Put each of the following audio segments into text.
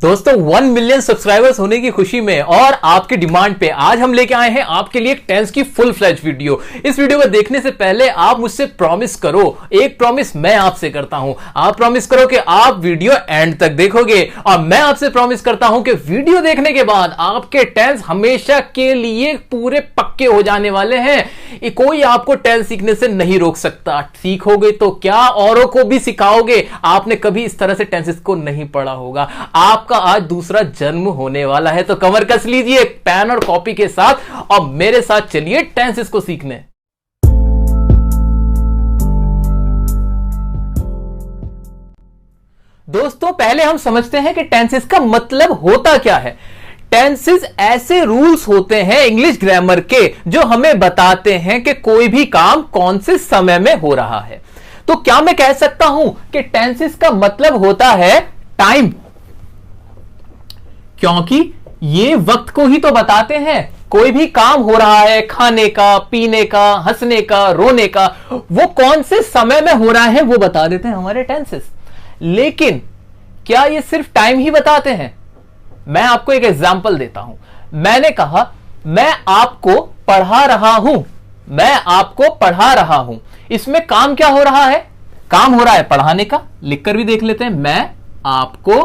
दोस्तों 1 million subscribers होने की खुशी में और आपके डिमांड पे आज हम लेके आए हैं आपके लिए एक टेंस की फुल फ्लैज वीडियो। इस वीडियो को देखने से पहले आप मुझसे प्रॉमिस करो, एक प्रॉमिस मैं आपसे करता हूं। आप प्रॉमिस करो कि आप वीडियो एंड तक देखोगे और मैं आपसे प्रॉमिस करता हूं कि वीडियो देखने के बाद आपके टेंस हमेशा के लिए पूरे पक्के हो जाने वाले हैं। कोई आपको टेंस सीखने से नहीं रोक सकता। सीखोगे तो क्या, औरों को भी सिखाओगे। आपने कभी इस तरह से टेंसेस को नहीं पढ़ा होगा। आपका आज दूसरा जन्म होने वाला है, तो कमर कस लीजिए पेन और कॉपी के साथ और मेरे साथ चलिए टेंसेस को सीखने। दोस्तों पहले हम समझते हैं कि टेंसेस का मतलब होता क्या है। टेंसेस ऐसे रूल्स होते हैं इंग्लिश ग्रामर के जो हमें बताते हैं कि कोई भी काम कौन से समय में हो रहा है। तो क्या मैं कह सकता हूं कि टेंसेस का मतलब होता है टाइम, क्योंकि ये वक्त को ही तो बताते हैं। कोई भी काम हो रहा है, खाने का, पीने का, हंसने का, रोने का, वो कौन से समय में हो रहा है वो बता देते हैं हमारे टेंसेस। लेकिन क्या ये सिर्फ टाइम ही बताते हैं? मैं आपको एक एग्जांपल देता हूं। मैंने कहा मैं आपको पढ़ा रहा हूं, मैं आपको पढ़ा रहा हूं। इसमें काम क्या हो रहा है? काम हो रहा है पढ़ाने का। लिखकर भी देख लेते हैं, मैं आपको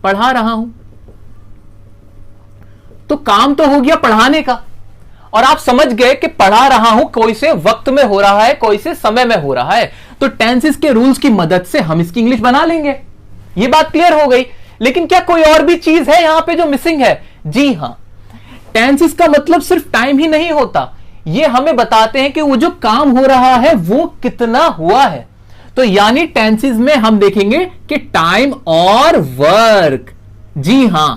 पढ़ा रहा हूं। तो काम तो हो गया पढ़ाने का, और आप समझ गए कि पढ़ा रहा हूं कोई से वक्त में हो रहा है, कोई से समय में हो रहा है। तो टेंसेस के रूल्स की मदद से हम इसकी इंग्लिश बना लेंगे। ये बात क्लियर हो गई। लेकिन क्या कोई और भी चीज है यहां पे जो मिसिंग है? जी हां, टेंसेस का मतलब सिर्फ टाइम ही नहीं होता। ये हमें बताते हैं कि वो जो काम हो रहा है वो कितना हुआ है। तो यानी टेंसेस में हम देखेंगे कि टाइम और वर्क। जी हां,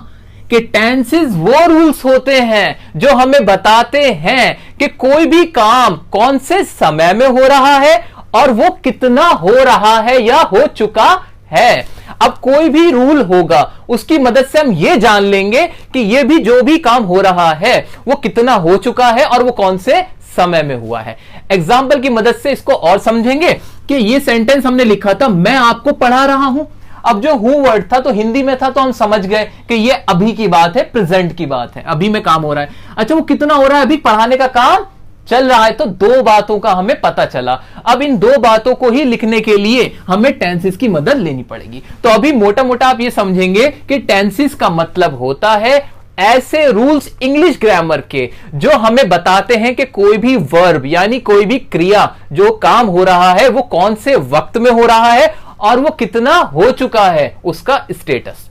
कि टेंसेस वो रूल्स होते हैं जो हमें बताते हैं कि कोई भी काम कौन से समय में हो रहा है और वो कितना हो रहा है या हो चुका है। अब कोई भी रूल होगा उसकी मदद से हम ये जान लेंगे कि ये भी जो भी काम हो रहा है वो कितना हो चुका है और वो कौन से समय में हुआ है। एग्जाम्पल की मदद से इसको और समझेंगे कि ये सेंटेंस हमने लिखा था, मैं आपको पढ़ा रहा हूं। अब जो हूं वर्ड था तो हिंदी में था, तो हम समझ गए कि ये अभी की बात है, प्रेजेंट की बात है, अभी में काम हो रहा है। अच्छा, वो कितना हो रहा है? अभी पढ़ाने का काम चल रहा है। तो दो बातों का हमें पता चला। अब इन दो बातों को ही लिखने के लिए हमें टेंसेस की मदद लेनी पड़ेगी। तो अभी मोटा मोटा आप ये समझेंगे कि टेंसेस का मतलब होता है ऐसे रूल्स इंग्लिश ग्रामर के जो हमें बताते हैं कि कोई भी वर्ब यानी कोई भी क्रिया जो काम हो रहा है वो कौन से वक्त में हो रहा है और वो कितना हो चुका है, उसका स्टेटस।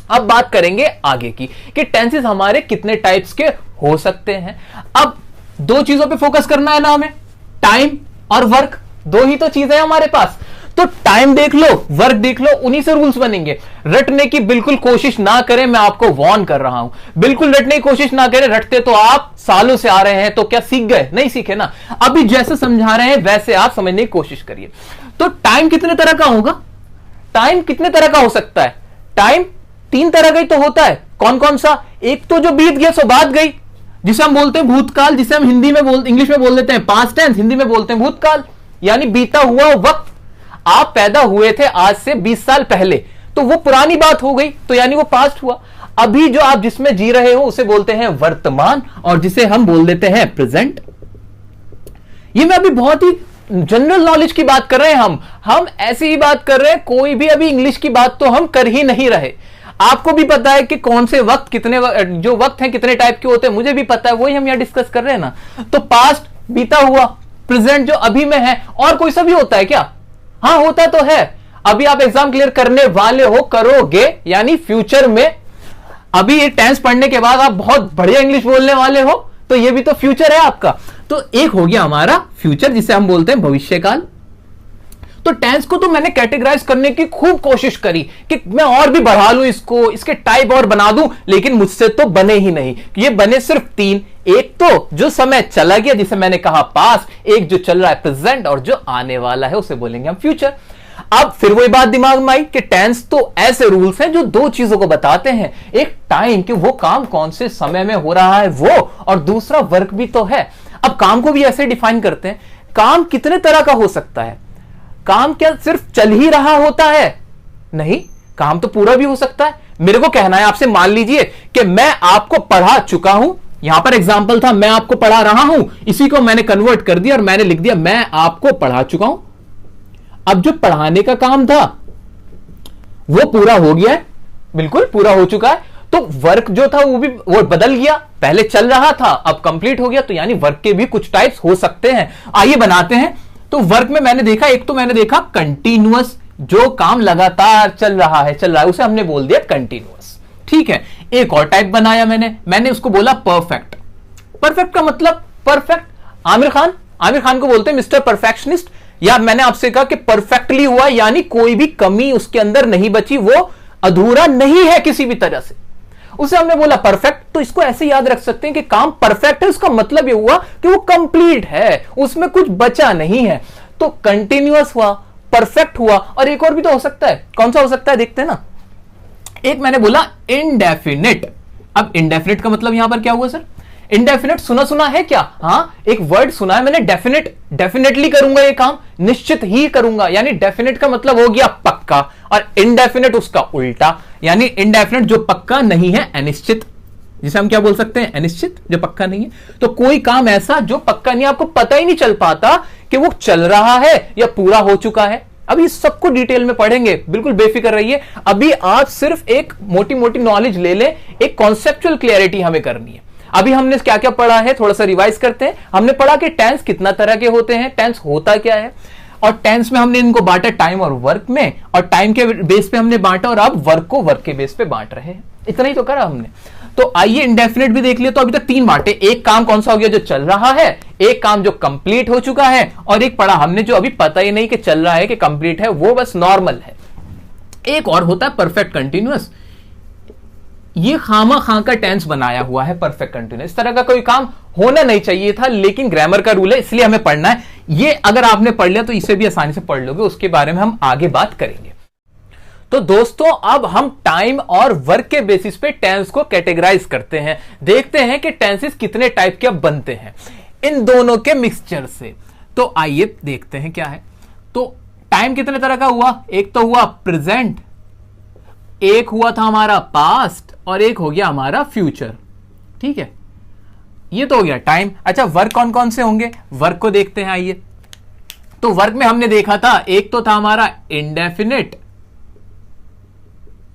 अब बात करेंगे आगे की कि टेंसेस हमारे कितने टाइप्स के हो सकते हैं। अब दो चीजों पे फोकस करना है ना हमें, टाइम और वर्क। दो ही तो चीजें हैं हमारे पास। तो टाइम देख लो, वर्क देख लो, उन्हीं से रूल्स बनेंगे। रटने की बिल्कुल कोशिश ना करें, मैं आपको वार्न कर रहा हूं। बिल्कुल रटने की कोशिश ना करें। रटते तो आप सालों से आ रहे हैं, तो क्या सीख गए? नहीं सीखे ना। अभी जैसे समझा रहे हैं वैसे आप समझने की कोशिश करिए। तो टाइम कितने तरह का होगा? टाइम कितने तरह का हो सकता है? टाइम 3 तरह का ही तो होता है। कौन कौन सा? एक तो जो बीत गया सो बात गई, जिसे हम बोलते हैं भूतकाल, जिसे हम हिंदी में इंग्लिश में बोल देते हैं पास्ट टेंस, हिंदी में बोलते हैं भूतकाल, यानी बीता हुआ वक्त। आप पैदा हुए थे आज से 20 साल पहले, तो वो पुरानी बात हो गई, तो यानी वो पास्ट हुआ। अभी जो आप जिसमें जी रहे हो उसे बोलते हैं वर्तमान, और जिसे हम बोल देते हैं प्रेजेंट। ये मैं अभी बहुत ही जनरल नॉलेज की बात कर रहे हैं। हम ऐसी ही बात कर रहे हैं, कोई भी अभी इंग्लिश की बात तो हम कर ही नहीं रहे। आपको भी पता है कि कौन से वक्त, कितने जो वक्त हैं कितने टाइप के होते हैं, मुझे भी पता है, वही हम यहां डिस्कस कर रहे हैं ना। तो पास्ट बीता हुआ, प्रेजेंट जो अभी में है, और कोई सा भी होता है क्या? हाँ होता तो है। अभी आप एग्जाम क्लियर करने वाले हो, करोगे, यानी फ्यूचर में। अभी ये टेंस पढ़ने के बाद आप बहुत बढ़िया इंग्लिश बोलने वाले हो, तो ये भी तो फ्यूचर है आपका। तो एक हो गया हमारा फ्यूचर, जिसे हम बोलते हैं भविष्यकाल। तो टेंस को तो मैंने कैटेगराइज करने की खूब कोशिश करी कि मैं और भी बढ़ा लूं इसको, इसके टाइप और बना दूं, लेकिन मुझसे तो बने ही नहीं। ये बने सिर्फ 3। एक तो जो समय चला गया जिसे मैंने कहा पास्ट, एक जो चल रहा है प्रेजेंट, और जो आने वाला है उसे बोलेंगे हम फ्यूचर। अब फिर वही बात दिमाग में आई कि टेंस तो ऐसे रूल्स हैं जो दो चीजों को बताते हैं। एक टाइम कि वो काम कौन से समय में हो रहा है वो, और दूसरा वर्क भी तो है। अब काम को भी ऐसे डिफाइन करते हैं। काम कितने तरह का हो सकता है? काम क्या सिर्फ चल ही रहा होता है? नहीं, काम तो पूरा भी हो सकता है। मेरे को कहना है आपसे, मान लीजिए कि मैं आपको पढ़ा चुका हूं, यहां पर एग्जाम्पल था मैं आपको पढ़ा रहा हूं, इसी को मैंने कन्वर्ट कर दिया और मैंने लिख दिया मैं आपको पढ़ा चुका हूं। अब जो पढ़ाने का काम था वो पूरा हो गया है, बिल्कुल पूरा हो चुका है। तो वर्क जो था वो बदल गया, पहले चल रहा था अब कंप्लीट हो गया। तो यानी वर्क के भी कुछ टाइप्स हो सकते हैं। आइए बनाते हैं। तो वर्क में मैंने देखा, एक तो मैंने देखा कंटिन्यूअस, जो काम लगातार चल रहा है उसे हमने बोल दिया कंटिन्यूअस, ठीक है। एक और टाइप बनाया मैंने उसको बोला परफेक्ट। परफेक्ट का मतलब परफेक्ट, आमिर खान को बोलते हैं मिस्टर परफेक्शनिस्ट। या मैंने आपसे कहा कि परफेक्टली हुआ, यानी कोई भी कमी उसके अंदर नहीं बची, वो अधूरा नहीं है किसी भी तरह से, उसे हमने बोला परफेक्ट। तो इसको ऐसे याद रख सकते हैं कि काम परफेक्ट है, उसका मतलब ये हुआ कि वो कंप्लीट है, उसमें कुछ बचा नहीं है। तो कंटिन्यूअस हुआ, परफेक्ट हुआ, और एक और भी तो हो सकता है। कौन सा हो सकता है देखते हैं ना। एक मैंने बोला इनडेफिनिट। अब इनडेफिनिट का मतलब यहां पर क्या हुआ सर? इनडेफिनिट सुना है क्या? हाँ, एक वर्ड सुना है मैंने, डेफिनेटली करूंगा ये काम, निश्चित ही करूंगा। यानी डेफिनेट का मतलब हो गया पक्का, और इनडेफिनेट उसका उल्टा, यानी इनडेफिनेट जो पक्का नहीं है, अनिश्चित, जिसे हम क्या बोल सकते हैं? अनिश्चित, जो पक्का नहीं है। तो कोई काम ऐसा जो पक्का नहीं, आपको पता ही नहीं चल पाता कि वो चल रहा है या पूरा हो चुका है। अभी सबको डिटेल में पढ़ेंगे, बिल्कुल बेफिक्र रहिए। अभी आप सिर्फ एक मोटी मोटी नॉलेज ले लें, एक कॉन्सेप्चुअल क्लियरिटी हमें करनी है। अभी हमने क्या क्या पढ़ा है, थोड़ा सा रिवाइज करते हैं। हमने पढ़ा कि टेंस कितना तरह के होते हैं, टेंस होता क्या है, और टेंस में हमने इनको बांटा टाइम और वर्क में, और टाइम के बेस पे हमने बांटा, और अब वर्क को वर्क के बेस पे बांट रहे हैं। इतना ही तो करा हमने। तो आइए इंडेफिनिट भी देख लिया। तो अभी तक तीन बांटे, एक काम कौन सा हो गया जो चल रहा है, एक काम जो कंप्लीट हो चुका है, और एक पढ़ा हमने जो अभी पता ही नहीं कि चल रहा है कि कंप्लीट है, वो बस नॉर्मल है। एक और होता है परफेक्ट कंटिन्यूअस। ये खामा खां का टेंस बनाया हुआ है परफेक्ट कंटिन्यूअस। इस तरह का कोई काम होना नहीं चाहिए था, लेकिन ग्रामर का रूल है इसलिए हमें पढ़ना है। ये अगर आपने पढ़ लिया तो इसे भी आसानी से पढ़ लोगे, उसके बारे में हम आगे बात करेंगे। तो दोस्तों अब हम टाइम और वर्क के बेसिस पे टेंस को कैटेगराइज करते हैं, देखते हैं कि टेंसेस कितने टाइप के बनते हैं इन दोनों के मिक्सचर से। तो आइए देखते हैं क्या है। तो टाइम कितने तरह का हुआ? एक तो हुआ प्रेजेंट, एक हुआ था हमारा पास्ट, और एक हो गया हमारा फ्यूचर, ठीक है। ये तो हो गया टाइम। अच्छा, वर्क कौन कौन से होंगे, वर्क को देखते हैं आइए। तो वर्क में हमने देखा था, एक तो था हमारा इंडेफिनिट,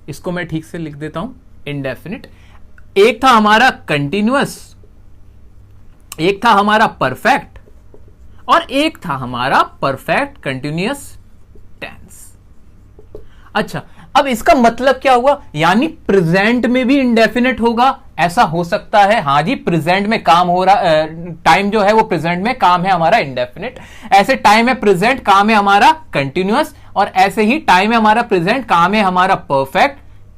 इसको मैं ठीक से लिख देता हूं, इंडेफिनिट। एक था हमारा कंटिन्यूअस, एक था हमारा परफेक्ट, और एक था हमारा परफेक्ट कंटिन्यूअस टेंस। अच्छा, अब इसका मतलब क्या हुआ? यानी प्रेजेंट में भी इंडेफिनिट होगा, ऐसा हो सकता है। हाँ जी, प्रेजेंट में काम हो रहा, टाइम जो है वो प्रेजेंट में, काम है हमारा इंडेफिनिट। ऐसे टाइम है प्रेजेंट, काम है हमारा कंटिन्यूअस, और ऐसे ही टाइम है हमारा प्रेजेंट, काम है हमारा परफेक्ट,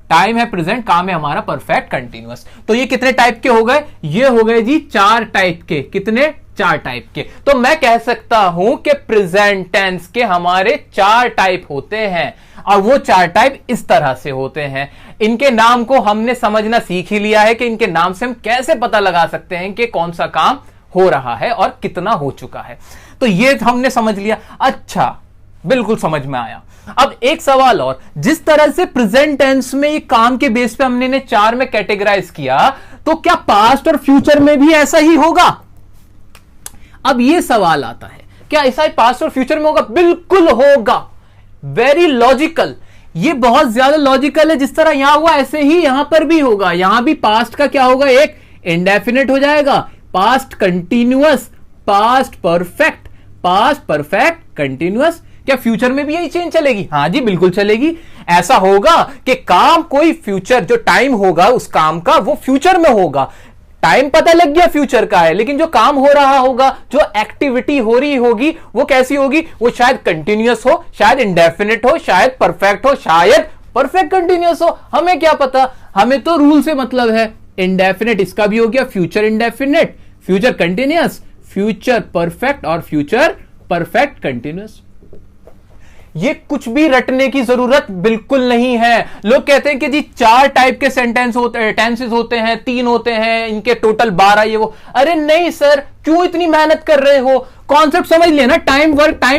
टाइम है प्रेजेंट, काम है हमारा परफेक्ट कंटिन्यूअस। तो ये कितने टाइप के हो गए? ये हो गए जी 4 टाइप के। कितने? 4 टाइप के। तो मैं कह सकता हूं कि प्रेजेंट टेंस के हमारे 4 टाइप होते हैं, और वो 4 टाइप इस तरह से होते हैं। इनके नाम को हमने समझना सीख ही लिया है कि इनके नाम से हम कैसे पता लगा सकते हैं कि कौन सा काम हो रहा है और कितना हो चुका है। तो ये हमने समझ लिया। अच्छा, बिल्कुल समझ में आया। अब एक सवाल और, जिस तरह से प्रेजेंट टेंस में एक काम के बेस पे हमने 4 में कैटेगराइज किया, तो क्या पास्ट और फ्यूचर में भी ऐसा ही होगा? अब ये सवाल आता है, क्या ऐसा ही पास्ट और फ्यूचर में होगा? बिल्कुल होगा। वेरी लॉजिकल, ये बहुत ज्यादा लॉजिकल है। जिस तरह यहां हुआ ऐसे ही यहां पर भी होगा। यहां भी पास्ट का क्या होगा? एक इंडेफिनिट हो जाएगा, past continuous, past perfect, past perfect continuous. क्या फ्यूचर में भी यही चेंज चलेगी? हाँ जी, बिल्कुल चलेगी। ऐसा होगा कि काम कोई फ्यूचर, जो टाइम होगा उस काम का, वो फ्यूचर में होगा। टाइम पता लग गया फ्यूचर का है, लेकिन जो काम हो रहा होगा, जो एक्टिविटी हो रही होगी, वो कैसी होगी? वो शायद कंटिन्यूअस हो, शायद इंडेफिनिट हो, शायद परफेक्ट हो, शायद परफेक्ट कंटिन्यूअस हो। हमें क्या पता? हमें तो रूल से मतलब है। इंडेफिनिट इसका भी हो गया, future indefinite, future continuous, future perfect, और फ्यूचर परफेक्ट कंटिन्यूअस। ये कुछ भी रटने की जरूरत बिल्कुल नहीं है। लोग कहते हैं कि जी 4 टाइप के सेंटेंस होते हैं, टेंसेस होते हैं, 3 होते हैं, इनके टोटल 12 ये वो। अरे नहीं सर, क्यों इतनी मेहनत कर रहे हो? कॉन्सेप्ट समझ लिया ना, टाइम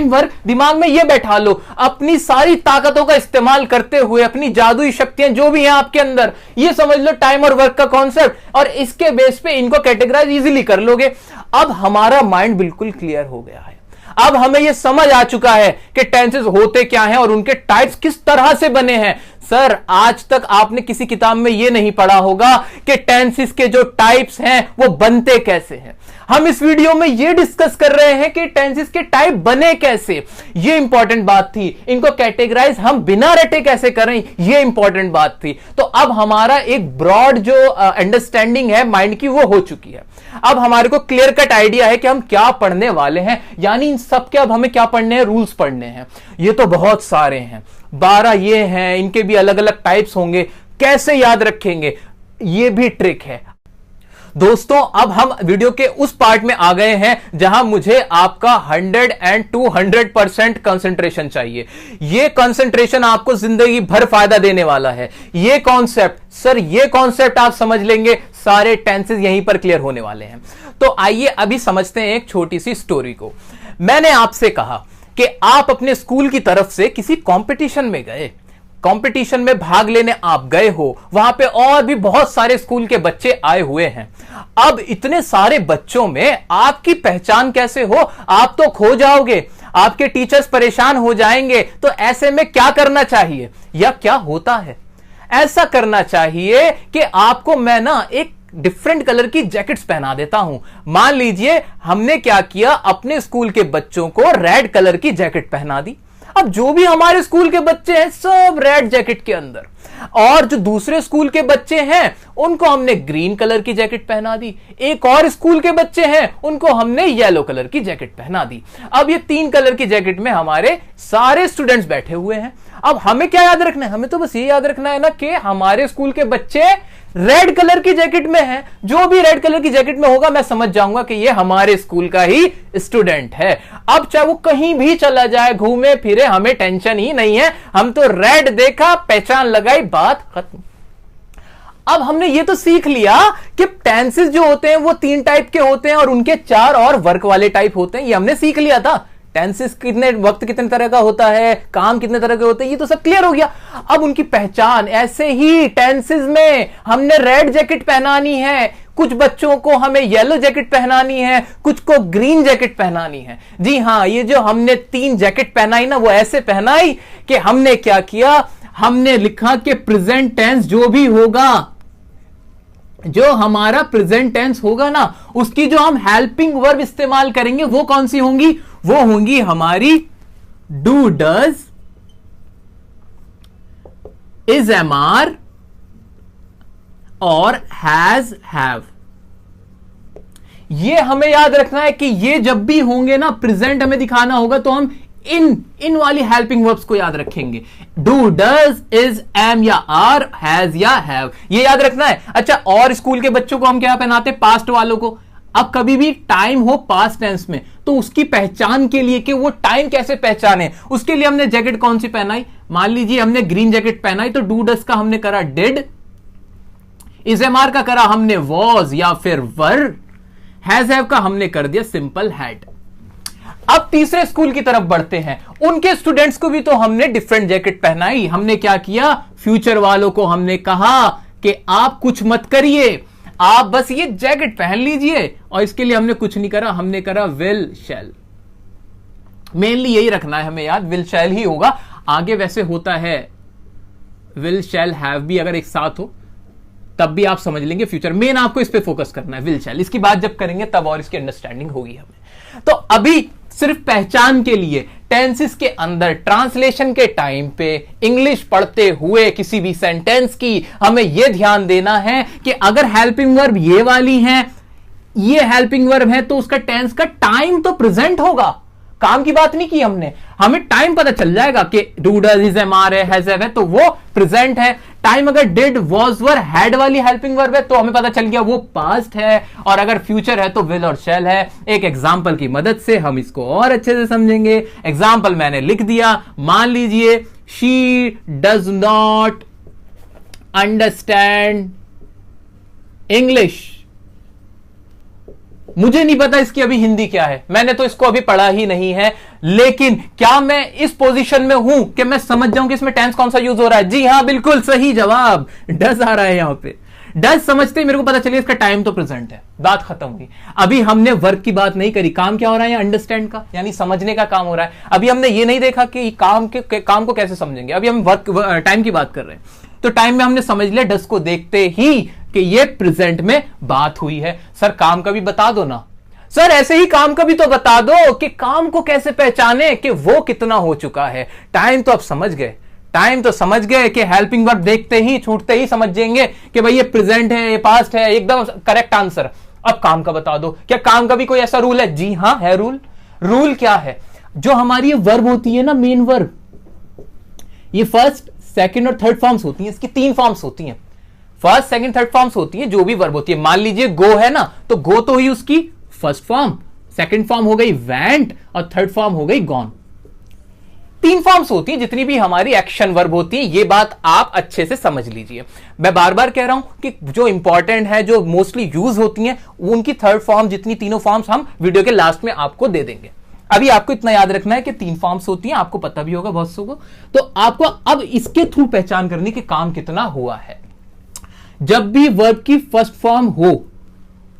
वर्क दिमाग में ये बैठा लो, अपनी सारी ताकतों का इस्तेमाल करते हुए, अपनी जादुई शक्तियां जो भी हैं आपके अंदर, ये समझ लो टाइम और वर्क का कॉन्सेप्ट, और इसके बेस पे इनको कैटेगराइज इजीली कर लोगे। अब हमारा माइंड बिल्कुल क्लियर हो गया है। अब हमें यह समझ आ चुका है कि टेंसेस होते क्या हैं और उनके टाइप्स किस तरह से बने हैं। सर, आज तक आपने किसी किताब में यह नहीं पढ़ा होगा कि टेंसेस के जो टाइप्स हैं वो बनते कैसे हैं। हम इस वीडियो में यह डिस्कस कर रहे हैं कि टेंसेस के टाइप बने कैसे, यह इंपॉर्टेंट बात थी। इनको कैटेगराइज हम बिना रटे कैसे करें, यह इंपॉर्टेंट बात थी। तो अब हमारा एक ब्रॉड जो अंडरस्टैंडिंग है माइंड की वो हो चुकी है। अब हमारे को क्लियर कट आइडिया है कि हम क्या पढ़ने वाले हैं, यानी इन सब के अब हमें क्या पढ़ने हैं, रूल्स पढ़ने हैं। ये तो बहुत सारे हैं, 12 ये हैं, इनके भी अलग अलग टाइप्स होंगे, कैसे याद रखेंगे ये भी ट्रिक है। दोस्तों, अब हम वीडियो के उस पार्ट में आ गए हैं जहां मुझे आपका 100 and 200% कंसंट्रेशन चाहिए। यह कंसंट्रेशन आपको जिंदगी भर फायदा देने वाला है। यह कॉन्सेप्ट, सर ये कॉन्सेप्ट आप समझ लेंगे, सारे टेंसेस यहीं पर क्लियर होने वाले हैं। तो आइए अभी समझते हैं एक छोटी सी स्टोरी को। मैंने आपसे कहा कि आप अपने स्कूल की तरफ से किसी कंपटीशन में गए, कंपटीशन में भाग लेने आप गए हो, वहां पे और भी बहुत सारे स्कूल के बच्चे आए हुए हैं। अब इतने सारे बच्चों में आपकी पहचान कैसे हो, आप तो खो जाओगे, आपके टीचर्स परेशान हो जाएंगे। तो ऐसे में क्या करना चाहिए या क्या होता है, ऐसा करना चाहिए कि आपको मैं ना एक डिफरेंट कलर की जैकेट्स पहना देता हूं। मान लीजिए हमने क्या किया, अपने स्कूल के बच्चों को रेड कलर की जैकेट पहना दी। अब जो भी हमारे स्कूल के बच्चे हैं सब रेड जैकेट के अंदर, और जो दूसरे स्कूल के बच्चे हैं उनको हमने ग्रीन कलर की जैकेट पहना दी। एक और स्कूल के बच्चे हैं उनको हमने येलो कलर की जैकेट पहना दी। अब ये 3 कलर की जैकेट में हमारे सारे स्टूडेंट्स बैठे हुए हैं। अब हमें क्या याद रखना है, हमें तो बस ये याद रखना है ना कि हमारे स्कूल के बच्चे रेड कलर की जैकेट में है। जो भी रेड कलर की जैकेट में होगा मैं समझ जाऊंगा कि ये हमारे स्कूल का ही स्टूडेंट है। अब चाहे वो कहीं भी चला जाए, घूमे फिरे, हमें टेंशन ही नहीं है। हम तो रेड देखा, पहचान लगाई, बात खत्म। अब हमने ये तो सीख लिया कि टेंसेस जो होते हैं वो 3 टाइप के होते हैं और उनके 4 और वर्क वाले टाइप होते हैं। ये हमने सीख लिया था। टेंसेस कितने वक्त कितने तरह का होता है, काम कितने तरह के होते हैं, ये तो सब क्लियर हो गया। अब उनकी पहचान, ऐसे ही टेंसेस में हमने रेड जैकेट पहनानी है, कुछ बच्चों को हमें येलो जैकेट पहनानी है, कुछ को ग्रीन जैकेट पहनानी है। जी हां, ये जो हमने 3 जैकेट पहनाई ना, वो ऐसे पहनाई कि हमने क्या किया, हमने लिखा कि प्रेजेंट टेंस जो भी होगा, जो हमारा प्रेजेंट टेंस होगा ना, उसकी जो हम हेल्पिंग वर्ब इस्तेमाल करेंगे वो कौन सी होंगी, वो होंगी हमारी do, does, is, am, are और हैज, हैव। ये हमें याद रखना है कि ये जब भी होंगे ना, प्रेजेंट हमें दिखाना होगा तो हम इन वाली हेल्पिंग वर्ब्स को याद रखेंगे। डू, डज, इज, एम या आर, हैज या हैव, ये याद रखना है। अच्छा, और स्कूल के बच्चों को हम क्या पहनाते हैं, पास्ट वालों को। अब कभी भी टाइम हो पास्ट टेंस में तो उसकी पहचान के लिए कि वो टाइम कैसे पहचाने, उसके लिए हमने जैकेट कौन सी पहनाई। मान लीजिए हमने ग्रीन जैकेट पहनाई तो डू डज का हमने करा डिड, इज, एम, आर का करा हमने वॉज या फिर वर, हैज, हैव का हमने कर दिया सिंपल हैड। अब तीसरे स्कूल की तरफ बढ़ते हैं। उनके स्टूडेंट्स को भी तो हमने डिफरेंट जैकेट पहनाई। हमने क्या किया, फ्यूचर वालों को हमने कहा कि आप कुछ मत करिए, आप बस ये जैकेट पहन लीजिए, और इसके लिए हमने कुछ नहीं करा, हमने करा विल, शैल। मेनली यही रखना है हमें याद, विल शैल ही होगा। आगे वैसे होता है विल शैल हैव भी, अगर एक साथ हो तब भी आप समझ लेंगे फ्यूचर। मेन आपको इस पे फोकस करना है, विल शैल। इसकी बात जब करेंगे तब और इसकी अंडरस्टैंडिंग होगी हमें। तो अभी सिर्फ पहचान के लिए टेंसेस के अंदर ट्रांसलेशन के टाइम पे इंग्लिश पढ़ते हुए किसी भी सेंटेंस की हमें यह ध्यान देना है कि अगर हेल्पिंग वर्ब ये वाली है, ये हेल्पिंग वर्ब है, तो उसका टेंस का टाइम तो प्रेजेंट होगा। काम की बात नहीं की हमने, हमें टाइम पता चल जाएगा कि do, does, is, am, are है, हैज, हैव है, तो वो प्रेजेंट है। टाइम अगर डिड, वॉज, वर, हैड वाली हेल्पिंग वर्ब है तो हमें पता चल गया वो पास्ट है, और अगर फ्यूचर है तो विल और शैल है। एक एग्जांपल की मदद से हम इसको और अच्छे से समझेंगे। एग्जांपल मैंने लिख दिया। मान लीजिए she does not understand English. मुझे नहीं पता इसकी अभी हिंदी क्या है, मैंने तो इसको अभी पढ़ा ही नहीं है, लेकिन क्या मैं इस पोजीशन में हूं कि मैं समझ जाऊं कि इसमें टेंस कौन सा यूज हो रहा है? जी हां, बिल्कुल सही जवाब, डज आ रहा है यहां पे। डज समझते ही मेरे को पता चलिए इसका टाइम तो प्रेजेंट है, बात खत्म हुई। अभी हमने वर्क की बात नहीं करी, काम क्या हो रहा है? अंडरस्टैंड का, यानी समझने का काम हो रहा है। अभी हमने ये नहीं देखा कि काम को कैसे समझेंगे, अभी हम वर्क टाइम की बात कर रहे हैं। तो टाइम में हमने समझ लिया डज को देखते ही कि ये प्रेजेंट में बात हुई है। सर काम का भी बता दो ना। सर ऐसे ही काम का भी तो बता दो कि काम को कैसे पहचाने कि वो कितना हो चुका है। टाइम तो आप समझ गए, टाइम तो समझ गए कि हेल्पिंग वर्ब देखते ही छूटते ही समझ जाएंगे कि भाई ये प्रेजेंट है, ये पास्ट है, एकदम करेक्ट आंसर। अब काम का बता दो, क्या काम का भी कोई ऐसा रूल है? जी हां है रूल। रूल क्या है? जो हमारी ये वर्ब होती है ना, मेन वर्ब, ये फर्स्ट सेकंड और थर्ड फॉर्म्स होती हैं, इसकी 3 फॉर्म्स होती हैं। फर्स्ट सेकंड थर्ड फॉर्म्स होती हैं जो भी वर्ब होती है। मान लीजिए गो है ना, तो गो तो ही उसकी फर्स्ट फॉर्म, सेकंड फॉर्म हो गई वेंट और थर्ड फॉर्म हो गई गॉन। 3 फॉर्म्स होती हैं जितनी भी हमारी एक्शन वर्ब होती है। ये बात आप अच्छे से समझ लीजिए। मैं बार बार कह रहा हूं कि जो इंपॉर्टेंट है, जो मोस्टली यूज होती हैं, उनकी थर्ड फॉर्म जितनी तीनों फॉर्म्स हम वीडियो के लास्ट में आपको दे देंगे। अभी आपको इतना याद रखना है कि 3 फॉर्म्स होती हैं, आपको पता भी होगा बहुत सो को। तो आपको अब इसके थ्रू पहचान करनी कि काम कितना हुआ है। जब भी वर्ब की फर्स्ट फॉर्म हो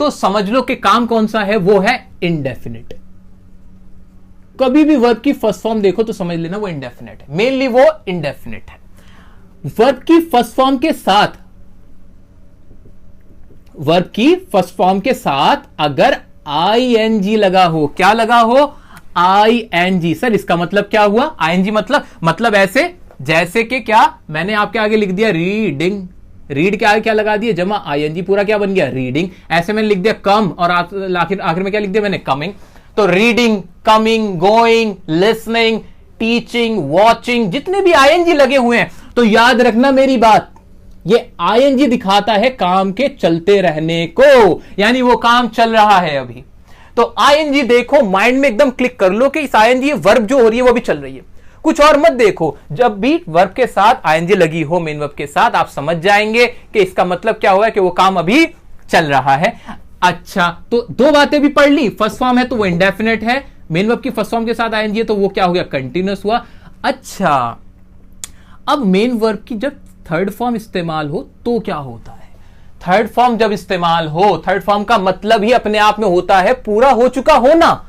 तो समझ लो कि काम कौन सा है, वो है इंडेफिनिट। कभी भी वर्ब की फर्स्ट फॉर्म देखो तो समझ लेना वो इंडेफिनिट है, मेनली वो इंडेफिनिट है। वर्ब की फर्स्ट फॉर्म के साथ, वर्ब की फर्स्ट फॉर्म के साथ अगर आईएनजी लगा हो, क्या लगा हो? आईएनजी। सर इसका मतलब क्या हुआ? आईएनजी मतलब ऐसे जैसे कि क्या मैंने आपके आगे लिख दिया रीडिंग, रीड के आगे क्या लगा दिया? जमा आईएनजी, पूरा क्या बन गया? रीडिंग। ऐसे मैंने लिख दिया कम और आखिर में क्या लिख दिया मैंने? कमिंग। तो reading, coming, going, listening, teaching, watching, जितने भी आईएनजी लगे हुए हैं, तो याद रखना मेरी बात, ये आईएनजी दिखाता है काम के चलते रहने को, यानी वो काम चल रहा है अभी। तो आईएनजी देखो, माइंड में एकदम क्लिक कर लो कि इस आईएनजी वर्ब जो हो रही है वो भी चल रही है, कुछ और मत देखो। जब भी वर्ब के साथ आईएनजी लगी हो, मेन वर्ब के साथ, आप समझ जाएंगे कि इसका मतलब क्या हुआ कि वो काम अभी चल रहा है। अच्छा, तो 2 बातें भी पढ़ ली। फर्स्ट फॉर्म है तो वो इंडेफिनिट है, मेन वर्ब की फर्स्ट फॉर्म के साथ आईएनजी है तो वो क्या हो गया? कंटिन्यूअस हुआ। अच्छा, अब मेन वर्ब की जब थर्ड फॉर्म इस्तेमाल हो तो क्या होता है? थर्ड फॉर्म जब इस्तेमाल हो, थर्ड फॉर्म का मतलब ही अपने आप में होता है पूरा हो चुका होना।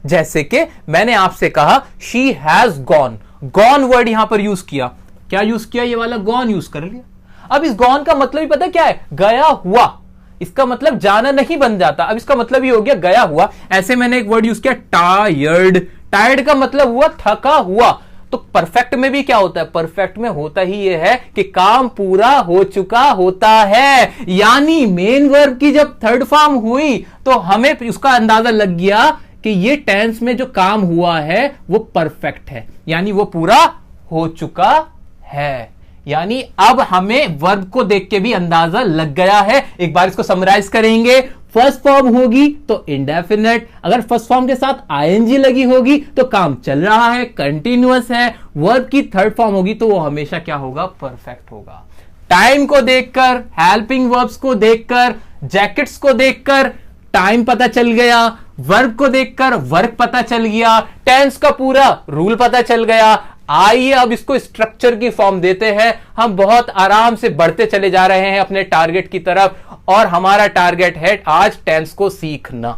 जैसे कि मैंने आपसे कहा she has gone, gone word यहां पर यूज किया, क्या यूज किया? ये वाला गॉन यूज कर लिया। अब इस गॉन का मतलब ही पता क्या है? गया हुआ। इसका मतलब जाना नहीं बन जाता, अब इसका मतलब ही हो गया गया हुआ। ऐसे मैंने एक वर्ड यूज किया टायर्ड, टायर्ड का मतलब हुआ थका हुआ। तो परफेक्ट में भी क्या होता है? परफेक्ट में होता ही ये है कि काम पूरा हो चुका होता है, यानी मेन वर्ब की जब थर्ड फॉर्म हुई तो हमें उसका अंदाजा लग गया कि ये टेंस में जो काम हुआ है वो परफेक्ट है, यानी वो पूरा हो चुका है। यानी अब हमें वर्ब को देख के भी अंदाजा लग गया है। एक बार इसको समराइज करेंगे। फर्स्ट फॉर्म होगी तो इंडेफिनिट, अगर फर्स्ट फॉर्म के साथ आईएनजी लगी होगी तो काम चल रहा है, कंटिन्यूअस है। वर्ब की थर्ड फॉर्म होगी तो वो हमेशा क्या होगा? परफेक्ट होगा। टाइम को देखकर, हेल्पिंग वर्ब्स को देखकर, जैकेट्स को देखकर टाइम पता चल गया, वर्ब को देखकर वर्क पता चल गया, टेंस का पूरा रूल पता चल गया। आइए अब इसको स्ट्रक्चर की फॉर्म देते हैं। हम बहुत आराम से बढ़ते चले जा रहे हैं अपने टारगेट की तरफ, और हमारा टारगेट है आज टेंस को सीखना।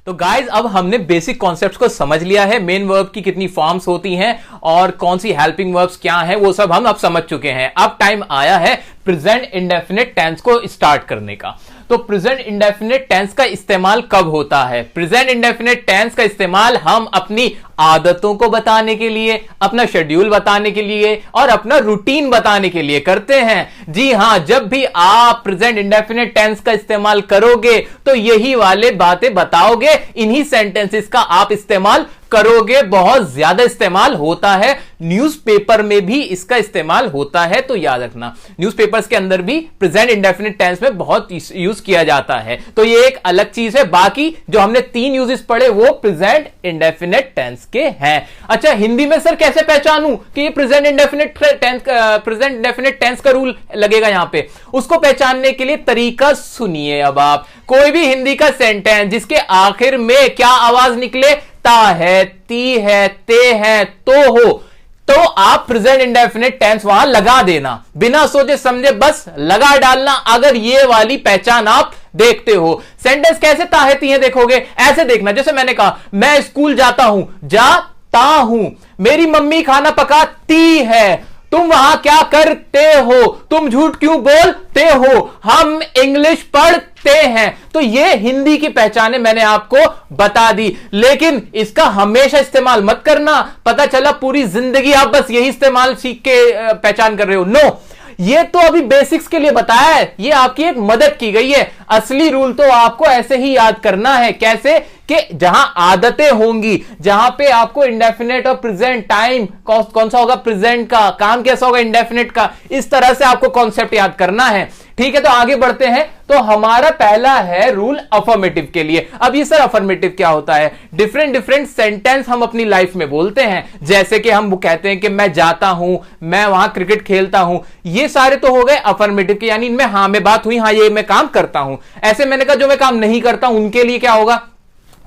तो गाइज अब हमने बेसिक कॉन्सेप्ट्स को समझ लिया है, मेन वर्ब की कितनी फॉर्म्स होती हैं और कौन सी हेल्पिंग वर्ब्स क्या हैं, वो सब हम अब समझ चुके हैं। अब टाइम आया है प्रेजेंट इंडेफिनिट टेंस को स्टार्ट करने का। तो प्रेजेंट इंडेफिनिट टेंस का इस्तेमाल कब होता है? प्रेजेंट इंडेफिनिट टेंस का इस्तेमाल हम अपनी आदतों को बताने के लिए, अपना शेड्यूल बताने के लिए और अपना रूटीन बताने के लिए करते हैं। जी हां, जब भी आप प्रेजेंट इंडेफिनिट टेंस का इस्तेमाल करोगे तो यही वाले बातें बताओगे, इन्हीं सेंटेंसेस का आप इस्तेमाल करोगे। बहुत ज्यादा इस्तेमाल होता है, न्यूज़पेपर में भी इसका इस्तेमाल होता है, तो याद रखना न्यूज़पेपर्स के अंदर भी प्रेजेंट इंडेफिनिट टेंस में बहुत यूज किया जाता है। तो ये एक अलग चीज है। बाकी जो हमने 3 यूजेस पढ़े वो प्रेजेंट इंडेफिनिट टेंस के हैं। अच्छा, हिंदी में सर कैसे पहचानूं कि ये प्रेजेंट इंडेफिनिट टेंस का रूल लगेगा यहां पे? उसको पहचानने के लिए तरीका सुनिए। अब आप कोई भी हिंदी का सेंटेंस जिसके आखिर में क्या आवाज निकले, ता है, ती है, ते है, तो हो, तो आप प्रेजेंट इंडेफिनिट टेंस वहां लगा देना, बिना सोचे समझे बस लगा डालना। अगर ये वाली पहचान आप देखते हो, सेंटेंस कैसे ताहती है देखोगे, ऐसे देखना। जैसे मैंने कहा मैं स्कूल जाता हूं, जाता हूं। मेरी मम्मी खाना पकाती है, तुम वहां क्या करते हो? तुम झूठ क्यों बोलते हो? हम इंग्लिश पढ़ते हैं। तो ये हिंदी की पहचाने मैंने आपको बता दी, लेकिन इसका हमेशा इस्तेमाल मत करना। पता चला पूरी जिंदगी आप बस यही इस्तेमाल सीख के पहचान कर रहे हो। नो, ये तो अभी बेसिक्स के लिए बताया है, ये आपकी एक मदद की गई है। असली रूल तो आपको ऐसे ही याद करना है। कैसे? कि जहां आदतें होंगी, जहां पे आपको इंडेफिनेट और प्रेजेंट टाइम कौन सा होगा, प्रेजेंट का काम कैसा होगा, इंडेफिनेट का, इस तरह से आपको कॉन्सेप्ट याद करना है। ठीक है, तो आगे बढ़ते हैं। तो हमारा पहला है रूल अफर्मेटिव के लिए। अब ये सर अफर्मेटिव क्या होता है? डिफरेंट सेंटेंस हम अपनी लाइफ में बोलते हैं। जैसे कि हम वो कहते हैं कि मैं जाता हूं, मैं वहां क्रिकेट खेलता हूं। ये सारे तो हो गए अफर्मेटिव के, यानी इनमें हां में बात हुई, हां ये मैं काम करता हूं। ऐसे मैंने कहा जो मैं काम नहीं करता हूं उनके लिए क्या होगा?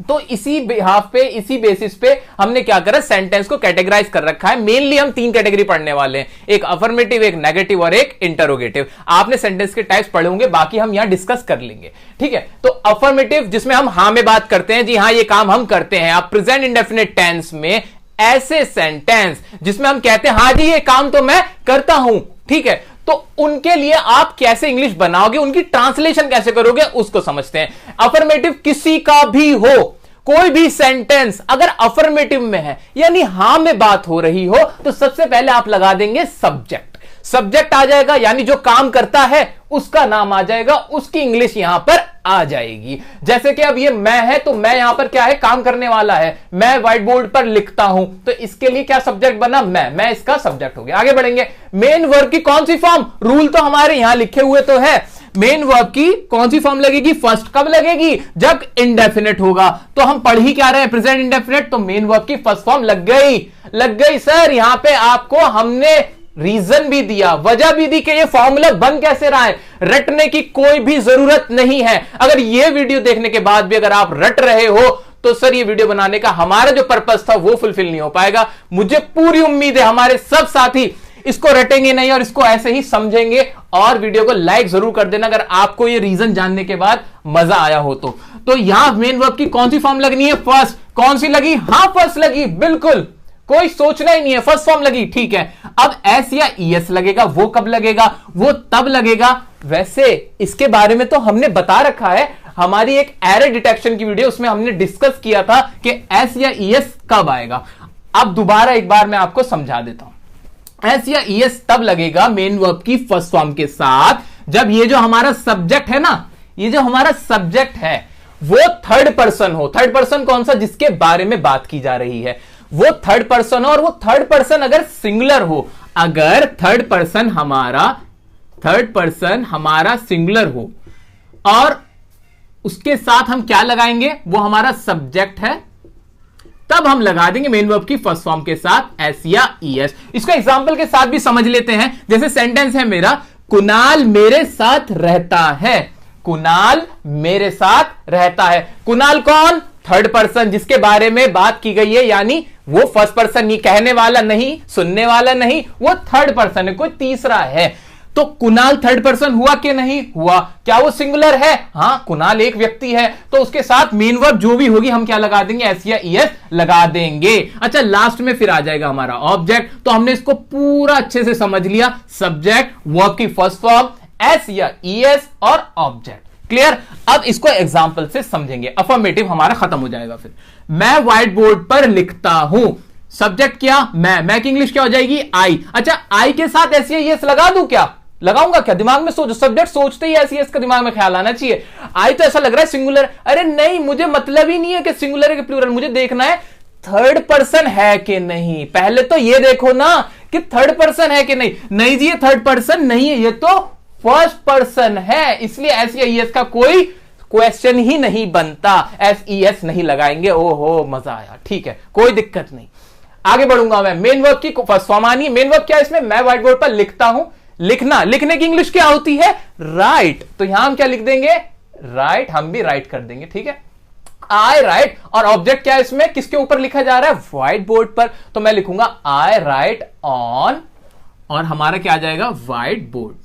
तो इसी बिहाफ पे, इसी बेसिस पे हमने क्या करा, सेंटेंस को कैटेगराइज कर रखा है। मेनली हम 3 कैटेगरी पढ़ने वाले हैं, एक अफर्मेटिव, एक नेगेटिव और एक इंटरोगेटिव। आपने सेंटेंस के टाइप्स पढ़े होंगे, बाकी हम यहां डिस्कस कर लेंगे। ठीक है, तो अफर्मेटिव जिसमें हम हां में बात करते हैं, जी हां ये काम हम करते हैं। आप प्रेजेंट इंडेफिनिट टेंस में ऐसे सेंटेंस जिसमें हम कहते हैं हां जी ये काम तो मैं करता हूं, ठीक है, तो उनके लिए आप कैसे इंग्लिश बनाओगे, उनकी ट्रांसलेशन कैसे करोगे, उसको समझते हैं। अफर्मेटिव किसी का भी हो, कोई भी सेंटेंस अगर अफर्मेटिव में है यानी हां में बात हो रही हो, तो सबसे पहले आप लगा देंगे सब्जेक्ट। सब्जेक्ट आ जाएगा, यानी जो काम करता है उसका नाम आ जाएगा, उसकी इंग्लिश यहां पर आ जाएगी। जैसे कि अब ये मैं है, तो मैं यहां पर क्या है, काम करने वाला है। मैं व्हाइट बोर्ड पर लिखता हूं, तो इसके लिए क्या सब्जेक्ट बना, मैं इसका सब्जेक्ट हो गया। आगे बढ़ेंगे। मेन वर्ब की कौन सी फॉर्म, रूल तो हमारे यहां लिखे हुए तो है। मेन वर्ब की कौन सी फॉर्म लगेगी, फर्स्ट कब लगेगी, जब इंडेफिनिट होगा। तो हम पढ़ ही क्या रहे हैं, प्रेजेंट इंडेफिनिट, तो मेन वर्ब की फर्स्ट फॉर्म लग गई सर। यहां पे आपको हमने रीजन भी दिया, वजह भी दी कि ये फॉर्मूला बन कैसे रहा है। रटने की कोई भी जरूरत नहीं है। अगर ये वीडियो देखने के बाद भी अगर आप रट रहे हो, तो सर ये वीडियो बनाने का हमारा जो पर्पस था वो फुलफिल नहीं हो पाएगा। मुझे पूरी उम्मीद है हमारे सब साथी इसको रटेंगे नहीं और इसको ऐसे ही समझेंगे। और वीडियो को लाइक जरूर कर देना अगर आपको ये रीजन जानने के बाद मजा आया हो तो यहां मेन वर्ब की कौन सी फॉर्म लगनी है, फर्स्ट। कौन सी लगी, हां फर्स्ट लगी, बिल्कुल कोई सोचना ही नहीं है, फर्स्ट फॉर्म लगी, ठीक है। अब एस या ईएस लगेगा, वो कब लगेगा, वो तब लगेगा। वैसे इसके बारे में तो हमने बता रखा है, हमारी एक एरर डिटेक्शन की वीडियो, उसमें हमने डिस्कस किया था कि एस या ईएस कब आएगा। अब दोबारा एक बार मैं आपको समझा देता हूं। एस या ईएस तब लगेगा मेन वर्ब की फर्स्ट फॉर्म के साथ, जब ये जो हमारा सब्जेक्ट है ना, ये जो हमारा सब्जेक्ट है वो थर्ड पर्सन हो। थर्ड पर्सन कौन सा, जिसके बारे में बात की जा रही है वो थर्ड पर्सन हो, और वो थर्ड पर्सन अगर सिंगुलर हो, अगर थर्ड पर्सन हमारा सिंगुलर हो, और उसके साथ हम क्या लगाएंगे, वो हमारा सब्जेक्ट है, तब हम लगा देंगे मेन वर्ब की फर्स्ट फॉर्म के साथ एस या ईएस। इसको एग्जांपल के साथ भी समझ लेते हैं। जैसे सेंटेंस है मेरा, कुणाल मेरे साथ रहता है। कुणाल मेरे साथ रहता है। कुणाल कौन, थर्ड पर्सन जिसके बारे में बात की गई है, यानी वो फर्स्ट पर्सन नहीं, कहने वाला नहीं, सुनने वाला नहीं, वो थर्ड पर्सन है, कोई तीसरा है। तो कुणाल थर्ड पर्सन हुआ कि नहीं हुआ, क्या वो सिंगुलर है, हां कुणाल एक व्यक्ति है, तो उसके साथ मेन वर्ब जो भी होगी हम क्या लगा देंगे, एस या ईएस लगा देंगे। अच्छा, लास्ट में फिर आ जाएगा हमारा ऑब्जेक्ट। तो हमने इसको पूरा अच्छे से समझ लिया, सब्जेक्ट, वर्ब की फर्स्ट फॉर्म, एस या ईएस और ऑब्जेक्ट। क्लियर। अब इसको एग्जांपल से समझेंगे। अफर्मेटिव हमारा खत्म हो जाएगा। फिर मैं व्हाइट बोर्ड पर लिखता हूं, सब्जेक्ट क्या, मैं की इंग्लिश क्या हो जाएगी, आई। अच्छा, आई के साथ एस या ईएस लगा दूं, क्या लगाऊंगा, क्या दिमाग में सोचो, सब्जेक्ट सोचते ही एस ईएस का दिमाग में ख्याल आना चाहिए। आई तो ऐसा लग रहा है सिंगुलर, अरे नहीं, मुझे मतलब ही नहीं है कि सिंगुलर है कि प्लूरल, मुझे देखना है थर्ड पर्सन है कि नहीं। पहले तो ये देखो ना कि थर्ड पर्सन है कि नहीं। नहीं जी, ये थर्ड पर्सन नहीं है, ये तो फर्स्ट पर्सन है, इसलिए एस या ईएस का कोई क्वेश्चन ही नहीं बनता, SES नहीं लगाएंगे। ओहो मजा आया, ठीक है कोई दिक्कत नहीं। आगे बढ़ूंगा मैं। मेन वर्ब की फर्स्ट फॉर्म आनी है। मेन वर्ब क्या है इसमें? मैं व्हाइट बोर्ड पर लिखता हूं। लिखना, लिखने की इंग्लिश क्या होती है? राइट। तो यहां हम क्या लिख देंगे? राइट। हम भी राइट कर देंगे, ठीक है। आई राइट, और ऑब्जेक्ट क्या है इसमें? किसके ऊपर लिखा जा रहा है? व्हाइट बोर्ड पर। तो मैं लिखूंगा आई राइट ऑन, और हमारा क्या आ जाएगा? White board.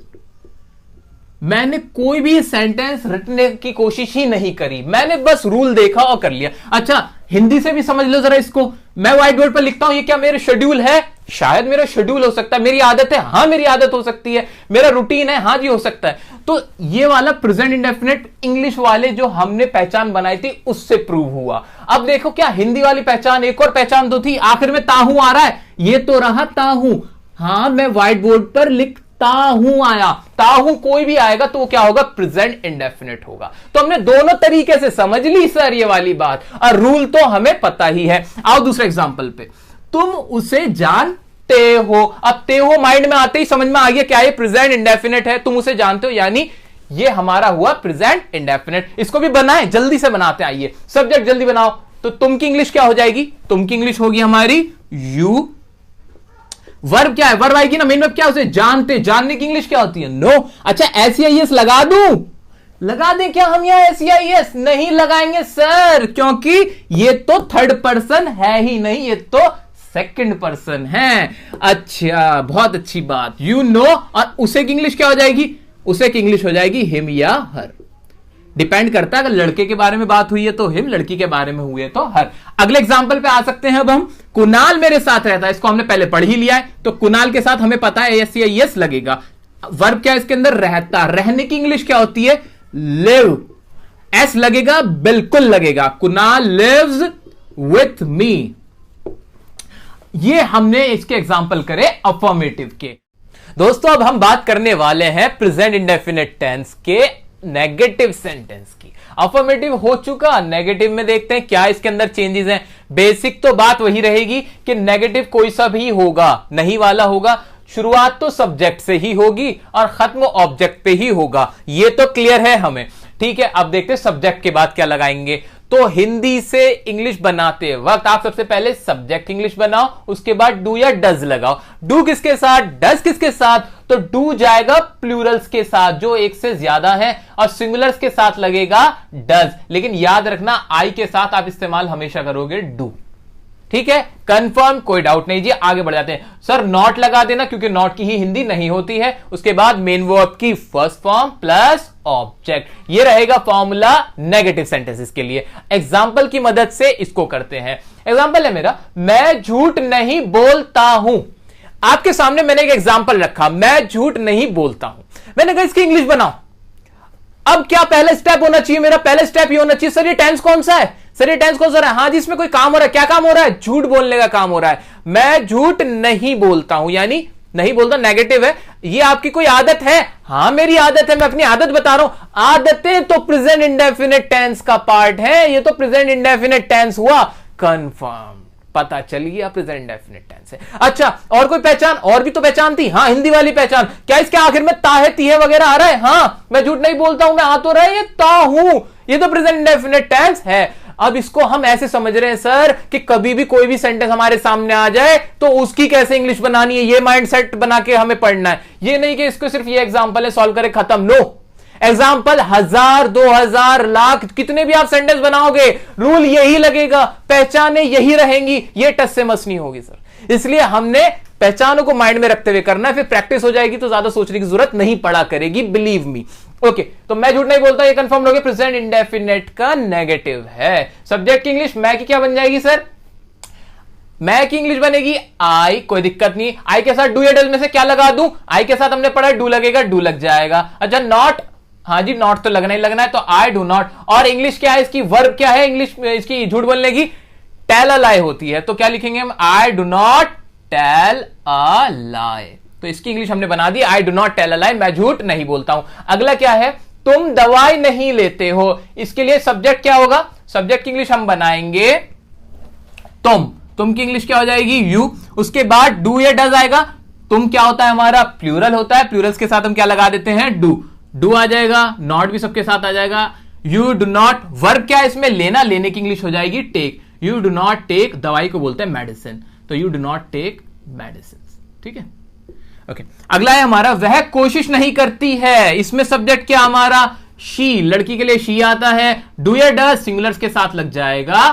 मैंने कोई भी सेंटेंस रटने की कोशिश ही नहीं करी, मैंने बस रूल देखा और कर लिया। अच्छा हिंदी से भी समझ लो जरा इसको। मैं व्हाइट बोर्ड पर लिखता हूं, ये क्या मेरे शेड्यूल है? शायद मेरा शेड्यूल हो सकता है। मेरी आदत है? हां मेरी आदत हो सकती है। मेरा रूटीन है? हां जी हो सकता है। तो ये वाला प्रेजेंट इंडेफिनिट इंग्लिश वाले जो हमने पहचान बनाई थी उससे प्रूव हुआ। अब देखो क्या हिंदी वाली पहचान, एक और पहचान तो थी, आखिर में ताहू आ रहा है, ये तो रहा ताहू। हां मैं व्हाइट बोर्ड पर लिखता हूं आया, ताहू कोई भी आएगा तो वो क्या होगा? प्रेजेंट इंडेफिनिट होगा। तो हमने दोनों तरीके से समझ ली सर ये वाली बात, और रूल तो हमें पता ही है। आओ दूसरे एग्जांपल पे। तुम उसे जानते हो। अब ते हो माइंड में आते ही समझ में आ गया क्या ये प्रेजेंट इंडेफिनिट है। तुम उसे जानते हो यानी ये हमारा हुआ प्रेजेंट इंडेफिनिट। इसको भी बनाएं, जल्दी से बनाते हैं। आइए सब्जेक्ट जल्दी बनाओ। तो तुम की इंग्लिश क्या हो जाएगी? तुम की इंग्लिश होगी हमारी यू। वर्ब क्या है? वर्ब आएगी ना, मेन वर्ब क्या है? उसे जानते। जानने की इंग्लिश क्या होती है? नो। अच्छा SEIS लगा दूं? लगा दें क्या हम यहां SEIS? नहीं लगाएंगे सर, क्योंकि ये तो थर्ड पर्सन है ही नहीं, ये तो सेकंड पर्सन है। अच्छा बहुत अच्छी बात। यू नो, और उसे की इंग्लिश क्या हो जाएगी? उसे की इंग्लिश हो जाएगी हिम या हर। डिपेंड करता है, अगर लड़के के बारे में बात हुई है तो हिम, लड़की के बारे में हुई है तो हर। अगले एग्जांपल पे आ सकते हैं अब हम। कुणाल मेरे साथ रहता है, इसको हमने पहले पढ़ ही लिया है, तो कुणाल के साथ हमें पता है SEIS लगेगा। वर्ब क्या है इसके अंदर? रहता। रहने की इंग्लिश क्या होती है? लिव। S लगेगा? बिल्कुल लगेगा। Kunal lives with me. ये हमने इसके एग्जांपल करे अफर्मेटिव के। दोस्तों अब हम बात करने वाले हैं प्रेजेंट इंडेफिनिट टेंस के नेगेटिव सेंटेंस की। अफर्मेटिव हो चुका, नेगेटिव में देखते हैं क्या इसके अंदर चेंजेस हैं। बेसिक तो बात वही रहेगी कि नेगेटिव कोई सा भी होगा, नहीं वाला होगा। शुरुआत तो सब्जेक्ट से ही होगी और खत्म ऑब्जेक्ट पे ही होगा, ये तो क्लियर है हमें, ठीक है। अब देखते हैं सब्जेक्ट के बाद क्या लगाएंगे। तो हिंदी से इंग्लिश बनाते वक्त आप सबसे पहले सब्जेक्ट इंग्लिश बनाओ, उसके बाद डू या डज लगाओ। डू किसके साथ? डज किसके साथ? तो डू जाएगा प्लूरल्स के साथ जो एक से ज्यादा है, और सिंगुलर्स के साथ लगेगा डज। लेकिन याद रखना आई के साथ आप इस्तेमाल हमेशा करोगे डू, ठीक है। कंफर्म, कोई डाउट नहीं जी। आगे बढ़ जाते हैं। सर नॉट लगा देना, क्योंकि नॉट की ही हिंदी नहीं होती है। उसके बाद मेन वर्ब की फर्स्ट फॉर्म प्लस ऑब्जेक्ट, ये रहेगा फॉर्मूला नेगेटिव सेंटेंसेस के लिए। एग्जांपल की मदद से इसको करते हैं। एग्जांपल है मेरा, मैं झूठ नहीं बोलता हूं। आपके सामने मैंने एक एग्जांपल रखा, मैं झूठ नहीं बोलता हूं। मैंने कहा इसकी इंग्लिश बनाओ। अब क्या पहला स्टेप होना चाहिए मेरा? पहला स्टेप ये होना चाहिए, सर ये टेंस कौन सा है? सर ये टेंस कौन सा है? हाँ जी इसमें कोई काम हो रहा है। क्या काम हो रहा है? झूठ बोलने का काम हो रहा है। मैं झूठ नहीं बोलता हूं, यानी नहीं बोलता नेगेटिव है। ये आपकी कोई आदत है? हां मेरी आदत है, मैं अपनी आदत बता रहा हूं। आदतें तो प्रेजेंट इंडेफिनिट टेंस का पार्ट है, ये तो प्रेजेंट इंडेफिनिट टेंस हुआ। कंफर्म, पता चल गया प्रेजेंट इंडेफिनिट टेंस है। अच्छा और कोई पहचान? और भी तो पहचान थी। हाँ हिंदी वाली पहचान। क्या इसके आखिर में ता है, ती है वगैरह आ रहा है? हाँ मैं झूठ नहीं बोलता हूं, मैं आ तो रहा है, ये ता हूं, ये तो प्रेजेंट इंडेफिनिट टेंस है। अब इसको हम ऐसे समझ रहे हैं सर कि कभी भी कोई भी सेंटेंस हमारे सामने आ जाए तो उसकी कैसे इंग्लिश बनानी है, ये माइंडसेट बना के हमें पढ़ना है। ये नहीं कि इसको सिर्फ ये एग्जांपल है सॉल्व करे खत्म। नो, एग्जाम्पल 1000 2000 लाख कितने भी आप सेंटेंस बनाओगे रूल यही लगेगा, पहचाने यही रहेंगी, ये टस से मस नहीं होगी सर। इसलिए हमने पहचानों को माइंड में रखते हुए करना है, फिर प्रैक्टिस हो जाएगी तो ज्यादा सोचने की जरूरत नहीं पड़ा करेगी, बिलीव मी। ओके तो मैं झूठ नहीं बोलता, ये कंफर्म हो गया प्रेजेंट इंडेफिनिट का नेगेटिव है। सब्जेक्ट की इंग्लिश मैं की क्या बन जाएगी सर? मैं की इंग्लिश बनेगी आई, कोई दिक्कत नहीं। आई के साथ डू या डज में से क्या लगा दूं? आई के साथ हमने पढ़ा डू लगेगा, डू लग जाएगा। अच्छा नॉट, हाँ जी नॉट तो लगना ही लगना है, तो आई डू नॉट। और इंग्लिश क्या है इसकी? वर्ब क्या है इंग्लिश इसकी झूठ बोलने की? टेल अ लाई होती है, तो क्या लिखेंगे हम? I do not tell a lie. तो इसकी इंग्लिश हमने बना दी I do not tell a lie, मैं झूठ नहीं बोलता हूं। अगला क्या है? तुम दवाई नहीं लेते हो। इसके लिए सब्जेक्ट क्या होगा? सब्जेक्ट की इंग्लिश हम बनाएंगे तुम की इंग्लिश क्या हो जाएगी? यू। उसके बाद डू या डज आएगा। तुम क्या होता है हमारा? प्लूरल होता है, प्लूरल्स के साथ हम क्या लगा देते हैं? डू। डू आ जाएगा, नॉट भी सबके साथ आ जाएगा। यू डू नॉट, वर्ब क्या है इसमें, लेना, लेने की इंग्लिश हो जाएगी take. You do not take, दवाई को बोलते हैं मेडिसिन, तो you do not take medicine. ठीक है, ओके। अगला है हमारा, वह कोशिश नहीं करती है। इसमें सब्जेक्ट क्या हमारा, शी, लड़की के लिए शी आता है। डू या डज, सिंगुलर्स के साथ लग जाएगा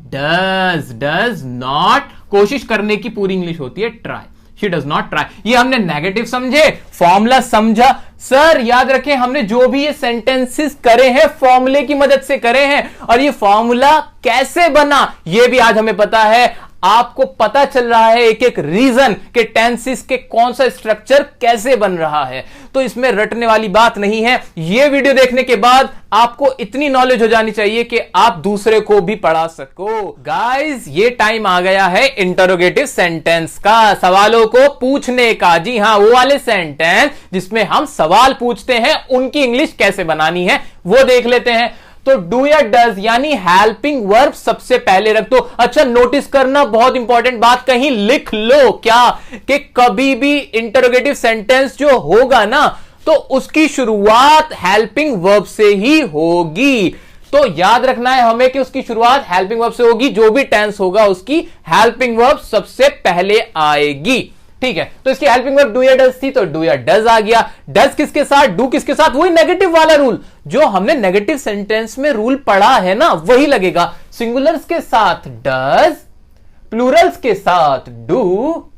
डज। डज नॉट, कोशिश करने की पूरी इंग्लिश होती है try. She does not try. ये हमने नेगेटिव समझे, फॉर्मूला समझा। सर याद रखें, हमने जो भी ये सेंटेंसेस करे हैं फॉर्मूले की मदद से करे हैं, और ये फॉर्मूला कैसे बना ये भी आज हमें पता है। आपको पता चल रहा है एक एक रीजन के टेंसेस के कौन सा स्ट्रक्चर कैसे बन रहा है, तो इसमें रटने वाली बात नहीं है। यह वीडियो देखने के बाद आपको इतनी नॉलेज हो जानी चाहिए कि आप दूसरे को भी पढ़ा सको। गाइस, ये टाइम आ गया है इंटरोगेटिव सेंटेंस का, सवालों को पूछने का। जी हां, वो वाले सेंटेंस जिसमें हम सवाल पूछते हैं उनकी इंग्लिश कैसे बनानी है वो देख लेते हैं। तो डू या डज यानी हेल्पिंग वर्ब सबसे पहले रख दो। अच्छा, नोटिस करना, बहुत इंपॉर्टेंट बात कहीं लिख लो क्या, कि कभी भी इंटरोगेटिव सेंटेंस जो होगा ना तो उसकी शुरुआत हेल्पिंग वर्ब से ही होगी। तो याद रखना है हमें कि उसकी शुरुआत हेल्पिंग वर्ब से होगी। जो भी टेंस होगा उसकी हेल्पिंग वर्ब सबसे पहले आएगी। ठीक है, तो इसकी हेल्पिंग वर्ब डू या डज थी, तो डू या डज आ गया। डज किसके साथ, डू किसके साथ, वही नेगेटिव वाला रूल जो हमने नेगेटिव सेंटेंस में रूल पढ़ा है ना, वही लगेगा। सिंगुलर्स के साथ डज, प्लूरल्स के साथ डू,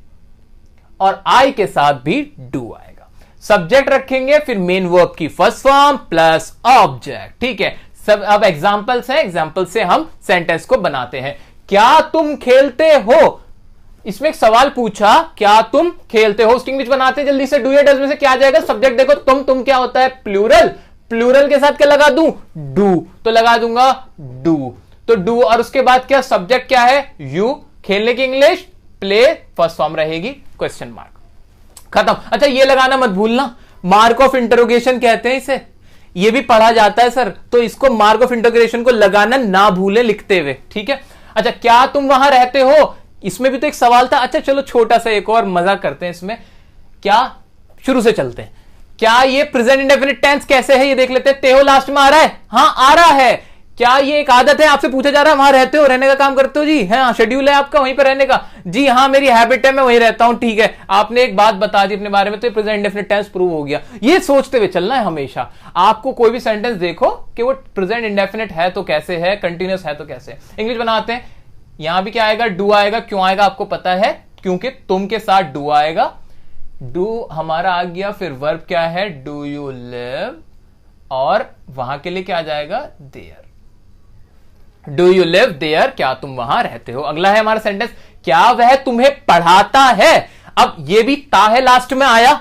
और आई के साथ भी डू आएगा। सब्जेक्ट रखेंगे, फिर मेन वर्ब की फर्स्ट फॉर्म प्लस ऑब्जेक्ट। ठीक है, सब अब एग्जांपल्स हैं, एग्जांपल से हम सेंटेंस को बनाते हैं। क्या तुम खेलते हो, इसमें एक सवाल पूछा, क्या तुम खेलते हो, उसकी इंग्लिश बनाते हैं जल्दी से। डू या डज में से क्या आ जाएगा, सब्जेक्ट देखो, तुम क्या होता है, प्लूरल। प्लूरल के साथ क्या लगा दूं, डू, तो लगा दूंगा डू, तो डू, और उसके बाद क्या, सब्जेक्ट क्या है, यू, खेलने की इंग्लिश प्ले, फर्स्ट फॉर्म रहेगी क्वेश्चन मार्क, खत्म। अच्छा, ये लगाना मत भूलना, मार्क ऑफ इंटरोगेशन कहते हैं इसे, ये भी पढ़ा जाता है सर, तो इसको मार्क ऑफ इंटरोगेशन को लगाना ना भूले लिखते हुए। ठीक है, अच्छा, क्या तुम वहां रहते हो, इसमें भी तो एक सवाल था। अच्छा चलो, छोटा सा एक और मजा करते हैं इसमें, क्या, शुरू से चलते हैं। क्या ये प्रेजेंट इंडेफिनिट टेंस कैसे है ये देख लेते हैं। ते हो लास्ट में आ रहा है, हाँ आ रहा है। क्या ये एक आदत है, आपसे पूछा जा रहा है वहां रहते हो, रहने का काम करते हो जी, हाँ शेड्यूल है आपका वहीं पर रहने का, जी हाँ मेरी हैबिट है, मैं वहीं रहता हूं। ठीक है, आपने एक बात बता दी अपने बारे में, तो प्रेजेंट इंडेफिनिट टेंस प्रूव हो गया। ये सोचते हुए चलना है हमेशा। आपको कोई भी सेंटेंस देखो कि वो प्रेजेंट इंडेफिनिट है तो कैसे है, कंटिन्यूस है तो कैसे। इंग्लिश बनाते हैं, यहां भी क्या आएगा, डू आएगा। क्यों आएगा आपको पता है, क्योंकि तुम के साथ डू आएगा। डू हमारा आ गया, फिर वर्ब क्या है, डू यू लिव, और वहां के लिए क्या आ जाएगा, there. Do you live there, क्या तुम वहां रहते हो। अगला है हमारा सेंटेंस, क्या वह तुम्हें पढ़ाता है। अब ये भी ता है लास्ट में आया,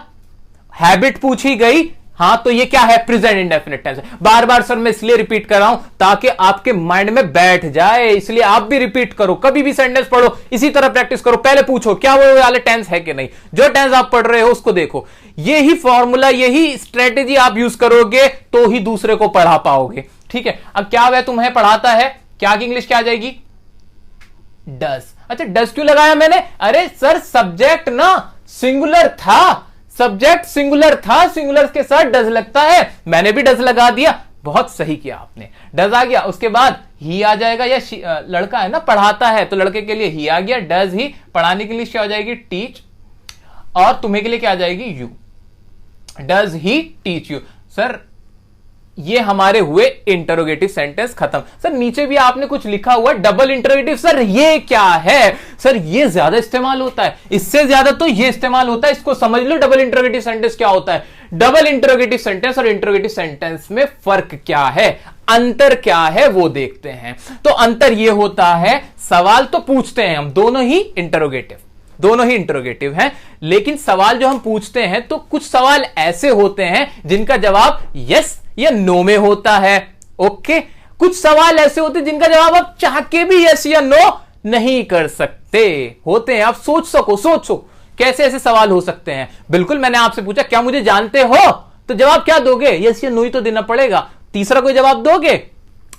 हैबिट पूछी गई, हाँ तो ये क्या है, प्रेजेंट इंडेफिनिट टेंस। बार बार सर मैं इसलिए रिपीट कर रहा हूं ताकि आपके माइंड में बैठ जाए, इसलिए आप भी रिपीट करो, कभी भी सेंटेंस पढ़ो इसी तरह प्रैक्टिस करो। पहले पूछो क्या वो वाले टेंस है कि नहीं, जो टेंस आप पढ़ रहे हो उसको देखो। यही फॉर्मूला, यही स्ट्रेटेजी आप यूज करोगे तो ही दूसरे को पढ़ा पाओगे। ठीक है, अब क्या वह तुम्हें पढ़ाता है, क्या की इंग्लिश क्या आ जाएगी, डज। अच्छा, डज क्यों लगाया मैंने, अरे सर सब्जेक्ट ना सिंगुलर था, सब्जेक्ट सिंगुलर था, सिंगुलर के साथ डज लगता है, मैंने भी डज लगा दिया, बहुत सही किया आपने, डज आ गया। उसके बाद ही आ जाएगा, या लड़का है ना पढ़ाता है तो लड़के के लिए ही आ गया, डज ही। पढ़ाने के लिए क्या हो जाएगी, टीच, और तुम्हें के लिए क्या आ जाएगी, you. Does he teach you. Sir ये हमारे हुए इंटरोगेटिव सेंटेंस खत्म। सर नीचे भी आपने कुछ लिखा हुआ डबल इंटरोगेटिव, सर ये क्या है, सर ये ज्यादा इस्तेमाल होता है, इससे ज्यादा तो ये इस्तेमाल होता है, इसको समझ लो डबल इंटरोगेटिव सेंटेंस क्या होता है। डबल इंटरोगेटिव सेंटेंस और इंटरोगेटिव सेंटेंस में फर्क क्या है, अंतर क्या है वो देखते हैं। तो अंतर ये होता है, सवाल तो पूछते हैं हम, दोनों ही इंटरोगेटिव हैं, लेकिन सवाल जो हम पूछते हैं तो कुछ सवाल ऐसे होते हैं जिनका जवाब यस या नो में होता है। ओके, कुछ सवाल ऐसे होते हैं जिनका जवाब आप चाह के भी यस या नो नहीं कर सकते होते हैं। आप सोचो कैसे ऐसे सवाल हो सकते हैं। बिल्कुल, मैंने आपसे पूछा क्या मुझे जानते हो, तो जवाब क्या दोगे, यस या नो ही तो देना पड़ेगा। तीसरा कोई जवाब दोगे,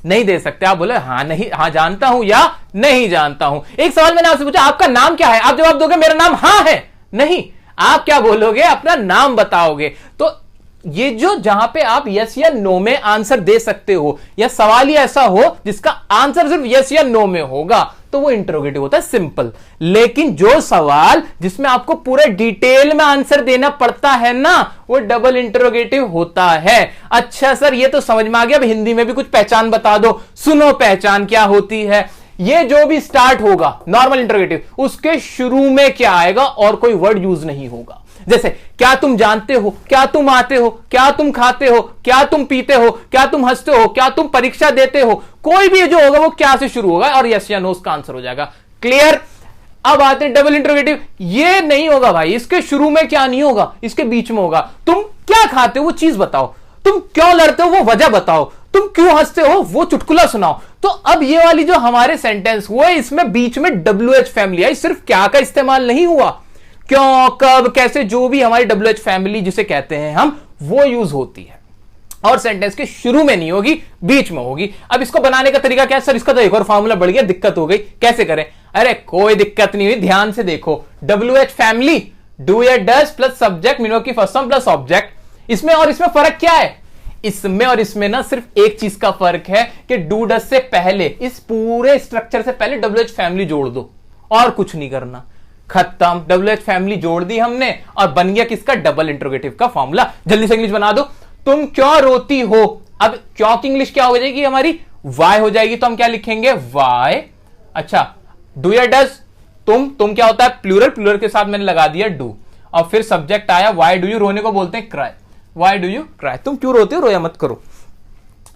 नहीं दे सकते। आप बोले हाँ नहीं, हाँ जानता हूं या नहीं जानता हूं। एक सवाल मैंने आपसे पूछा आपका नाम क्या है, आप जवाब दोगे मेरा नाम हाँ है, नहीं, आप क्या बोलोगे, अपना नाम बताओगे। तो ये जो जहां पे आप यस या नो में आंसर दे सकते हो, या सवाल ही ऐसा हो जिसका आंसर सिर्फ यस या नो में होगा, तो वो इंटरोगेटिव होता है, सिंपल। लेकिन जो सवाल जिसमें आपको पूरे डिटेल में आंसर देना पड़ता है ना, वो डबल इंटरोगेटिव होता है। अच्छा सर, ये तो समझ में आ गया, अब हिंदी में भी कुछ पहचान बता दो। सुनो, पहचान क्या होती है? ये जो भी स्टार्ट होगा नॉर्मल इंटरोगेटिव, उसके शुरू में क्या आएगा और कोई वर्ड यूज नहीं होगा। जैसे क्या तुम जानते हो, क्या तुम आते हो, क्या तुम खाते हो, क्या तुम पीते हो, क्या तुम हंसते हो, क्या तुम परीक्षा देते हो, कोई भी जो होगा वो क्या से शुरू होगा और यस या नो उसका आंसर हो जाएगा। क्लियर? अब आते हैं डबल इंटरोगेटिव। ये नहीं होगा भाई, इसके शुरू में क्या नहीं होगा, इसके बीच में होगा। तुम क्या खाते हो वो चीज बताओ, तुम क्यों लड़ते हो वो वजह बताओ, तुम क्यों हंसते हो वो चुटकुला सुनाओ। तो अब ये वाली जो हमारे सेंटेंस हुए, इसमें बीच में WH फैमिली आई, सिर्फ क्या का इस्तेमाल नहीं हुआ, क्यों, कब, कैसे, जो भी हमारी WH फैमिली जिसे कहते हैं हम, वो यूज होती है। और सेंटेंस के शुरू में नहीं होगी, बीच में होगी। अब इसको बनाने का तरीका क्या है? सर इसका तो एक और फॉर्मूला बढ़ गया, दिक्कत हो गई, कैसे करें? अरे कोई दिक्कत नहीं हुई, ध्यान से देखो। WH फैमिली, डू या डज प्लस सब्जेक्ट मीनो की फर्स्ट फॉर्म प्लस ऑब्जेक्ट। इसमें और इसमें फर्क क्या है? इसमें और इसमें ना सिर्फ एक चीज का फर्क है कि डू डज से पहले, इस पूरे स्ट्रक्चर से पहले WH फैमिली जोड़ दो, और कुछ नहीं करना, खत्म। WH फैमिली जोड़ दी हमने और बन गया किसका? डबल इंटरोगेटिव का फॉर्मूला। जल्दी से इंग्लिश बना दो। तुम क्यों रोती हो? अब क्यों की इंग्लिश क्या हो जाएगी हमारी? वाई हो जाएगी। तो हम क्या लिखेंगे? वाई। अच्छा, डू या डज, तुम क्या होता है? प्लूरल, प्लूरल के साथ मैंने लगा दिया डू, और फिर सब्जेक्ट आया वाई डू यू, रोने को बोलते हैं cry, why do you cry. तुम क्यों रोते हो? रोया मत करो।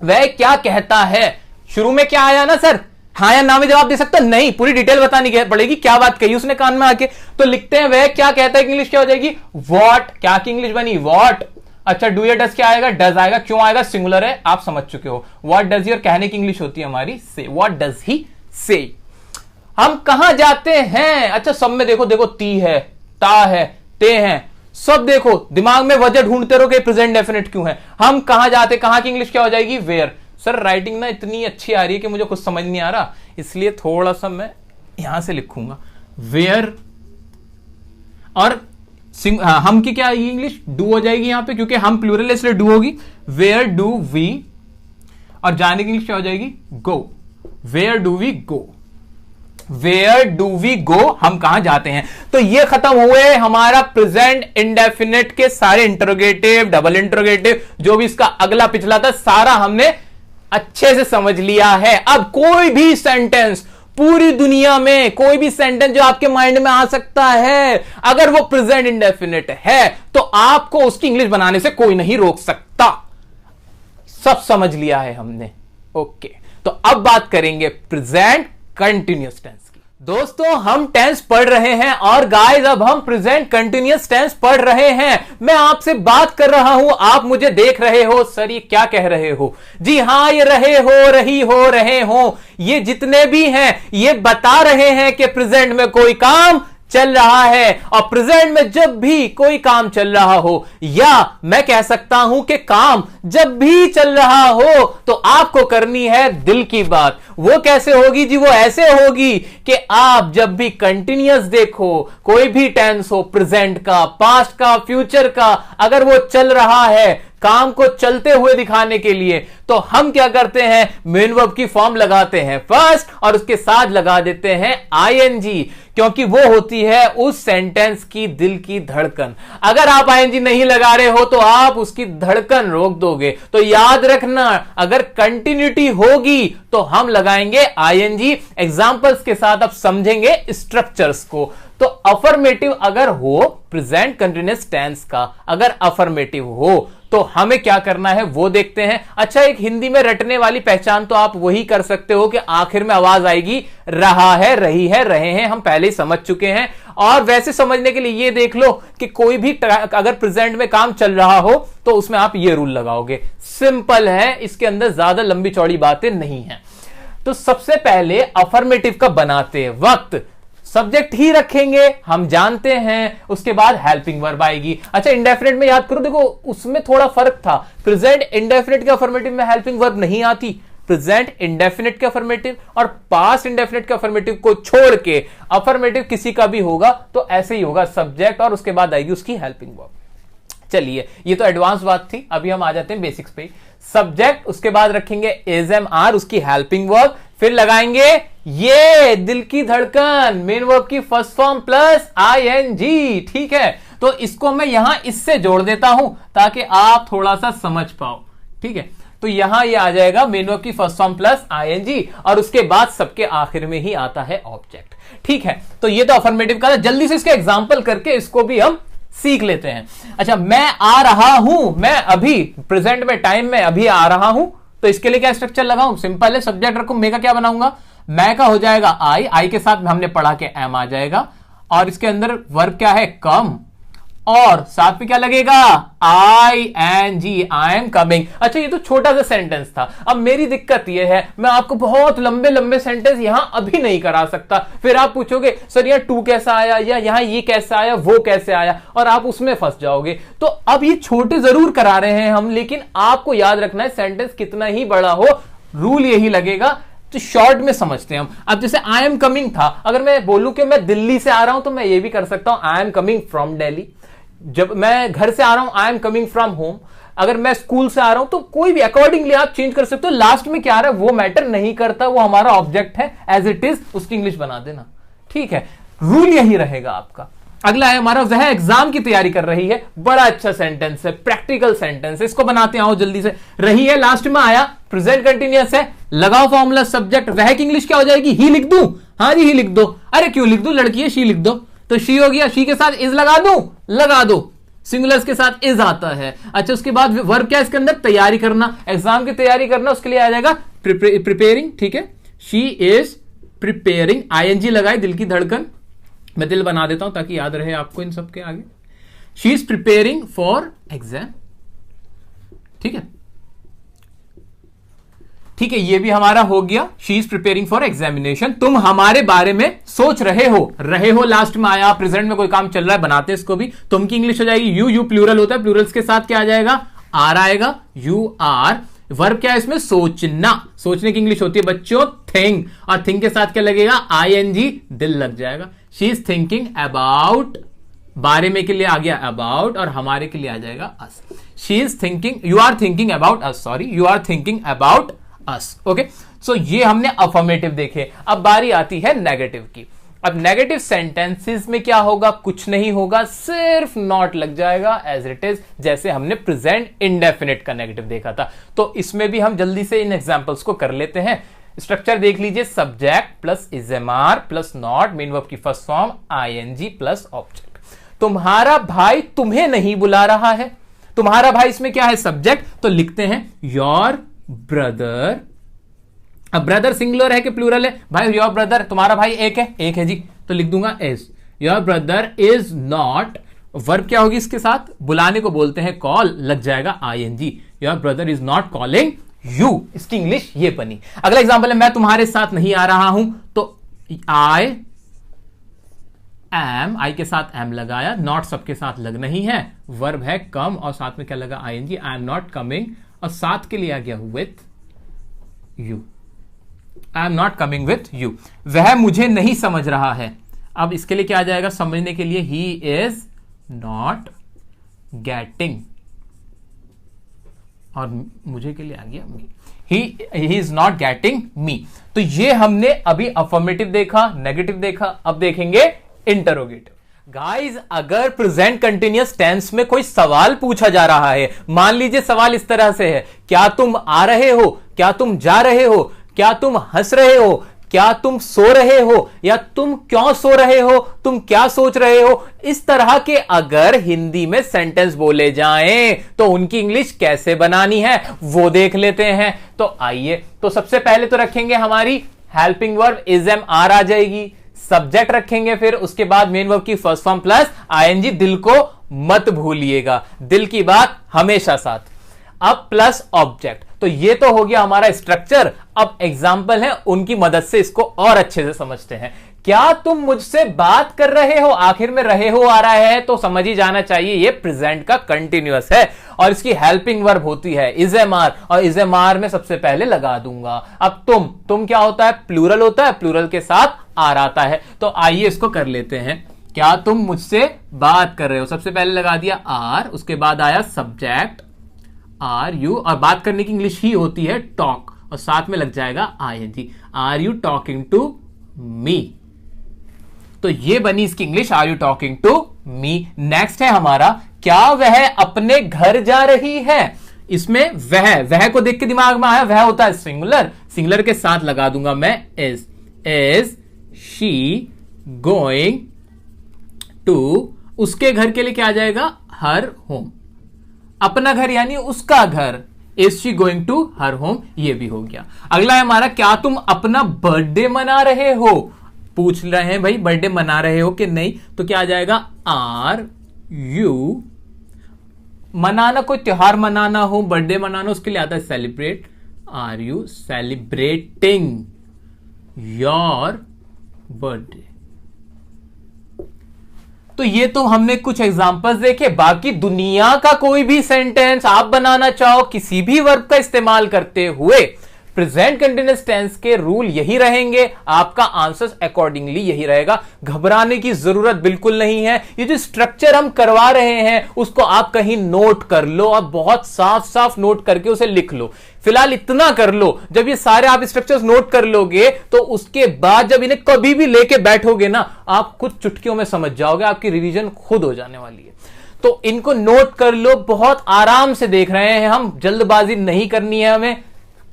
वह क्या कहता है? शुरू में क्या आया ना सर, हाँ या ना में जवाब दे सकते नहीं, पूरी डिटेल बतानी पड़ेगी, क्या बात कही उसने कान में आके। तो लिखते हैं वह क्या कहता है, इंग्लिश क्या हो जाएगी? व्हाट। क्या की इंग्लिश बनी? व्हाट। अच्छा, डू या डज क्या आएगा? डज आएगा। क्यों आएगा? सिंगुलर है, आप समझ चुके हो। व्हाट डज ही, और कहने की इंग्लिश होती है हमारी से। व्हाट डज ही से। हम कहां जाते हैं? अच्छा, सब में देखो, देखो ती है, ता है, ते हैं, सब देखो, दिमाग में वजह ढूंढते रहो कि प्रेजेंट डेफिनेट क्यों है। हम कहां जाते, कहां की इंग्लिश क्या हो जाएगी? वेयर। सर राइटिंग ना इतनी अच्छी आ रही है कि मुझे कुछ समझ नहीं आ रहा, इसलिए थोड़ा सा मैं यहां से लिखूंगा वेयर। और हम की क्या आएगी इंग्लिश? डू हो जाएगी यहां पे, क्योंकि हम प्लूरल है इसलिए डू होगी। वेयर डू वी, और जाने की इंग्लिश क्या हो जाएगी? Go. Where do we go, where do we go, हम कहां जाते हैं। तो ये खत्म हुए हमारा प्रेजेंट इंडेफिनिट के सारे इंटरोगेटिव, डबल इंटरोगेटिव, जो भी इसका अगला पिछला था, सारा हमने अच्छे से समझ लिया है। अब कोई भी सेंटेंस, पूरी दुनिया में कोई भी सेंटेंस जो आपके माइंड में आ सकता है, अगर वो प्रेजेंट इंडेफिनिट है, तो आपको उसकी इंग्लिश बनाने से कोई नहीं रोक सकता। सब समझ लिया है हमने। ओके, तो अब बात करेंगे प्रेजेंट कंटिन्यूअस टेंस की। दोस्तों, हम टेंस पढ़ रहे हैं, और गाइस अब हम प्रेजेंट कंटिन्यूअस टेंस पढ़ रहे हैं। मैं आपसे बात कर रहा हूं, आप मुझे देख रहे हो। सर ये क्या कह रहे हो? जी हां, ये रहे हो, रही हो, रहे हो, ये जितने भी हैं, ये बता रहे हैं कि प्रेजेंट में कोई काम चल रहा है। और प्रेजेंट में जब भी कोई काम चल रहा हो, या मैं कह सकता हूं कि काम जब भी चल रहा हो, तो आपको करनी है दिल की बात। वो कैसे होगी जी? वो ऐसे होगी कि आप जब भी कंटिन्यूअस देखो, कोई भी टेंस हो, प्रेजेंट का, पास्ट का, फ्यूचर का, अगर वो चल रहा है, काम को चलते हुए दिखाने के लिए, तो हम क्या करते हैं? मेन वर्ब की फॉर्म लगाते हैं फर्स्ट, और उसके साथ लगा देते हैं आईएनजी, क्योंकि वो होती है उस सेंटेंस की दिल की धड़कन। अगर आप आईएनजी नहीं लगा रहे हो तो आप उसकी धड़कन रोक दोगे। तो याद रखना, अगर कंटिन्यूटी होगी तो हम लगाएंगे आईएनजी। एग्जांपल्स के साथ आप समझेंगे स्ट्रक्चर्स को। तो अफर्मेटिव अगर हो, प्रेजेंट कंटिन्यूअस टेंस का अगर अफर्मेटिव हो, तो हमें क्या करना है वो देखते हैं। अच्छा, एक हिंदी में रटने वाली पहचान तो आप वही कर सकते हो कि आखिर में आवाज आएगी रहा है, रही है, रहे हैं, हम पहले ही समझ चुके हैं। और वैसे समझने के लिए ये देख लो कि कोई भी अगर प्रेजेंट में काम चल रहा हो तो उसमें आप ये रूल लगाओगे। सिंपल है, इसके अंदर ज्यादा लंबी चौड़ी बातें नहीं है। तो सबसे पहले अफर्मेटिव का बनाते वक्त सब्जेक्ट ही रखेंगे, हम जानते हैं। उसके बाद हेल्पिंग वर्ब आएगी। अच्छा, इंडेफिनिट में याद करो, देखो उसमें थोड़ा फर्क था। प्रेजेंट इंडेफिनिट के अफर्मेटिव में हेल्पिंग वर्ब नहीं आती। प्रेजेंट इंडेफिनिट के अफर्मेटिव और पास्ट इंडेफिनिट के अफर्मेटिव को छोड़ के अफर्मेटिव किसी का भी होगा तो ऐसे ही होगा, सब्जेक्ट और उसके बाद आएगी उसकी हेल्पिंग वर्ब। चलिए ये तो एडवांस बात थी, अभी हम आ जाते हैं बेसिक्स पे। सब्जेक्ट, उसके बाद रखेंगे इज एम आर, उसकी हेल्पिंग वर्ब, फिर लगाएंगे ये दिल की धड़कन, मेन वर्ब की फर्स्ट फॉर्म प्लस आईएनजी। ठीक है, तो इसको मैं यहां इससे जोड़ देता हूं ताकि आप थोड़ा सा समझ पाओ। ठीक है, तो यहां ये आ जाएगा मेन वर्ब की फर्स्ट फॉर्म प्लस आईएनजी, और उसके बाद सबके आखिर में ही आता है ऑब्जेक्ट। ठीक है, तो ये तो अफर्मेटिव का था। जल्दी से इसके एग्जांपल करके इसको भी हम सीख लेते हैं। अच्छा, मैं आ रहा हूं, मैं अभी प्रेजेंट में टाइम में अभी आ रहा हूं, तो इसके लिए क्या स्ट्रक्चर लगाऊं? सिंपल है, सब्जेक्ट रखूं, मैं का क्या बनाऊंगा? मैं का हो जाएगा आई के साथ हमने पढ़ा के एम आ जाएगा, और इसके अंदर वर्ब क्या है? कम, और साथ में क्या लगेगा? I N G, I am coming. अच्छा, ये तो छोटा सा सेंटेंस था। अब मेरी दिक्कत ये है, मैं आपको बहुत लंबे लंबे सेंटेंस यहां अभी नहीं करा सकता। फिर आप पूछोगे सर यहाँ टू कैसा आया, या यहां ये कैसा आया, वो कैसे आया, और आप उसमें फंस जाओगे। तो अब ये छोटे जरूर करा रहे हैं हम, लेकिन आपको याद रखना है सेंटेंस कितना ही बड़ा हो, रूल यही लगेगा। तो शॉर्ट में समझते हैं हम। अब जैसे आई एम कमिंग था, अगर मैं बोलूं कि मैं दिल्ली से आ रहा हूं, तो मैं ये भी कर सकता हूं आई एम कमिंग फ्रॉम दिल्ली। जब मैं घर से आ रहा हूं, आई एम कमिंग फ्रॉम होम। अगर मैं स्कूल से आ रहा हूं, तो कोई भी अकॉर्डिंगली आप चेंज कर सकते हो। लास्ट में क्या आ रहा है वो मैटर नहीं करता, वो हमारा ऑब्जेक्ट है, एज इट इज उसकी इंग्लिश बना देना। ठीक है, रूल यही रहेगा आपका। अगला है हमारा, वह एग्जाम की तैयारी कर रही है। बड़ा अच्छा सेंटेंस है, प्रैक्टिकल सेंटेंस है, इसको बनाते हैं। आओ जल्दी से। रही है लास्ट में आया, प्रेजेंट कंटिन्यूअस है, लगाओ फॉर्मूला सब्जेक्ट। वह की इंग्लिश क्या हो जाएगी? ही लिख दूं? हाँ जी, ही लिख दो। अरे क्यों लिख दूं, लड़की है, शी लिख दो। तो शी हो गया, शी के साथ इज लगा दूं? लगा दो, सिंगुलर्स के साथ इज आता है। अच्छा, उसके बाद वर्ब क्या इसके अंदर? तैयारी करना, एग्जाम की तैयारी करना, उसके लिए आ जाएगा प्रिपेयरिंग। ठीक है, शी इज प्रिपेयरिंग, आईएनजी लगाए, दिल की धड़कन, मैं दिल बना देता हूं ताकि याद रहे आपको इन सबके आगे। She is preparing for exam. ठीक है, ठीक है, ये भी हमारा हो गया। She is preparing for examination. तुम हमारे बारे में सोच रहे हो लास्ट में आया, प्रेजेंट में कोई काम चल रहा है, बनाते इसको भी। तुम की इंग्लिश हो जाएगी यू, यू प्लूरल होता है, प्लूरल्स के साथ क्या आ जाएगा? आर आएगा, यू आर। वर्ब क्या है इसमें? सोचना, सोचने की इंग्लिश होती है बच्चों थिंक, और थिंक के साथ क्या लगेगा? आईएनजी, दिल लग जाएगा। शी इज थिंकिंग अबाउट, बारे में के लिए आ गया अबाउट, और हमारे के लिए आ जाएगा us. She is thinking, you are thinking about us, sorry, you are thinking about us. Okay, so ये हमने अफर्मेटिव देखे। अब बारी आती है नेगेटिव की। अब नेगेटिव सेंटेंसेस में क्या होगा? कुछ नहीं होगा, सिर्फ नॉट लग जाएगा एज इट इज, जैसे हमने प्रेजेंट इंडेफिनिट का नेगेटिव देखा था। तो इसमें भी हम जल्दी से इन एग्जांपल्स को कर लेते हैं। स्ट्रक्चर देख लीजिए, subject plus is am are plus not, main verb की first form ING plus object. तुम्हारा भाई तुम्हें नहीं बुला रहा है। तुम्हारा भाई इसमें क्या है? सब्जेक्ट, तो लिखते हैं योर ब्रदर। अब ब्रदर सिंगुलर है कि प्लूरल है? भाई योर ब्रदर, तुम्हारा भाई एक है जी, तो लिख दूंगा is. Your brother is not, verb क्या होगी इसके साथ? बुलाने को बोलते हैं कॉल, लग जाएगा ING. Your brother is not calling you, इसकी इंग्लिश ये बनी। अगला एग्जांपल है, मैं तुम्हारे साथ नहीं आ रहा हूं, तो आई एम, आई के साथ एम लगाया, नॉट सबके साथ लग नहीं है, वर्ब है कम, और साथ में क्या लगा? ING. I am not coming, और साथ के लिए आ गया with you. I am not coming with you. वह मुझे नहीं समझ रहा है। अब इसके लिए क्या आ जाएगा? समझने के लिए ही इज नॉट गेटिंग, और मुझे के लिए आ गया me. He is not getting me. तो ये हमने अभी अफर्मेटिव देखा, नेगेटिव देखा, अब देखेंगे इंटरोगेटिव। गाइज, अगर प्रेजेंट कंटिन्यूअस टेंस में कोई सवाल पूछा जा रहा है, मान लीजिए सवाल इस तरह से है, क्या तुम आ रहे हो, क्या तुम जा रहे हो, क्या तुम हंस रहे हो, क्या तुम सो रहे हो, या तुम क्यों सो रहे हो, तुम क्या सोच रहे हो, इस तरह के अगर हिंदी में सेंटेंस बोले जाएं तो उनकी इंग्लिश कैसे बनानी है वो देख लेते हैं। तो आइए, तो सबसे पहले तो रखेंगे हमारी helping verb is am are आ जाएगी, सब्जेक्ट रखेंगे, फिर उसके बाद मेन वर्ब की फर्स्ट फॉर्म प्लस आईएनजी। दिल को मत भूलिएगा, दिल की बात हमेशा साथ। अब प्लस ऑब्जेक्ट, तो ये तो हो गया हमारा स्ट्रक्चर। अब एग्जाम्पल है, उनकी मदद से इसको और अच्छे से समझते हैं। क्या तुम मुझसे बात कर रहे हो, आखिर में रहे हो आ रहा है, तो समझ ही जाना चाहिए ये प्रेजेंट का कंटिन्यूअस है, और इसकी हेल्पिंग वर्ब होती है इज एम आर, और इज एम आर में सबसे पहले लगा दूंगा। अब तुम क्या होता है? प्लूरल होता है, प्लूरल के साथ आर आता है। तो आइए इसको कर लेते हैं। क्या तुम मुझसे बात कर रहे हो? सबसे पहले लगा दिया आर, उसके बाद आया सब्जेक्ट आर यू, और बात करने की इंग्लिश ही होती है टॉक, और साथ में लग जाएगा ING. Are you talking to me? तो ये बनी इसकी English, are you talking to me. Next है हमारा, क्या वह अपने घर जा रही है? इसमें वह को देख के दिमाग में आया, वह होता है सिंगुलर, सिंगुलर के साथ लगा दूंगा मैं इज शी गोइंग टू, उसके घर के लिए क्या आ जाएगा? Her home. अपना घर यानी उसका घर, is she going to her home, ये भी हो गया। अगला है हमारा, क्या तुम अपना बर्थडे मना रहे हो? पूछ रहे हैं भाई बर्थडे मना रहे हो कि नहीं, तो क्या आ जाएगा? आर यू, मनाना कोई त्योहार मनाना हो, बर्थडे मनाना, उसके लिए आता है celebrate. Are you celebrating your birthday? तो ये तो हमने कुछ एग्जांपल्स देखे। बाकी दुनिया का कोई भी सेंटेंस आप बनाना चाहो किसी भी वर्ब का इस्तेमाल करते हुए, प्रेजेंट कंटीन्यूअस टेंस के रूल यही रहेंगे, आपका आंसर अकॉर्डिंगली यही रहेगा। घबराने की जरूरत बिल्कुल नहीं है। ये जो स्ट्रक्चर हम करवा रहे हैं उसको आप कहीं नोट कर लो और बहुत साफ साफ नोट करके उसे लिख लो। फिलहाल इतना कर लो, जब ये सारे आप स्ट्रक्चर्स नोट कर लोगे तो उसके बाद जब इन्हें कभी भी लेके बैठोगे ना, आप कुछ चुटकियों में समझ जाओगे, आपकी रिवीजन खुद हो जाने वाली है। तो इनको नोट कर लो, बहुत आराम से देख रहे हैं हम, जल्दबाजी नहीं करनी है हमें,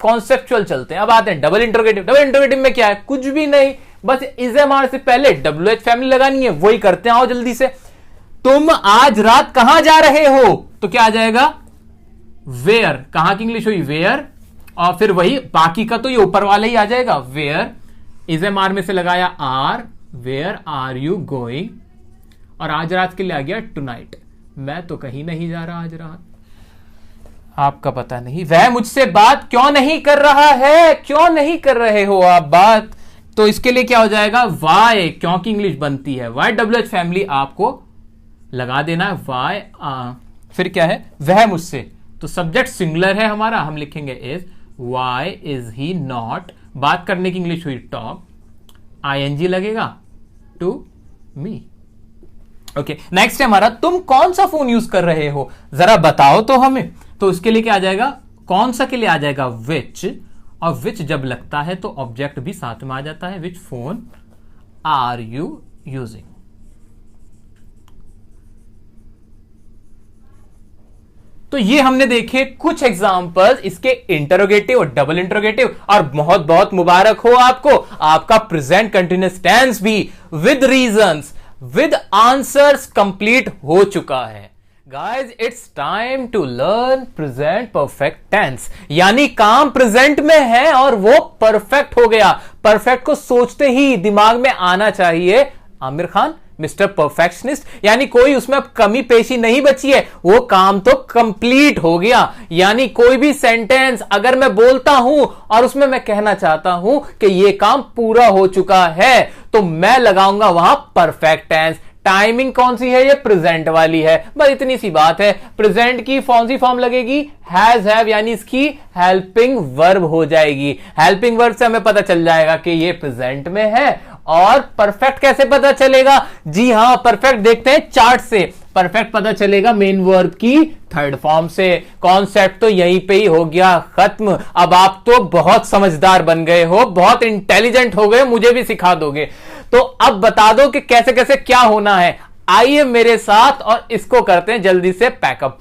कॉन्सेप्चुअल चलते हैं। अब आते हैं डबल इंटरोगेटिव। डबल इंटरोगेटिव में क्या है? कुछ भी नहीं, बस इज एम आर से पहले WH फैमिली लगानी है, वही करते हैं। आओ जल्दी से, तुम आज रात कहां जा रहे हो? तो क्या आ जाएगा? वेयर। कहां की इंग्लिश हुई? वेयर। और फिर वही बाकी का तो ये ऊपर वाला ही आ जाएगा, वेयर। इज एम आर में से लगाया are, where are you going, और आज रात के लिए आ गया टुनाइट। मैं तो कहीं नहीं जा रहा आज रात। आपका पता नहीं वह मुझसे बात क्यों नहीं कर रहा है? क्यों नहीं कर रहे हो आप बात? तो इसके लिए क्या हो जाएगा? वाई। क्यों की इंग्लिश बनती है वाई, WH फैमिली आपको लगा देना है, वाई। फिर क्या है? वह मुझसे, तो सब्जेक्ट सिंगुलर है हमारा, हम लिखेंगे is. Why is he not, बात करने की इंग्लिश हुई टॉक, ING लगेगा टू मी। ओके, नेक्स्ट है हमारा, तुम कौन सा फोन यूज कर रहे हो? जरा बताओ तो हमें। तो उसके लिए क्या आ जाएगा? कौन सा के लिए आ जाएगा? विच, और विच जब लगता है तो ऑब्जेक्ट भी साथ में आ जाता है। Which phone are you using? तो ये हमने देखे कुछ एग्जांपल्स इसके इंटरोगेटिव और डबल इंटरोगेटिव, और बहुत बहुत मुबारक हो आपको, आपका प्रेजेंट कंटीन्यूअस टेंस भी with reasons, with answers complete हो चुका है। Guys, it's time to learn present perfect tense, यानी काम प्रेजेंट में है और वो परफेक्ट हो गया। परफेक्ट को सोचते ही दिमाग में आना चाहिए आमिर खान मिस्टर परफेक्शनिस्ट, यानी कोई उसमें अब कमी पेशी नहीं बची है, वो काम तो कंप्लीट हो गया। यानी कोई भी सेंटेंस अगर मैं बोलता हूं और उसमें मैं कहना चाहता हूं कि ये काम पूरा हो चुका है, तो मैं लगाऊंगा वहां परफेक्ट टेंस। टाइमिंग कौन सी है? ये प्रेजेंट वाली है, बस इतनी सी बात है। प्रेजेंट की कौन सी फॉर्म लगेगी? हैज, हैव, यानी इसकी हेल्पिंग वर्ब हो जाएगी। हेल्पिंग वर्ब से हमें पता चल जाएगा कि ये प्रेजेंट में है। और परफेक्ट कैसे पता चलेगा? जी हां, परफेक्ट देखते हैं चार्ट से। परफेक्ट पता चलेगा मेन वर्ब की थर्ड फॉर्म से। कॉन्सेप्ट तो यहीं पे ही हो गया खत्म। अब आप तो बहुत समझदार बन गए हो, बहुत इंटेलिजेंट हो गए, मुझे भी सिखा दोगे। तो अब बता दो कि कैसे कैसे क्या होना है। आइए मेरे साथ और इसको करते हैं जल्दी से पैकअप।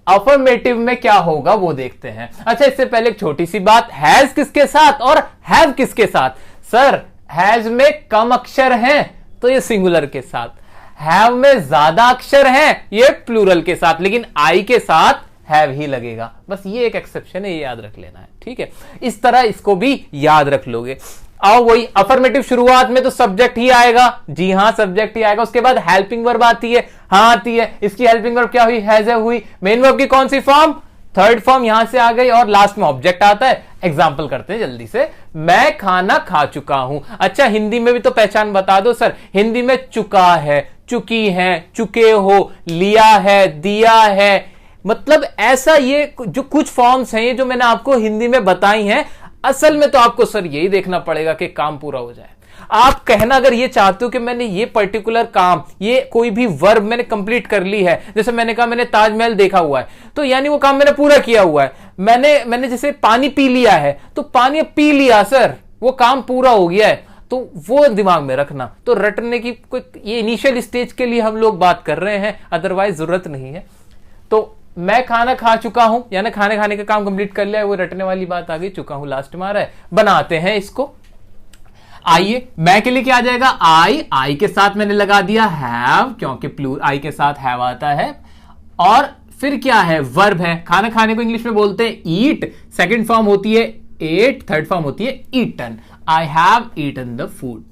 अफर्मेटिव में क्या होगा वो देखते हैं। अच्छा, इससे पहले एक छोटी सी बात, हैज किसके साथ और हैव किसके साथ? सर, हैज में कम अक्षर हैं तो ये सिंगुलर के साथ, हैव में ज्यादा अक्षर हैं ये प्लूरल के साथ, लेकिन आई के साथ हैव ही लगेगा। बस ये एक एक्सेप्शन है, ये याद रख लेना है, ठीक है? इस तरह इसको भी याद रख लोगे। और वही अफर्मेटिव शुरुआत में तो सब्जेक्ट ही आएगा, जी हां सब्जेक्ट ही आएगा। उसके बाद हेल्पिंग वर्ब आती है, हां आती है। इसकी हेल्पिंग वर्ब क्या हुई? हैज हुई। मेन वर्ब की कौन सी फॉर्म? थर्ड फॉर्म यहां से आ गई, और लास्ट में ऑब्जेक्ट आता है। एग्जाम्पल करते हैं जल्दी से। मैं खाना खा चुका हूं। अच्छा, हिंदी में भी तो पहचान बता दो सर। हिंदी में चुका है, चुकी है, चुके हो, लिया है, दिया है, मतलब ऐसा ये जो कुछ फॉर्म्स हैं जो मैंने आपको हिंदी में बताई हैं, असल में तो आपको सर यही देखना पड़ेगा कि काम पूरा हो जाए। आप कहना अगर ये चाहते हो कि मैंने ये पर्टिकुलर काम, ये कोई भी वर्ब मैंने कंप्लीट कर ली है, जैसे मैंने कहा मैंने ताजमहल देखा हुआ है, तो यानी वो काम मैंने पूरा किया हुआ है। मैंने जैसे पानी पी लिया है, तो पानी पी लिया सर, वो काम पूरा हो गया है, तो वो दिमाग में रखना। तो रटने की कोई, ये इनिशियल स्टेज के लिए हम लोग बात कर रहे हैं, अदरवाइज जरूरत नहीं है। तो मैं खाना खा चुका हूं, यानी खाने खाने का काम कंप्लीट कर लिया है, वो रटने वाली बात आ गई, चुका हूं लास्ट में आ रहा है। बनाते हैं इसको। आइए, मैं के लिए क्या आ जाएगा, आई के साथ मैंने लगा दिया हैव, क्योंकि आई के साथ हैव आता है। और फिर क्या है, वर्ब है। खाना खाने को इंग्लिश में बोलते हैं ईट, सेकंड फॉर्म होती है एट, थर्ड फॉर्म होती है eaten. I have eaten the food.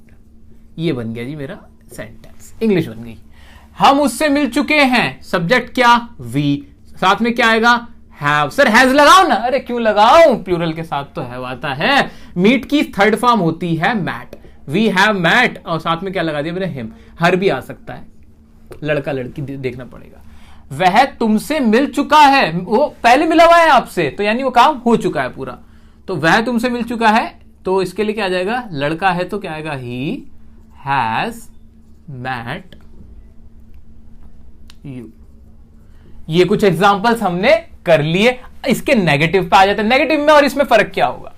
ये बन गया जी मेरा सेंटेंस, इंग्लिश बन गई। हम उससे मिल चुके हैं, सब्जेक्ट क्या, वी, साथ में क्या आएगा, हैव। सर हैज लगाओ ना, अरे क्यों लगाऊं, प्लूरल के साथ तो हैव आता है। मीट की थर्ड फॉर्म होती है मैट, वी हैव मैट, और साथ में क्या लगा दिया मैंने, हिम। हर भी आ सकता है, लड़का लड़की देखना पड़ेगा। वह तुमसे मिल चुका है, वो पहले मिला हुआ है आपसे, तो यानी वो काम हो चुका है पूरा। तो वह तुमसे मिल चुका है, तो इसके लिए क्या आ जाएगा, लड़का है तो क्या आएगा, ही हैज मैट यू। ये कुछ एग्जांपल्स हमने कर लिए। इसके नेगेटिव पे आ जाते हैं। नेगेटिव में और इसमें फर्क क्या होगा,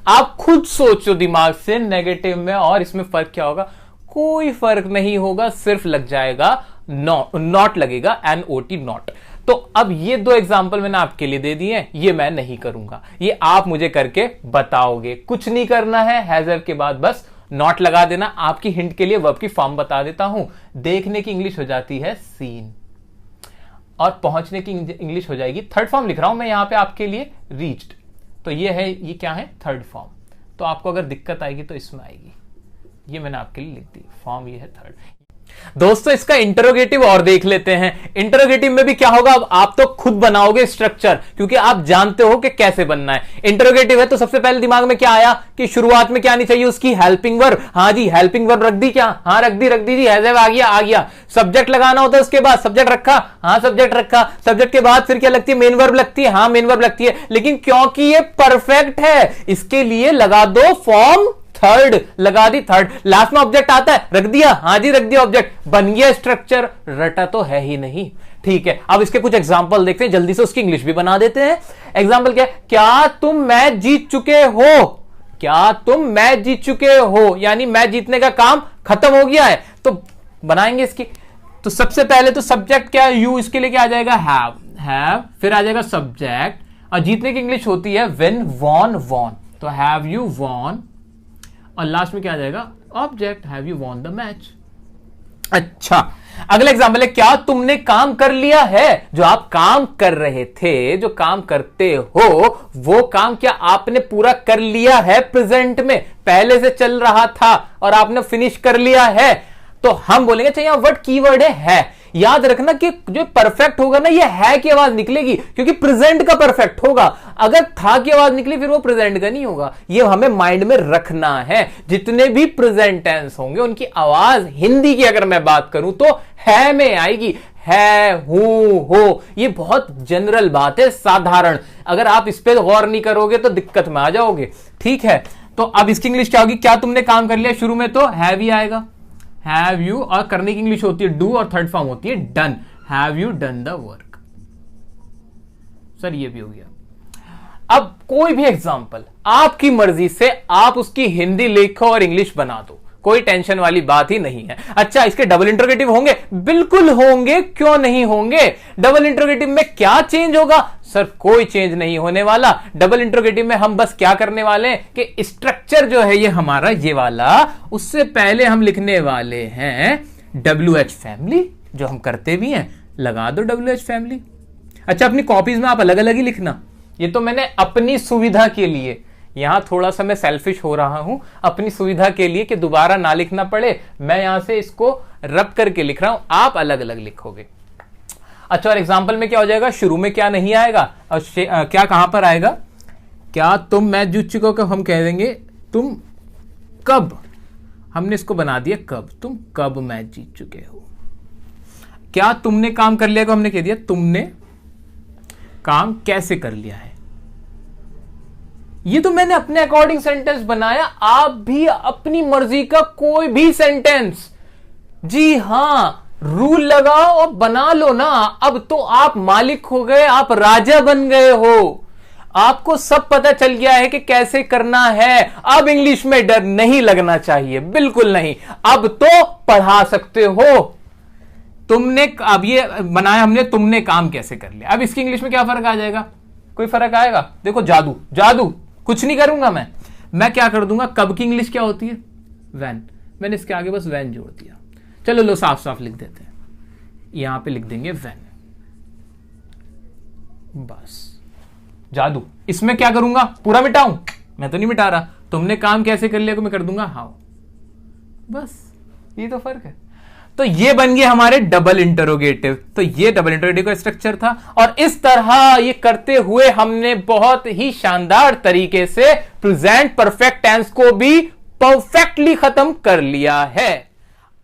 आप खुद सोचो दिमाग से, नेगेटिव में और इसमें फर्क क्या होगा। कोई फर्क नहीं होगा, सिर्फ लग जाएगा नॉट लगेगा, NOT नॉट। तो अब ये दो एग्जाम्पल मैंने आपके लिए दे दिए हैं, ये मैं नहीं करूंगा, ये आप मुझे करके बताओगे। कुछ नहीं करना है, हैजर के बाद बस नॉट लगा देना। आपकी हिंट के लिए वर्ब की फॉर्म बता देता हूं। देखने की इंग्लिश हो जाती है सीन, और पहुंचने की इंग्लिश हो जाएगी, थर्ड फॉर्म लिख रहा हूं मैं यहां पे आपके लिए, रीच्ड। तो ये है, ये क्या है, थर्ड फॉर्म। तो आपको अगर दिक्कत आएगी तो इसमें आएगी, ये मैंने आपके लिए लिख दी फॉर्म, ये है थर्ड। दोस्तों इसका इंटरोगेटिव और देख लेते हैं। इंटरोगेटिव में भी क्या होगा, अब आप तो खुद बनाओगे स्ट्रक्चर, क्योंकि आप जानते हो कि कैसे बनना है। इंटरोगेटिव है तो सबसे पहले दिमाग में क्या आया कि शुरुआत में क्या आनी चाहिए, उसकी हेल्पिंग वर्ब। हाँ जी, हेल्पिंग वर्ब रख दी क्या, हाँ रख दी जी, हैव आ गया। सब्जेक्ट लगाना होता है, उसके बाद सब्जेक्ट रखा, हाँ सब्जेक्ट रखा। सब्जेक्ट के बाद फिर क्या लगती है, मेन वर्ब लगती है, हाँ मेन वर्ब लगती है। लेकिन क्योंकि ये परफेक्ट है, इसके लिए लगा दो फॉर्म थर्ड, लगा दी थर्ड। लास्ट में ऑब्जेक्ट आता है, रख दिया, हाँ जी रख दिया ऑब्जेक्ट, बन गया स्ट्रक्चर। रटा तो है ही नहीं। ठीक है, अब इसके कुछ एग्जांपल देखते हैं, जल्दी से उसकी इंग्लिश भी बना देते हैं। एग्जांपल क्या है, क्या तुम मैच जीत चुके हो, क्या तुम मैच जीत चुके हो, यानी मैच जीतने का काम खत्म हो गया है। तो बनाएंगे इसकी। तो सबसे पहले तो सब्जेक्ट क्या है, यू, इसके लिए क्या आ जाएगा, हैव, फिर आ जाएगा सब्जेक्ट, और जीतने की इंग्लिश होती है विन, वॉन, तो हैव यू वॉन, और लास्ट में क्या आ जाएगा, object, have you won the match. अच्छा, अगला एग्जांपल है, क्या तुमने काम कर लिया है, जो आप काम कर रहे थे, जो काम करते हो, वो काम क्या आपने पूरा कर लिया है, प्रेजेंट में पहले से चल रहा था और आपने फिनिश कर लिया है। तो हम बोलेंगे, अच्छा यहां वर्ड कीवर्ड है। याद रखना कि जो परफेक्ट होगा ना, ये है की आवाज निकलेगी, क्योंकि प्रेजेंट का परफेक्ट होगा। अगर था की आवाज निकली फिर वो प्रेजेंट का नहीं होगा। ये हमें माइंड में रखना है। जितने भी प्रेजेंट टेंस होंगे उनकी आवाज, हिंदी की अगर मैं बात करूं तो है में आएगी, है, हूं, हो। ये बहुत जनरल बात है, साधारण। अगर आप इस पे गौर नहीं करोगे तो दिक्कत में आ जाओगे। ठीक है, तो अब इसकी इंग्लिश क्या होगी, क्या तुमने काम कर लिया, शुरू में तो हैव ही आएगा, हैव यू, और करने की इंग्लिश होती है डू, और थर्ड फॉर्म होती है done, have you done the work. Sir ये भी हो गया। अब कोई भी एग्जांपल आपकी मर्जी से आप उसकी हिंदी लिखो और इंग्लिश बना दो, कोई टेंशन वाली बात ही नहीं है। अच्छा, इसके डबल इंटरोगेटिव होंगे, बिल्कुल होंगे, क्यों नहीं होंगे। डबल इंटरोगेटिव में क्या चेंज होगा, सर कोई चेंज नहीं होने वाला। डबल इंटरोगेटिव में हम बस क्या करने वाले हैं कि स्ट्रक्चर जो है ये हमारा ये वाला, उससे पहले हम लिखने वाले हैं WH फैमिली, जो हम करते भी हैं, लगा दो WH फैमिली। अच्छा, अपनी कॉपीज में आप अलग अलग ही लिखना, ये तो मैंने अपनी सुविधा के लिए, यहां थोड़ा सा मैं सेल्फिश हो रहा हूं, अपनी सुविधा के लिए कि दोबारा ना लिखना पड़े, मैं यहां से इसको रब करके लिख रहा हूं, आप अलग अलग लिखोगे। अच्छा, और एग्जांपल में क्या हो जाएगा, शुरू में क्या नहीं आएगा और क्या कहां पर आएगा, क्या तुम मैच जीत चुके हो, हम कह देंगे तुम कब, हमने इसको बना दिया कब, तुम कब मैच जीत चुके हो। क्या तुमने काम कर लिया को हमने कह दिया तुमने काम कैसे कर लिया है। ये तो मैंने अपने अकॉर्डिंग सेंटेंस बनाया, आप भी अपनी मर्जी का कोई भी सेंटेंस, जी हां, रूल लगाओ और बना लो ना। अब तो आप मालिक हो गए, आप राजा बन गए हो, आपको सब पता चल गया है कि कैसे करना है। अब इंग्लिश में डर नहीं लगना चाहिए, बिल्कुल नहीं। अब तो पढ़ा सकते हो। तुमने अब ये बनाया हमने, तुमने काम कैसे कर लिया। अब इसकी इंग्लिश में क्या फर्क आ जाएगा, कोई फर्क आएगा? देखो जादू, जादू कुछ नहीं करूंगा मैं क्या कर दूंगा, कब की इंग्लिश क्या होती है, वैन। मैंने इसके आगे बस वैन जोड़ दिया। चलो लो साफ साफ लिख देते हैं, यहां पे लिख देंगे वैन, बस। जादू, इसमें क्या करूंगा, पूरा मिटाऊं? मैं तो नहीं मिटा रहा। तुमने काम कैसे कर लिया को मैं कर दूंगा हाउ, बस। ये तो फर्क है। तो ये बन गए हमारे डबल इंटरोगेटिव। तो ये डबल इंटरोगेटिव का स्ट्रक्चर था, और इस तरह ये करते हुए हमने बहुत ही शानदार तरीके से प्रेजेंट परफेक्ट टेंस को भी परफेक्टली खत्म कर लिया है।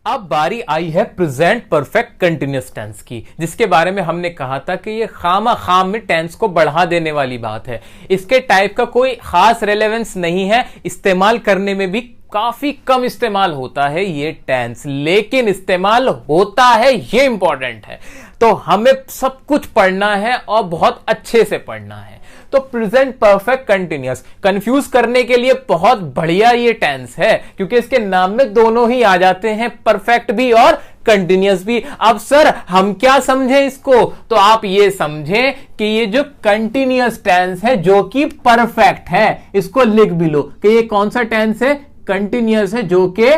अब बारी आई है प्रेजेंट परफेक्ट कंटिन्यूअस टेंस की, जिसके बारे में हमने कहा था कि ये खाम में टेंस को बढ़ा देने वाली बात है। इसके टाइप का कोई खास रेलेवेंस नहीं है, इस्तेमाल करने में भी काफी कम इस्तेमाल होता है ये टेंस, लेकिन इस्तेमाल होता है, ये इंपॉर्टेंट है। तो हमें सब कुछ पढ़ना है और बहुत अच्छे से पढ़ना है। तो प्रेजेंट परफेक्ट कंटिन्यूअस कंफ्यूज करने के लिए बहुत बढ़िया ये टेंस है, क्योंकि इसके नाम में दोनों ही आ जाते हैं, परफेक्ट भी और कंटिन्यूअस भी। अब सर हम क्या समझें इसको, तो आप ये समझें कि ये जो कंटिन्यूअस टेंस है जो कि परफेक्ट है, इसको लिख भी लो कि ये कौन सा टेंस है, कंटिन्यूअस है जो कि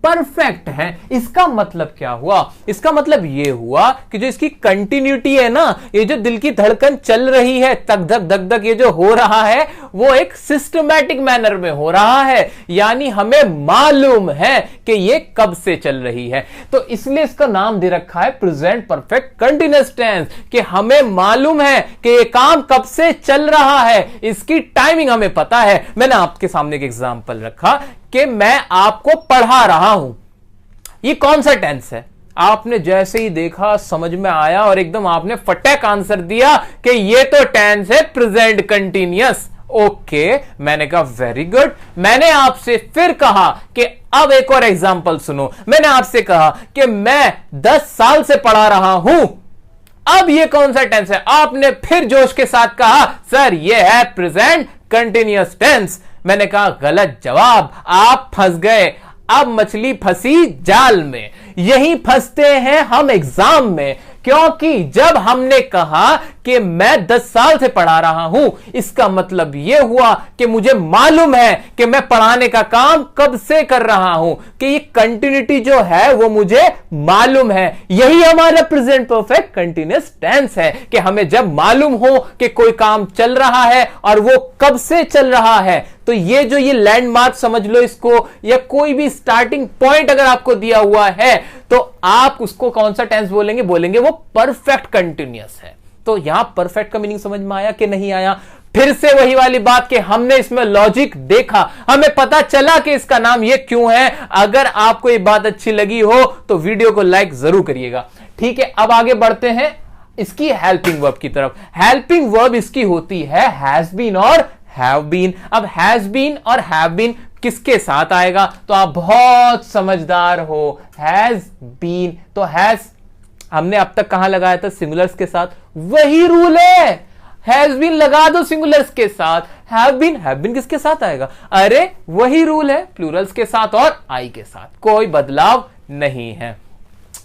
परफेक्ट है। इसका मतलब क्या हुआ, इसका मतलब यह हुआ कि जो इसकी कंटिन्यूटी है ना, ये जो दिल की धड़कन चल रही है, तक धक धक धक ये जो हो रहा है, वो एक सिस्टमैटिक मैनर में हो रहा है, यानी हमें मालूम है कि ये कब से चल रही है। तो इसलिए इसका नाम दे रखा है प्रेजेंट परफेक्ट कंटिन्यूअस टेंस, कि हमें मालूम है कि ये काम कब से चल रहा है, इसकी टाइमिंग हमें पता है। मैंने आपके सामने एक एग्जांपल रखा कि मैं आपको पढ़ा रहा हूं, ये कौन सा टेंस है? आपने जैसे ही देखा समझ में आया और एकदम आपने फटाक आंसर दिया कि ये तो टेंस है प्रेजेंट कंटिन्यूअस। ओके, मैंने कहा वेरी गुड। मैंने आपसे फिर कहा कि अब एक और एग्जांपल सुनो। मैंने आपसे कहा कि मैं 10 साल से पढ़ा रहा हूं, अब ये कौन सा टेंस है? आपने फिर जोश के साथ कहा सर ये है प्रेजेंट कंटिन्यूअस टेंस। मैंने कहा गलत जवाब, आप फंस गए। अब मछली फंसी जाल में, यही फंसते हैं हम एग्जाम में, क्योंकि जब हमने कहा कि मैं 10 साल से पढ़ा रहा हूं, इसका मतलब यह हुआ कि मुझे मालूम है कि मैं पढ़ाने का काम कब से कर रहा हूं, कि ये कंटिन्यूटी जो है वो मुझे मालूम है। यही हमारा प्रेजेंट परफेक्ट कंटिन्यूअस टेंस है, कि हमें जब मालूम हो कि कोई काम चल रहा है और वो कब से चल रहा है। तो ये जो ये लैंडमार्क समझ लो इसको, या कोई भी स्टार्टिंग पॉइंट अगर आपको दिया हुआ है तो आप उसको कौन सा टेंस बोलेंगे? बोलेंगे वो परफेक्ट कंटिन्यूअस है। तो यहां परफेक्ट का मीनिंग समझ में आया कि नहीं आया? फिर से वही वाली बात कि हमने इसमें लॉजिक देखा, हमें पता चला कि इसका नाम ये क्यों है। अगर आपको ये बात अच्छी लगी हो तो वीडियो को लाइक जरूर करिएगा। ठीक है, अब आगे बढ़ते हैं इसकी हेल्पिंग वर्ब की तरफ। हेल्पिंग वर्ब इसकी होती है हैज बीन और हैव बीन। अब हैज बीन और हैव बीन किसके साथ आएगा? तो आप बहुत समझदार हो, हैज बीन तो हैज हमने अब तक कहां लगाया था? सिंगुलर्स के साथ। वही रूल है, हैज बीन लगा दो सिंगुलर्स के साथ, हैव बीन किसके साथ आएगा? अरे वही रूल है, प्लूरल्स के साथ और आई के साथ, कोई बदलाव नहीं है।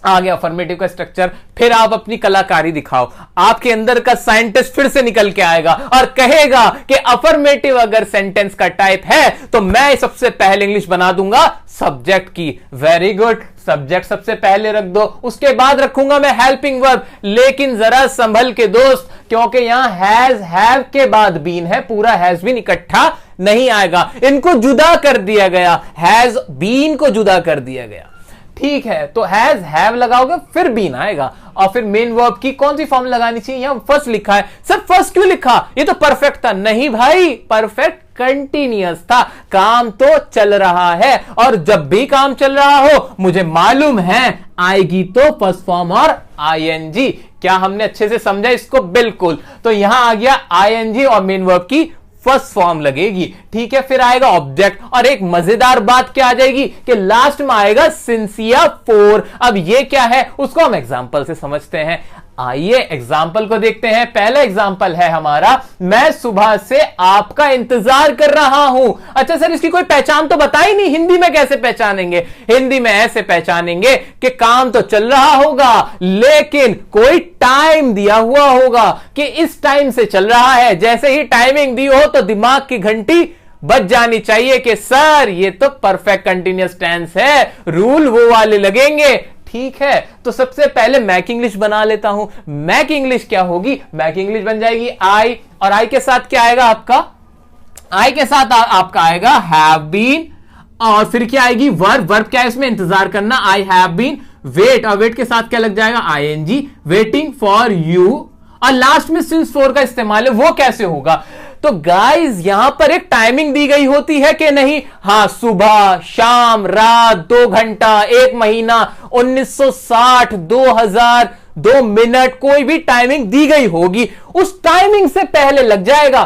आ गया अफर्मेटिव का स्ट्रक्चर। फिर आप अपनी कलाकारी दिखाओ, आपके अंदर का साइंटिस्ट फिर से निकल के आएगा और कहेगा कि अफर्मेटिव अगर सेंटेंस का टाइप है तो मैं सबसे पहले इंग्लिश बना दूंगा सब्जेक्ट की। वेरी गुड, सब्जेक्ट सबसे पहले रख दो, उसके बाद रखूंगा मैं हेल्पिंग वर्ब। लेकिन जरा संभल के दोस्त, क्योंकि यहां हैज हैव के बाद बीन है, पूरा हैज बीन इकट्ठा नहीं आएगा, इनको जुदा कर दिया गया, हैज बीन को जुदा कर दिया गया। ठीक है, तो हैज हैव लगाओगे फिर बीन आएगा, और फिर मेन वर्ब की कौन सी फॉर्म लगानी चाहिए? यहां फर्स्ट लिखा है। सर फर्स्ट क्यों लिखा? ये तो परफेक्ट था। नहीं भाई, परफेक्ट कंटिन्यूअस था, काम तो चल रहा है, और जब भी काम चल रहा हो मुझे मालूम है आएगी तो फर्स्ट फॉर्म और आईएनजी। क्या हमने अच्छे से समझा इसको? बिल्कुल। तो यहां आ गया आईएनजी और मेन वर्ब की फर्स्ट फॉर्म लगेगी, ठीक है। फिर आएगा ऑब्जेक्ट, और एक मजेदार बात क्या आ जाएगी कि लास्ट में आएगा सिंस या फॉर। अब ये क्या है उसको हम एग्जांपल से समझते हैं। आइए एग्जाम्पल को देखते हैं। पहला एग्जाम्पल है हमारा, मैं सुबह से आपका इंतजार कर रहा हूं। अच्छा सर, इसकी कोई पहचान तो बताई नहीं, हिंदी में कैसे पहचानेंगे? हिंदी में ऐसे पहचानेंगे कि काम तो चल रहा होगा लेकिन कोई टाइम दिया हुआ होगा कि इस टाइम से चल रहा है। जैसे ही टाइमिंग दी हो तो दिमाग की घंटी बज जानी चाहिए कि सर ये तो परफेक्ट कंटिन्यूअस टेंस है, रूल वो वाले लगेंगे, ठीक है। तो सबसे पहले मैक इंग्लिश बना लेता हूं। मैक इंग्लिश क्या होगी? मैक इंग्लिश बन जाएगी आई, और आई के साथ क्या आएगा आपका? आई के साथ आपका आएगा हैव बीन, और फिर क्या आएगी? वर्ब। वर्ब क्या है इसमें? इंतजार करना, आई हैव बीन। वेट, और वेट के साथ क्या लग जाएगा? ING, waiting for you. और लास्ट में सिंस फॉर का इस्तेमाल है, वो कैसे होगा? तो गाइस यहां पर एक टाइमिंग दी गई होती है कि नहीं? हां, सुबह, शाम, रात, 2 घंटा, 1 महीना, 1960, 2000, 2 मिनट, कोई भी टाइमिंग दी गई होगी, उस टाइमिंग से पहले लग जाएगा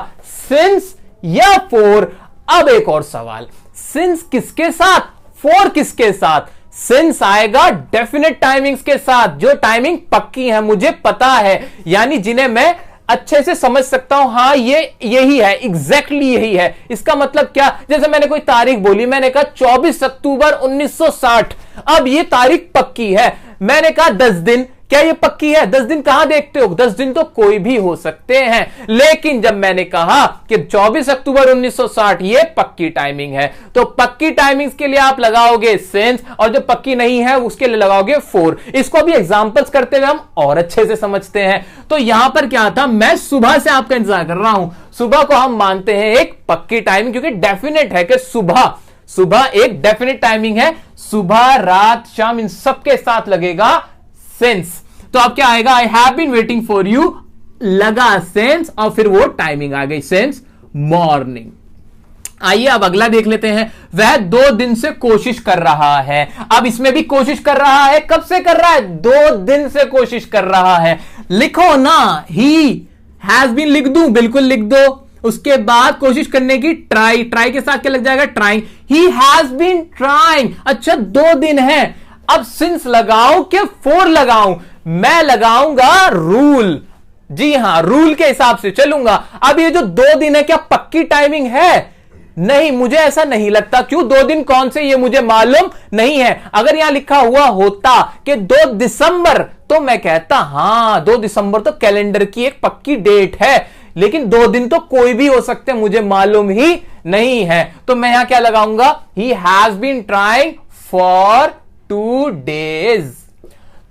सिंस या फॉर। अब एक और सवाल, सिंस किसके साथ, फॉर किसके साथ? सिंस आएगा डेफिनेट टाइमिंग्स के साथ, जो टाइमिंग पक्की है, मुझे पता है, यानी जिन्हें मैं अच्छे से समझ सकता हूं। हां, ये यही है, एग्जैक्टली यही है। इसका मतलब क्या? जैसे मैंने कोई तारीख बोली, मैंने कहा 24 अक्टूबर 1960। अब ये तारीख पक्की है। मैंने कहा 10 दिन, क्या ये पक्की है? 10 दिन कहां देखते हो? 10 दिन तो कोई भी हो सकते हैं। लेकिन जब मैंने कहा कि 24 अक्टूबर 1960 ये पक्की टाइमिंग है, तो पक्की टाइमिंग्स के लिए आप लगाओगे सिंस, और जो पक्की नहीं है उसके लिए लगाओगे फॉर। इसको भी एग्जांपल्स करते हुए हम और अच्छे से समझते हैं। तो यहां पर क्या था? मैं सुबह से आपका इंतजार कर रहा हूं। सुबह को हम मानते हैं एक पक्की टाइमिंग, क्योंकि डेफिनेट है कि सुबह एक डेफिनेट टाइमिंग है। सुबह, रात, शाम, इन सबके साथ लगेगा सिंस। तो अब क्या आएगा? I have been waiting for you, लगा सिंस, और फिर वो टाइमिंग आ गई सिंस मॉर्निंग। आइए अब अगला देख लेते हैं। वह 2 दिन से कोशिश कर रहा है। अब इसमें भी कोशिश कर रहा है, कब से कर रहा है? 2 दिन से कोशिश कर रहा है। लिखो ना, ही हैज बीन लिख दूं, बिल्कुल लिख दो। उसके बाद कोशिश करने की ट्राई, ट्राई के साथ क्या लग जाएगा? Trying. He has been trying. अच्छा 2 दिन है, अब सिंस लगाऊं कि फॉर लगाऊं? मैं लगाऊंगा रूल, जी हां, रूल के हिसाब से चलूंगा। अब ये जो 2 दिन है, क्या पक्की टाइमिंग है? नहीं, मुझे ऐसा नहीं लगता। क्यों? 2 दिन कौन से, ये मुझे मालूम नहीं है। अगर यहां लिखा हुआ होता कि 2 दिसंबर, तो मैं कहता हां 2 दिसंबर तो कैलेंडर की एक पक्की डेट है, लेकिन 2 दिन तो कोई भी हो सकते, मुझे मालूम ही नहीं है। तो मैं यहां क्या लगाऊंगा? He has been trying for 2 days।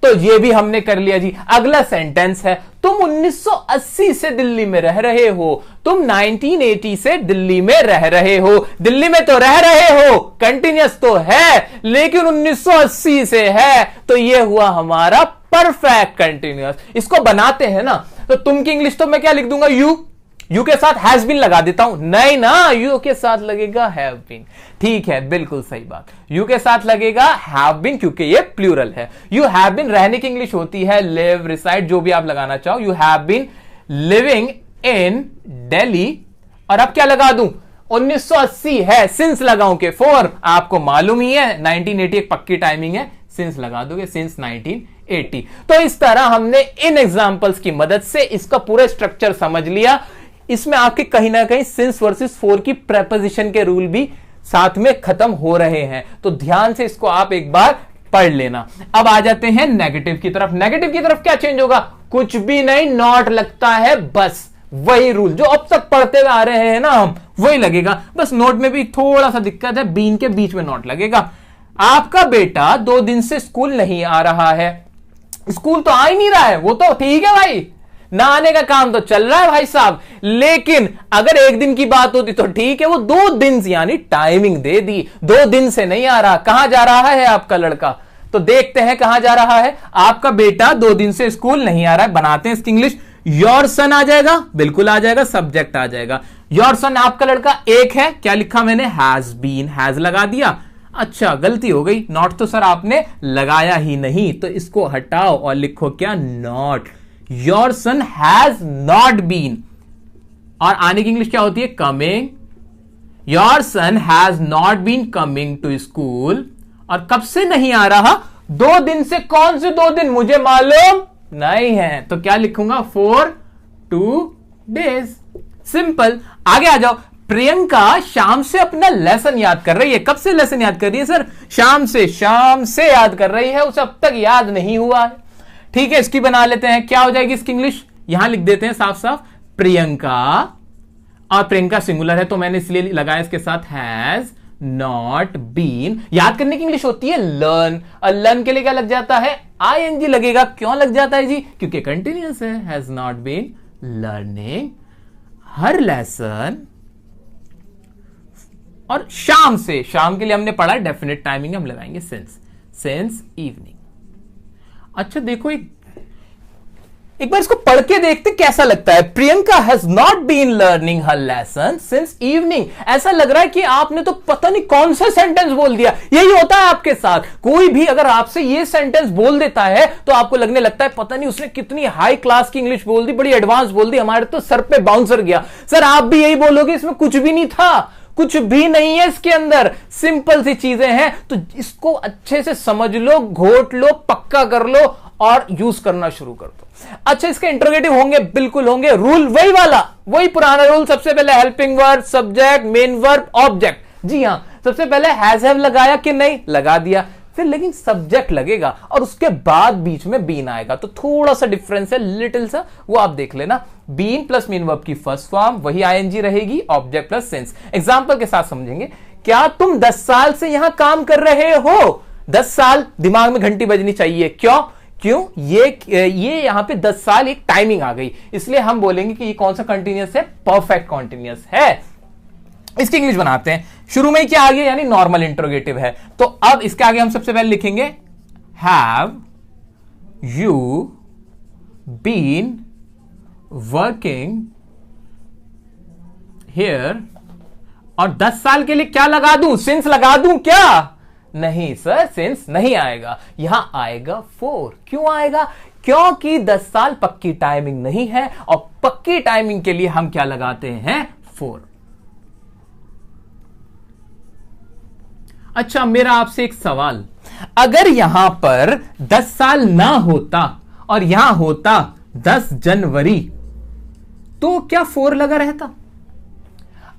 तो ये भी हमने कर लिया जी। अगला सेंटेंस है, तुम 1980 से दिल्ली में रह रहे हो। तुम 1980 से दिल्ली में रह रहे हो। दिल्ली में तो रह रहे हो, कंटिन्यूअस तो है, लेकिन 1980 से है, तो ये हुआ हमारा परफेक्ट कंटिन्यूअस। इसको बनाते हैं ना, तो तुम की इंग्लिश तो मैं क्या लिख दूंगा? यू के साथ हैज बीन लगा देता हूं। नहीं ना, यू के साथ लगेगा हैव बीन। ठीक है, बिल्कुल सही बात। यू के साथ लगेगा हैव बीन, क्योंकि ये प्लूरल है। यू हैव बीन रहने की इंग्लिश होती है लिव, रिसाइड, जो भी आप लगाना चाहो। You have been living in Delhi, और अब क्या लगा दूं? 1980 है, सिंस लगाऊं के फॉर? आपको मालूम ही है 1980 एक पक्की टाइमिंग है, सिंस लगा दोगे, सिंस 1980। तो इस तरह हमने इन एग्जांपल्स की मदद से इसका पूरा स्ट्रक्चर समझ लिया। इसमें आपके कहीं ना कहीं सिंस वर्सेस फॉर की प्रेपोजिशन के रूल भी साथ में खत्म हो रहे हैं, तो ध्यान से इसको आप एक बार पढ़ लेना। अब आ जाते हैं नेगेटिव की तरफ। नेगेटिव की तरफ क्या चेंज होगा? कुछ भी नहीं, नॉट लगता है, बस वही रूल जो अब तक पढ़ते हुए आ रहे हैं ना हम, वही लगेगा। बस नोट में भी थोड़ा सा दिक्कत है, बीन के बीच में नॉट लगेगा। आपका बेटा 2 दिन से स्कूल नहीं आ रहा है। स्कूल तो आ ही नहीं रहा है, वो तो ठीक है भाई, ना आने का काम तो चल रहा है भाई साहब, लेकिन अगर 1 दिन की बात होती तो ठीक है, वो 2 दिन यानी टाइमिंग दे दी। 2 दिन से नहीं आ रहा। कहां जा रहा है आपका लड़का? तो देखते हैं कहां जा रहा है। आपका बेटा 2 दिन से स्कूल नहीं आ रहा है। बनाते हैं इसकी इंग्लिश। योर सन आ जाएगा, बिल्कुल आ जाएगा, सब्जेक्ट आ जाएगा। योर सन, आपका लड़का 1 है। क्या लिखा मैंने? हैज बीन, हैज लगा दिया। अच्छा, गलती हो गई, नॉट तो सर आपने लगाया ही नहीं, तो इसको हटाओ और लिखो क्या? Not. Your son has not been. और आने की इंग्लिश क्या होती है? Coming. Your son has not been coming to school. और कब से नहीं आ रहा? 2 दिन से। कौन से 2 दिन मुझे मालूम नहीं है, तो क्या लिखूंगा? 4 2 days। सिंपल। आगे आ जाओ। प्रियंका शाम से अपना लेसन याद कर रही है। कब से लेसन याद कर रही है सर? शाम से। शाम से याद कर रही है, उसे अब तक याद नहीं हुआ है। ठीक है, इसकी बना लेते हैं। क्या हो जाएगी इसकी इंग्लिश? यहां लिख देते हैं साफ साफ, प्रियंका, और प्रियंका सिंगुलर है तो मैंने इसलिए लगाया इसके साथ हैज नॉट बीन। याद करने की इंग्लिश होती है लर्न, और लर्न के लिए क्या लग जाता है? आईएनजी लगेगा। क्यों लग जाता है जी? क्योंकि कंटिन्यूअस है। Has not been learning her lesson. और शाम से, शाम के लिए हमने पढ़ा डेफिनेट टाइमिंग हम लगाएंगे सिंस इवनिंग। अच्छा देखो, एक बार इसको पढ़ के देखते कैसा लगता है। Priyanka has not been learning her lesson since evening. ऐसा लग रहा है कि आपने तो पता नहीं कौन सा सेंटेंस बोल दिया। यही होता है आपके साथ। कोई भी अगर आपसे ये सेंटेंस बोल देता है तो आपको लगने लगता है पता नहीं उसने कितनी हाई क्लास की इंग्लिश बोल दी, बड़ी एडवांस बोल दी, हमारे तो सर पे बाउंसर गया। सर आप भी यही बोलोगे, इसमें कुछ भी नहीं था, कुछ भी नहीं है इसके अंदर, सिंपल सी चीजें हैं। तो इसको अच्छे से समझ लो, घोट लो, पक्का कर लो और यूज करना शुरू कर दो। अच्छा, इसके इंटरोगेटिव होंगे? बिल्कुल होंगे। रूल वही वाला, वही पुराना रूल। सबसे पहले helping verb, subject, main verb, object. जी हां, सबसे पहले हैज हैव लगाया कि नहीं? लगा दिया। फिर लेकिन सब्जेक्ट लगेगा और उसके बाद बीच में बीन आएगा, तो थोड़ा सा डिफरेंस है, लिटिल सा, वो आप देख लेना। बीन प्लस मेन वर्ब की फर्स्ट फॉर्म वही आईएनजी रहेगी, ऑब्जेक्ट प्लस सिंस। एग्जांपल के साथ समझेंगे। क्या तुम 10 साल से यहां काम कर रहे हो? 10 साल, दिमाग में घंटी बजनी चाहिए। क्यों? ये यहां पे 10 साल एक टाइमिंग आ गई, इसलिए हम बोलेंगे कि ये कौन सा कंटिन्यूअस है? परफेक्ट कंटिन्यूअस है। इसकी इंग्लिश बनाते हैं। शुरू में क्या आ गया? यानी नॉर्मल इंट्रोगेटिव है। तो अब इसके आगे हम सबसे पहले लिखेंगे have you been working here, और 10 साल के लिए क्या लगा दूं? सिंस लगा दूं क्या? नहीं सर, सिंस नहीं आएगा, यहां आएगा 4। क्यों आएगा? क्योंकि 10 साल पक्की टाइमिंग नहीं है, और पक्की टाइमिंग के लिए हम क्या लगाते हैं? 4। अच्छा, मेरा आपसे एक सवाल, अगर यहां पर 10 साल ना होता और यहां होता 10 जनवरी, तो क्या 4 लगा रहता?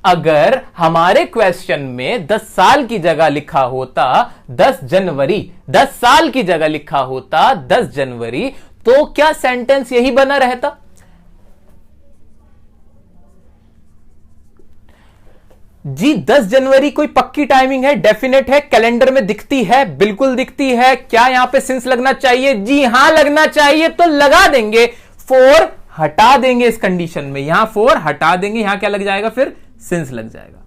अगर हमारे क्वेश्चन में 10 साल की जगह लिखा होता 10 जनवरी, 10 साल की जगह लिखा होता 10 जनवरी, तो क्या सेंटेंस यही बना रहता? जी 10 जनवरी कोई पक्की टाइमिंग है, डेफिनेट है, कैलेंडर में दिखती है, बिल्कुल दिखती है। क्या यहां पे सिंस लगना चाहिए? जी हां लगना चाहिए, तो लगा देंगे। 4 हटा देंगे इस कंडीशन में, यहां 4 हटा देंगे, यहां क्या लग जाएगा? फिर सिंस लग जाएगा।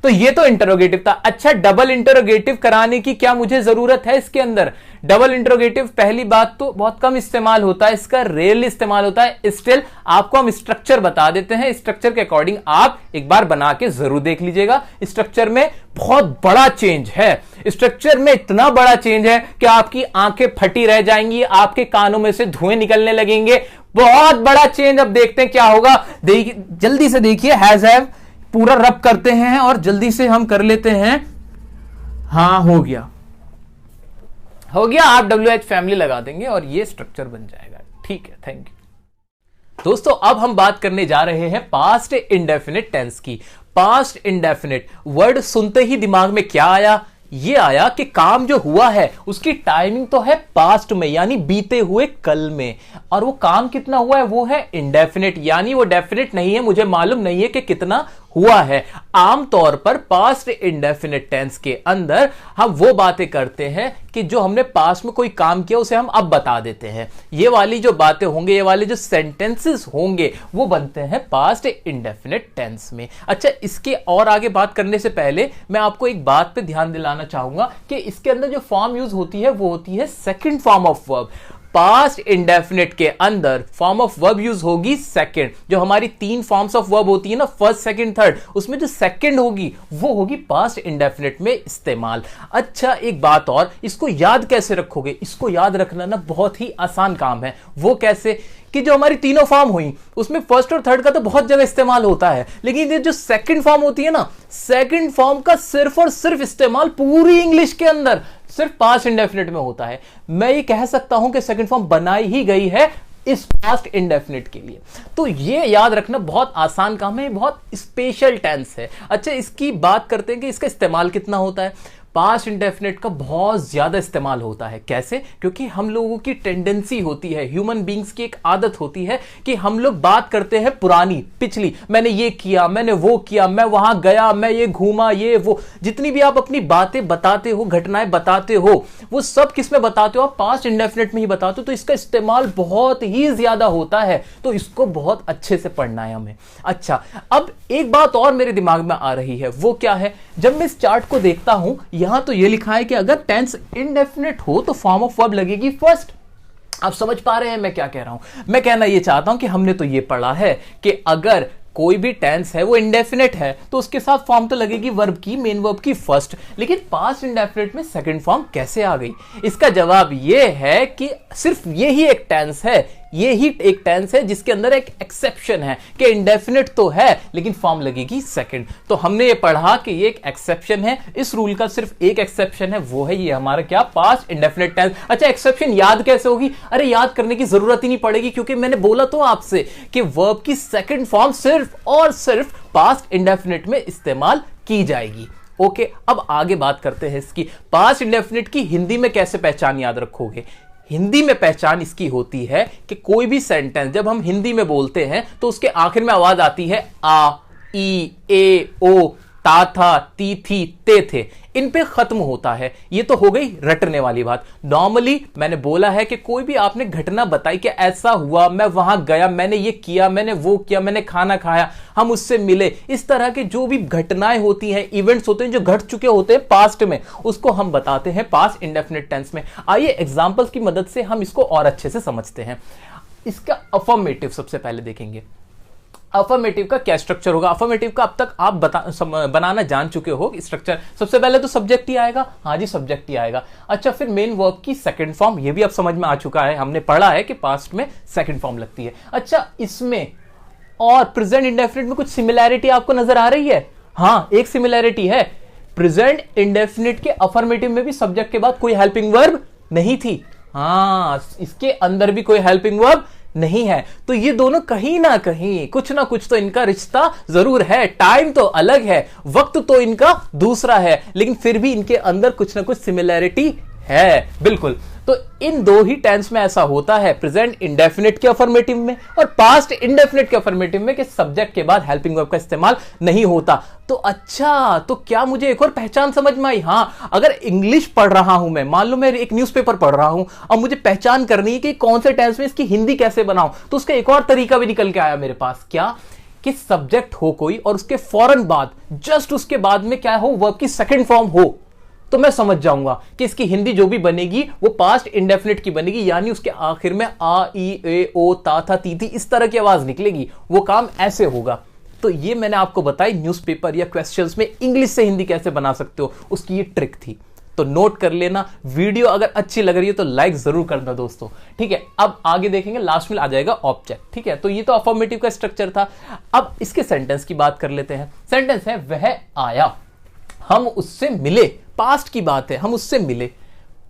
तो ये तो इंटरोगेटिव था। अच्छा, डबल इंटरोगेटिव कराने की क्या मुझे जरूरत है इसके अंदर? डबल इंटरोगेटिव पहली बात तो बहुत कम इस्तेमाल होता है, इसका रेयरली इस्तेमाल होता है। स्टिल आपको हम स्ट्रक्चर बता देते हैं, स्ट्रक्चर के अकॉर्डिंग आप एक बार बना के जरूर देख लीजिएगा। स्ट्रक्चर में बहुत बड़ा चेंज है, स्ट्रक्चर में इतना बड़ा चेंज है कि आपकी आंखें फटी रह जाएंगी, आपके कानों में से धुएं निकलने लगेंगे। बहुत बड़ा चेंज। अब देखते हैं क्या होगा। देखिए, जल्दी से देखिए, हैज हैव पूरा रब करते हैं और जल्दी से हम कर लेते हैं। हां, हो गया, हो गया। आप WH फैमिली लगा देंगे और ये स्ट्रक्चर बन जाएगा। ठीक है, थैंक यू। दोस्तों, अब हम बात करने जा रहे हैं पास्ट इंडेफिनिट टेंस की। पास्ट इंडेफिनिट वर्ड सुनते ही दिमाग में क्या आया? ये आया कि काम जो हुआ है उसकी टाइमिंग तो है पास्ट में, यानी बीते हुए कल में, और वो काम कितना हुआ है? वो है इंडेफिनिट, यानी वो डेफिनिट नहीं है, मुझे मालूम नहीं है कि कितना हुआ है। आमतौर पर पास्ट इंडेफिनिट टेंस के अंदर हम वो बातें करते हैं कि जो हमने पास्ट में कोई काम किया उसे हम अब बता देते हैं। ये वाली जो बातें होंगे, ये वाले जो सेंटेंसेस होंगे, वो बनते हैं पास्ट इंडेफिनिट टेंस में। अच्छा, इसके और आगे बात करने से पहले मैं आपको एक बात पे ध्यान दिलाना चाहूंगा कि इसके अंदर जो फॉर्म यूज होती है वो होती है second form of verb. Past indefinite के अंदर फॉर्म ऑफ वर्ब यूज होगी सेकंड। जो हमारी 3 फॉर्म्स ऑफ वर्ब होती है ना, फर्स्ट, सेकंड, थर्ड, उसमें जो सेकंड होगी वो होगी पास्ट इंडेफिनिट में इस्तेमाल। अच्छा, एक बात और, इसको याद कैसे रखोगे? इसको याद रखना ना बहुत ही आसान काम है। वो कैसे? कि जो हमारी तीनों फॉर्म हुई उसमें फर्स्ट और थर्ड का तो बहुत जगह इस्तेमाल होता है, लेकिन ये जो सेकंड फॉर्म होती है ना, सेकंड फॉर्म का सिर्फ और सिर्फ इस्तेमाल पूरी इंग्लिश के अंदर सिर्फ पास्ट इंडेफिनिट में होता है। मैं ये कह सकता हूं कि सेकंड फॉर्म बनाई ही गई है इस पास्ट इंडेफिनिट के लिए। तो ये याद रखना बहुत आसान काम है, बहुत स्पेशल टेंस है। अच्छा, इसकी बात करते हैं कि इसका इस्तेमाल कितना होता है। पास्ट इंडेफिनिट का बहुत ज्यादा इस्तेमाल होता है। कैसे? क्योंकि हम लोगों की टेंडेंसी होती है, ह्यूमन बींग्स की एक आदत होती है कि हम लोग बात करते हैं पुरानी, पिछली, मैंने ये किया, मैंने वो किया, मैं वहां गया, मैं ये घूमा, ये वो, जितनी भी आप अपनी बातें बताते हो, घटनाएं बताते हो, वो सब किस में बताते हो? आप पास्ट इंडेफिनिट में ही बताते हो। तो इसका इस्तेमाल बहुत ही ज्यादा होता है, तो इसको बहुत अच्छे से पढ़ना है हमें। अच्छा, अब एक बात और मेरे दिमाग में आ रही है, वो क्या है? जब मैं इस चार्ट को देखता हूं, यहां तो ये लिखा है कि अगर टेंस इंडेफिनिट हो तो फॉर्म ऑफ वर्ब लगेगी फर्स्ट। आप समझ पा रहे हैं मैं क्या कह रहा हूं? मैं कहना ये चाहता हूं कि हमने तो ये पढ़ा है कि अगर कोई भी टेंस है वो इंडेफिनिट है तो उसके साथ फॉर्म तो लगेगी वर्ब की, मेन वर्ब की फर्स्ट। लेकिन पास्ट इंडेफिनिट में सेकंड फॉर्म कैसे आ गई? इसका जवाब ये है कि सिर्फ यही एक टेंस है, ये ही एक टेंस है जिसके अंदर एक एक्सेप्शन है कि इंडेफिनिट तो है लेकिन फॉर्म लगेगी सेकंड। तो हमने ये पढ़ा कि ये एक एक्सेप्शन है, इस रूल का सिर्फ एक एक्सेप्शन है, वो है ये हमारा क्या? Past indefinite tense. अच्छा, एक्सेप्शन याद कैसे होगी? अरे याद करने की जरूरत ही नहीं पड़ेगी, क्योंकि मैंने बोला तो आपसे कि वर्ब की सेकंड फॉर्म सिर्फ और सिर्फ पास्ट इंडेफिनिट में इस्तेमाल की जाएगी। ओके, अब आगे बात करते हैं इसकी। पास्ट इंडेफिनिट की हिंदी में कैसे पहचान याद रखोगे? हिंदी में पहचान इसकी होती है कि कोई भी सेंटेंस जब हम हिंदी में बोलते हैं तो उसके आखिर में आवाज आती है आ, ई, ए, ओ, ता, था, ती, थी, ते, थे, इन पे खत्म होता है। ये तो हो गई रटने वाली बात। नॉर्मली मैंने बोला है कि कोई भी आपने घटना बताई कि ऐसा हुआ, मैं वहां गया, मैंने ये किया, मैंने वो किया, मैंने खाना खाया, हम उससे मिले, इस तरह के जो भी घटनाएं होती हैं, इवेंट्स होते हैं जो घट चुके होते हैं पास्ट में, उसको हम बताते हैं पास्ट इंडेफिनिट टेंस में। आइए एग्जांपल्स की मदद से हम इसको और अच्छे से समझते हैं। इसका अफर्मेटिव सबसे पहले देखेंगे। अफर्मेटिव का क्या स्ट्रक्चर होगा? अफर्मेटिव का अब तक आप बनाना जान चुके हो स्ट्रक्चर। सबसे पहले तो सब्जेक्ट ही आएगा, हाँ जी सब्जेक्ट ही आएगा। अच्छा, फिर मेन वर्ब की सेकंड फॉर्म, ये भी अब समझ में आ चुका है, हमने पढ़ा है कि पास्ट में सेकंड फॉर्म लगती है। अच्छा, इसमें और प्रेजेंट इंडेफिनिट में कुछ सिमिलैरिटी आपको नजर आ रही है? हाँ, एक सिमिलैरिटी है, प्रेजेंट इंडेफिनिट के अफर्मेटिव में भी सब्जेक्ट के बाद कोई हेल्पिंग वर्ब नहीं थी। हाँ, इसके अंदर भी कोई हेल्पिंग वर्ब नहीं है। तो ये दोनों कहीं ना कहीं कुछ ना कुछ तो इनका रिश्ता जरूर है। टाइम तो अलग है, वक्त तो इनका दूसरा है, लेकिन फिर भी इनके अंदर कुछ ना कुछ सिमिलैरिटी है। बिल्कुल। तो इन दो ही टेंस में ऐसा होता है, प्रेजेंट इंडेफिनिट के अफर्मेटिव में और पास्ट इंडेफिनिट के अफर्मेटिव में, कि सब्जेक्ट के बाद हेल्पिंग वर्ब का इस्तेमाल नहीं होता। तो अच्छा, तो क्या मुझे एक और पहचान समझ में आई? हाँ, अगर इंग्लिश पढ़ रहा हूं मैं, मान लो मैं एक न्यूज़पेपर पढ़ रहा हूं और मुझे पहचान करनी है कि कौन से टेंस में इसकी हिंदी कैसे बनाऊं, तो उसका एक और तरीका भी निकल के आया मेरे पास। क्या? कि सब्जेक्ट हो कोई और उसके फौरन बाद, जस्ट उसके बाद में क्या हो, वर्ब की सेकंड फॉर्म हो, तो मैं समझ जाऊंगा कि इसकी हिंदी जो भी बनेगी वो पास्ट इंडेफिनिट की बनेगी, यानी उसके आखिर में आ, ई, ए, ओ, ता, था, ती, थी, इस तरह की आवाज निकलेगी। वो काम ऐसे होगा। तो ये मैंने आपको बताई न्यूज़पेपर या क्वेश्चंस में इंग्लिश से हिंदी कैसे बना सकते हो, उसकी ये ट्रिक थी। तो नोट कर लेना। वीडियो अगर अच्छी लग रही है तो लाइक जरूर करना दोस्तों, ठीक है। अब आगे देखेंगे, लास्ट में आ जाएगा ऑब्जेक्ट, ठीक है। तो ये तो अफर्मेटिव का स्ट्रक्चर था। अब इसके सेंटेंस की बात कर लेते हैं। सेंटेंस है, वह आया, हम उससे मिले, पास्ट की बात है, हम उससे मिले,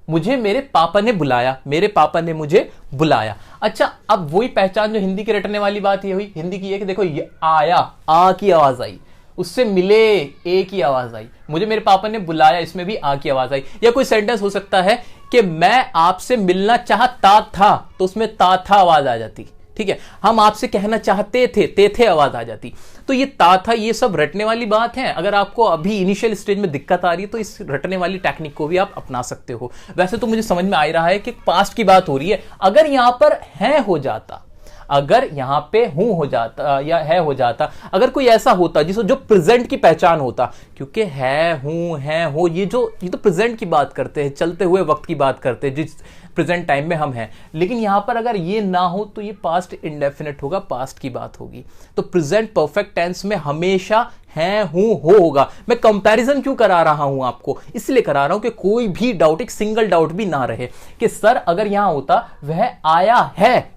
मुझे मेरे पापा ने बुलाया, मेरे पापा ने मुझे बुलाया। अच्छा, अब वही पहचान जो हिंदी की रटने वाली बात ये हुई, हिंदी की है कि देखो ये आया, आ की आवाज आई, उससे मिले, ए की आवाज आई, मुझे मेरे पापा ने बुलाया, इसमें भी आ की आवाज आई। या कोई सेंटेंस हो सकता है कि मैं आपसे मिलना चाहता था, तो उसमें ता था आवाज आ जाती, ठीक है। हम आपसे कहना चाहते थे, ते थे आवाज आ जाती। तो ये ता था, ये सब रटने वाली बात है। अगर आपको अभी इनिशियल स्टेज में दिक्कत आ रही है तो इस रटने वाली टेक्निक को भी आप अपना सकते हो। वैसे तो मुझे समझ में आ रहा है कि पास्ट की बात हो रही है। अगर यहां पर है हो जाता, अगर यहां पे हूं हो जाता या है हो जाता, अगर कोई ऐसा होता जिसको जो प्रेजेंट की पहचान होता, क्योंकि है, हूं, है, हो, ये तो प्रेजेंट की बात करते हैं, चलते हुए वक्त की बात करते हैं, जिस प्रेजेंट टाइम में हम हैं। लेकिन यहां पर अगर ये ना हो तो ये पास्ट इंडेफिनिट होगा, पास्ट की बात होगी। तो प्रेजेंट परफेक्ट टेंस में हमेशा है, हूं, हो होगा। मैं कंपैरिजन क्यों करा रहा हूं आपको? इसलिए करा रहा हूं कि कोई भी डाउट, एक सिंगल डाउट भी ना रहे कि सर अगर यहां होता वह आया है,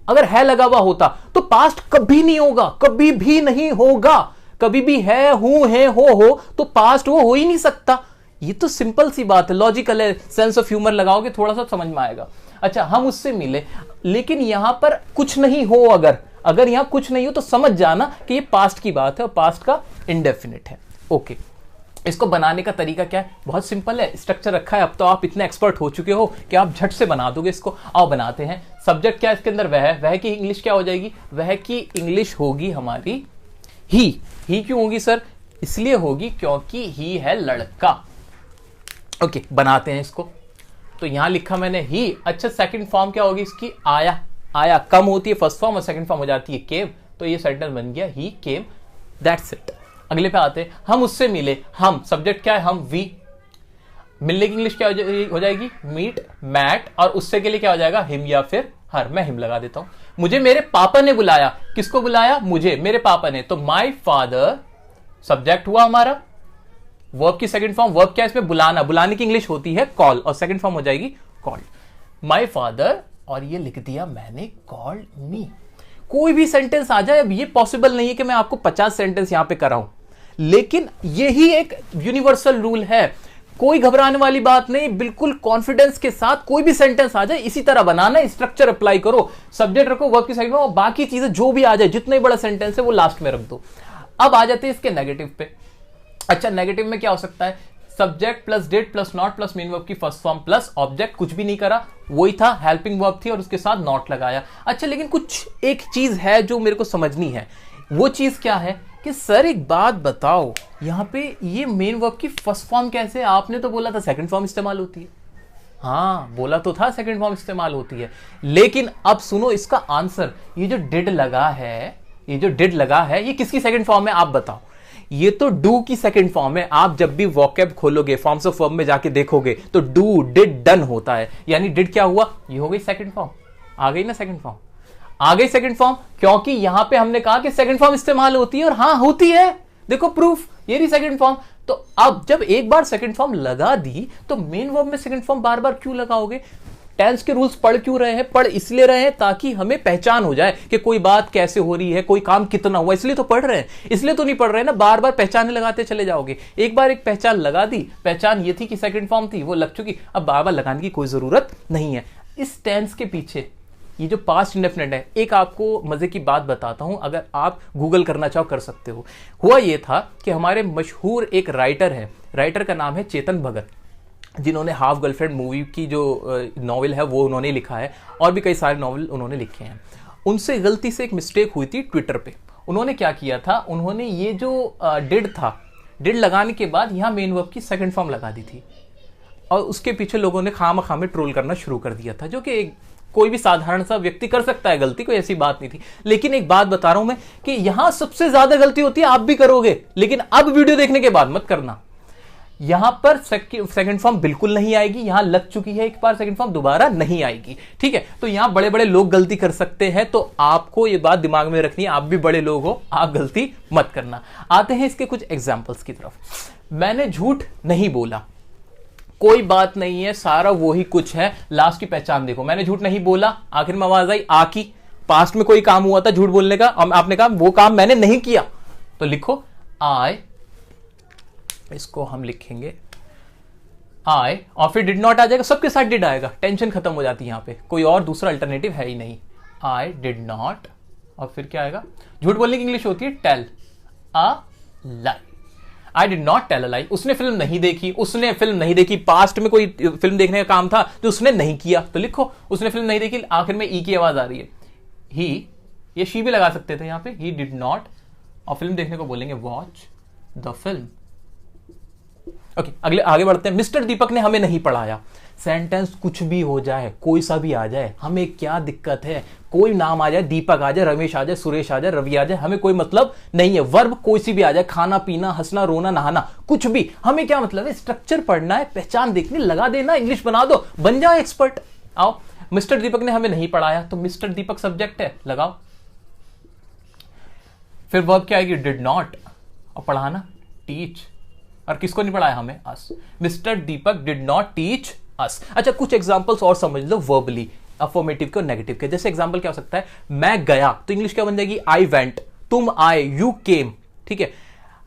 अगर है लगा हुआ होता तो पास्ट कभी नहीं होगा, कभी भी नहीं होगा। कभी भी है, हूं, है, हो तो पास्ट वो हो ही नहीं सकता। ये तो सिंपल सी बात है, लॉजिकल है, सेंस ऑफ ह्यूमर लगाओगे थोड़ा सा समझ में आएगा। अच्छा, हम उससे मिले, लेकिन यहां पर कुछ नहीं हो, अगर यहां कुछ नहीं हो तो समझ जाना कि ये पास्ट की बात है और पास्ट का इंडेफिनिट है। ओके, इसको बनाने का तरीका क्या है? बहुत सिंपल है, स्ट्रक्चर रखा है। अब तो आप इतने एक्सपर्ट हो चुके हो कि आप झट से बना दोगे इसको। आओ बनाते हैं। सब्जेक्ट क्या है इसके अंदर? वह की इंग्लिश क्या हो जाएगी? वह की इंग्लिश होगी हमारी ही क्यों होगी सर? इसलिए होगी क्योंकि ही है लड़का। ओके, बनाते हैं इसको। तो यहां लिखा मैंने ही। अच्छा, सेकंड फॉर्म क्या होगी इसकी? आया कम होती है फर्स्ट फॉर्म और सेकंड फॉर्म हो जाती है केम। तो ये सेंटेंस बन गया ही केम, दैट्स इट। अगले पे आते हैं। हम उससे मिले। हम सब्जेक्ट क्या है? हम वी। मिलने की इंग्लिश क्या हो जाएगी? Meet, mat. और उससे के लिए क्या हो जाएगा? हिम या फिर हर। मैं हिम लगा देता हूं। मुझे मेरे पापा ने बुलाया। किसको बुलाया? मुझे, मेरे पापा ने। तो माई फादर सब्जेक्ट हुआ हमारा। वर्ब की सेकंड फॉर्म, वर्ब क्या है इसमें? बुलाना। बुलाने की इंग्लिश होती है कॉल और सेकंड फॉर्म हो जाएगी कॉल्ड। माई फादर, और ये लिख दिया मैंने, कॉल्ड मी। कोई भी सेंटेंस आ जाए। अब ये पॉसिबल नहीं है कि मैं आपको 50 सेंटेंस यहां पे कराऊं, लेकिन यही एक यूनिवर्सल रूल है। कोई घबराने वाली बात नहीं, बिल्कुल कॉन्फिडेंस के साथ कोई भी सेंटेंस आ जाए इसी तरह बनाना, स्ट्रक्चर अप्लाई करो, सब्जेक्ट रखो वर्ब की साइड में, और बाकी चीजें जो भी आ जाए, जितना ही बड़ा सेंटेंस है वो लास्ट में रख दो। अब आ जाते हैं इसके नेगेटिव पे। अच्छा, नेगेटिव में क्या हो सकता है? Subject plus did plus not plus main verb की फर्स्ट फॉर्म प्लस ऑब्जेक्ट, कुछ भी नहीं करा, वही था, हेल्पिंग वर्ब थी और उसके साथ नॉट लगाया। अच्छा, लेकिन कुछ एक चीज है जो मेरे को समझनी है। वो चीज क्या है कि सर एक बात बताओ, यहां पे ये मेन वर्ब की फर्स्ट फॉर्म कैसे? आपने तो बोला था सेकंड फॉर्म इस्तेमाल होती है। हाँ, बोला तो था सेकंड फॉर्म इस्तेमाल होती है, लेकिन अब सुनो इसका आंसर। ये जो डिड लगा है, ये किसकी सेकंड फॉर्म है? आप बताओ। ये तो डू की सेकंड फॉर्म है। आप जब भी वोकैब खोलोगे, फॉर्म्स ऑफ वर्ब में जाके देखोगे तो डू, डिड, डन होता है। यानी डिड क्या हुआ? ये हो गई सेकंड फॉर्म। आ गई ना सेकंड फॉर्म? आ गई सेकंड फॉर्म, क्योंकि यहां पे हमने कहा कि सेकंड फॉर्म इस्तेमाल होती है, और हां होती है। देखो प्रूफ, ये रही सेकंड फॉर्म। तो अब जब एक बार सेकंड फॉर्म लगा दी तो मेन वर्ब में सेकंड फॉर्म बार बार क्यों लगाओगे? टेंस के रूल्स पढ़ क्यों रहे हैं? पढ़ इसलिए रहे हैं ताकि हमें पहचान हो जाए कि कोई बात कैसे हो रही है, कोई काम कितना हुआ, इसलिए तो पढ़ रहे हैं। इसलिए तो नहीं पढ़ रहे हैं ना बार बार पहचान लगाते चले जाओगे। एक बार एक पहचान लगा दी, पहचान ये थी कि सेकंड फॉर्म थी, वो लग चुकी, अब बार बार लगाने की कोई जरूरत नहीं है। इस टेंस के पीछे ये जो पास्ट इंडेफिनिट है, एक आपको मजे की बात बताता हूं, अगर आप गूगल करना चाहो कर सकते हो। हुआ ये था कि हमारे मशहूर एक राइटर है, राइटर का नाम है चेतन भगत, जिन्होंने हाफ गर्लफ्रेंड मूवी की जो नॉवल है वो उन्होंने लिखा है, और भी कई सारे नॉवल उन्होंने लिखे हैं। उनसे गलती से एक मिस्टेक हुई थी ट्विटर पे। उन्होंने क्या किया था, उन्होंने ये जो डिड था, डिड लगाने के बाद यहां मेन वर्ब की सेकंड फॉर्म लगा दी थी, और उसके पीछे लोगों ने खामखामे ट्रोल करना शुरू कर दिया था, जो कि कोई भी साधारण सा व्यक्ति कर सकता है गलती, कोई ऐसी बात नहीं थी। लेकिन एक बात बता रहा हूं मैं कि यहां सबसे ज्यादा गलती होती है, आप भी करोगे, लेकिन अब वीडियो देखने के बाद मत करना। यहां पर सेकंड फॉर्म बिल्कुल नहीं आएगी, यहां लग चुकी है एक बार सेकंड फॉर्म, दोबारा नहीं आएगी। ठीक है, तो यहां बड़े बड़े लोग गलती कर सकते हैं, तो आपको यह बात दिमाग में रखनी है, आप भी बड़े लोग हो, आप गलती मत करना। आते हैं इसके कुछ एग्जाम्पल्स की तरफ। मैंने झूठ नहीं बोला, कोई बात नहीं है, सारा वही कुछ है। लास्ट की पहचान देखो, मैंने झूठ नहीं बोला, आखिर में आवाज आई आ की। पास्ट में कोई काम हुआ था झूठ बोलने का, आपने कहा वो काम मैंने नहीं किया, तो लिखो आई, इसको हम लिखेंगे आई, और फिर डिड नॉट आ जाएगा, सबके साथ डिड आएगा, टेंशन खत्म हो जाती है। यहां पे कोई और दूसरा अल्टरनेटिव है ही नहीं। आई डिड नॉट, और फिर क्या आएगा? झूठ बोलने की इंग्लिश होती है tell a lie. I did not tell a lie. उसने फिल्म नहीं देखी, पास्ट में कोई फिल्म देखने का काम था जो उसने नहीं किया, तो लिखो उसने फिल्म नहीं देखी, आखिर में ई की आवाज आ रही है। ही, ये शी भी लगा सकते थे यहां पे, ही डिड नॉट, और फिल्म देखने को बोलेंगे वॉच द फिल्म। ओके, आगे बढ़ते हैं। मिस्टर दीपक ने हमें नहीं पढ़ाया। सेंटेंस कुछ भी हो जाए, कोई सा भी आ जाए, हमें क्या दिक्कत है? कोई नाम आ जाए, दीपक आ जाए, रमेश आ जाए, सुरेश आ जाए, रवि आ जाए, हमें कोई मतलब नहीं है। वर्ब कोई सी भी आ जाए, खाना पीना, हंसना रोना नहाना, कुछ भी, हमें क्या मतलब है? स्ट्रक्चर पढ़ना है, पहचान देखनी, लगा देना, इंग्लिश बना दो, बन जाओ एक्सपर्ट। आओ, मिस्टर दीपक ने हमें नहीं पढ़ाया, तो मिस्टर दीपक सब्जेक्ट है, लगाओ। फिर वर्ब क्या आएगी? डिड नॉट, और पढ़ाना टीच, और किसको नहीं पढ़ाया? हमें, us. Mister Deepak did not teach us. अच्छा, कुछ एग्जांपल्स और समझ लो वर्बली। अफर्मेटिव के और नेगेटिव के। जैसे एग्जांपल क्या हो सकता है, मैं गया तो इंग्लिश क्या बन जाएगी, आई वेंट, तुम आए, यू केम, ठीक है।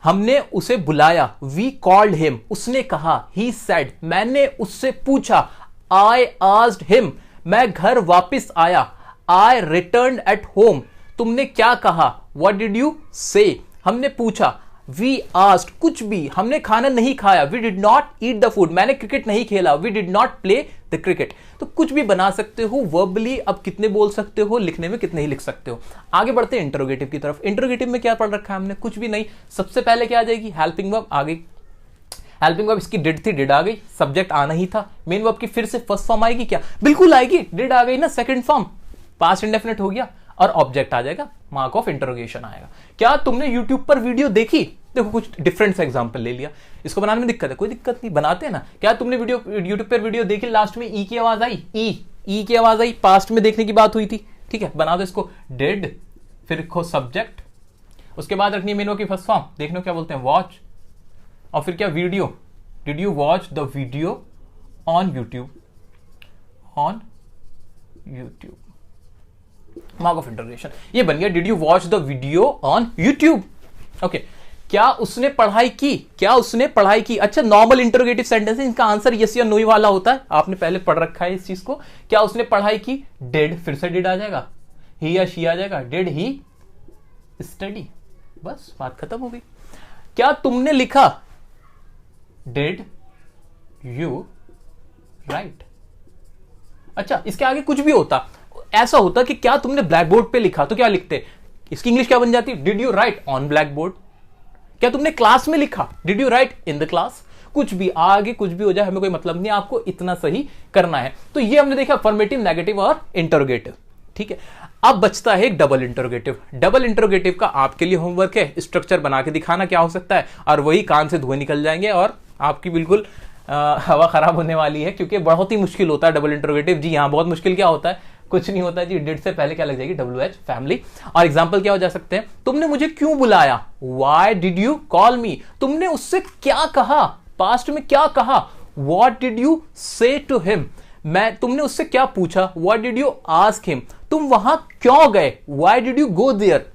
हमने उसे बुलाया, वी कॉल्ड हिम, उसने कहा, ही सेड, मैंने उससे पूछा, आई आस्क्ड हिम, मैं घर वापस आया, आई रिटर्न्ड एट होम, तुमने क्या कहा, व्हाट डिड यू से, हमने पूछा, वी आस्क्ड, कुछ भी, हमने खाना नहीं खाया, we did not eat the food, मैंने क्रिकेट नहीं खेला, we did not play the cricket. तो कुछ भी बना सकते हो वर्बली, अब कितने बोल सकते हो, लिखने में कितने ही लिख सकते हो। आगे बढ़ते हैं इंटरोगेटिव की तरफ। इंटरोगेटिव में क्या पढ़ रखा है हमने, कुछ भी नहीं। सबसे पहले क्या आ जाएगी, हेल्पिंग वर्ब आ गई। हेल्पिंग वर्ब इसकी डिड थी, डिड आ गई, सब्जेक्ट आना ही था। मेन वर्ब की फिर से फर्स्ट फॉर्म आएगी क्या, बिल्कुल आएगी, डिड आ गई ना, सेकंड फॉर्म, पास्ट इंडेफिनिट हो गया, और ऑब्जेक्ट आ जाएगा, मार्क ऑफ इंटरोगेशन आएगा। क्या तुमने यूट्यूब पर वीडियो देखी, देखो कुछ डिफरेंट सा एग्जांपल ले लिया, इसको बनाने में दिक्कत है, कोई दिक्कत नहीं, बनाते हैं ना। क्या तुमने यूट्यूब पर वीडियो देखी, लास्ट में ई की आवाज आई, ई की आवाज आई, पास्ट में देखने की बात हुई थी, ठीक है, बना दो इसको, डिड, फिर लिखो सब्जेक्ट, उसके बाद रखनी मेन वर्ब की फर्स्ट फॉर्म, देखने को क्या बोलते हैं, वॉच, और फिर क्या, video, did you watch the video on YouTube, on YouTube, mark of interrogation, ये बन गया, did you watch the video on YouTube. Okay, क्या उसने पढ़ाई की, क्या उसने पढ़ाई की। अच्छा, नॉर्मल इंटरोगेटिव सेंटेंस है, इनका आंसर यस या नो ही वाला होता है, आपने पहले पढ़ रखा है इस चीज को। क्या उसने पढ़ाई की, डिड, फिर से डिड आ जाएगा, ही या शी आ जाएगा, डिड ही स्टडी, बस बात खत्म हो गई। क्या तुमने लिखा, डिड यू राइट। अच्छा, इसके आगे कुछ भी होता, ऐसा होता कि क्या तुमने ब्लैक बोर्ड पे लिखा, तो क्या लिखते, इसकी इंग्लिश क्या बन जाती, did you right on black board. क्या तुमने क्लास में लिखा, did you right in the class. कुछ भी, आगे कुछ भी हो जाए, हमें कोई मतलब नहीं, आपको इतना सही करना है। तो ये हमने देखा अफर्मेटिव, नेगेटिव और इंटरोगेटिव, ठीक है। अब बचता है एक डबल इंटरोगेटिव। डबल इंटरोगेटिव का आपके लिए होमवर्क है, स्ट्रक्चर बना के दिखाना क्या हो सकता है, और वही कान से धुएं निकल जाएंगे और आपकी बिल्कुल हवा खराब होने वाली है, क्योंकि बहुत ही मुश्किल होता है डबल इंटरोगेटिव। जी हाँ, बहुत मुश्किल क्या होता है, कुछ नहीं होता जी, डिड से पहले क्या लग जाएगी, WH, फैमिली। और एग्जांपल क्या हो जा सकते हैं, तुमने मुझे क्यों बुलाया, why did you call me, तुमने उससे क्या कहा, पास्ट में क्या कहा, what did you say to him, तुमने उससे क्या पूछा, what did you ask him, तुम वहां क्यों गए, why did you go there.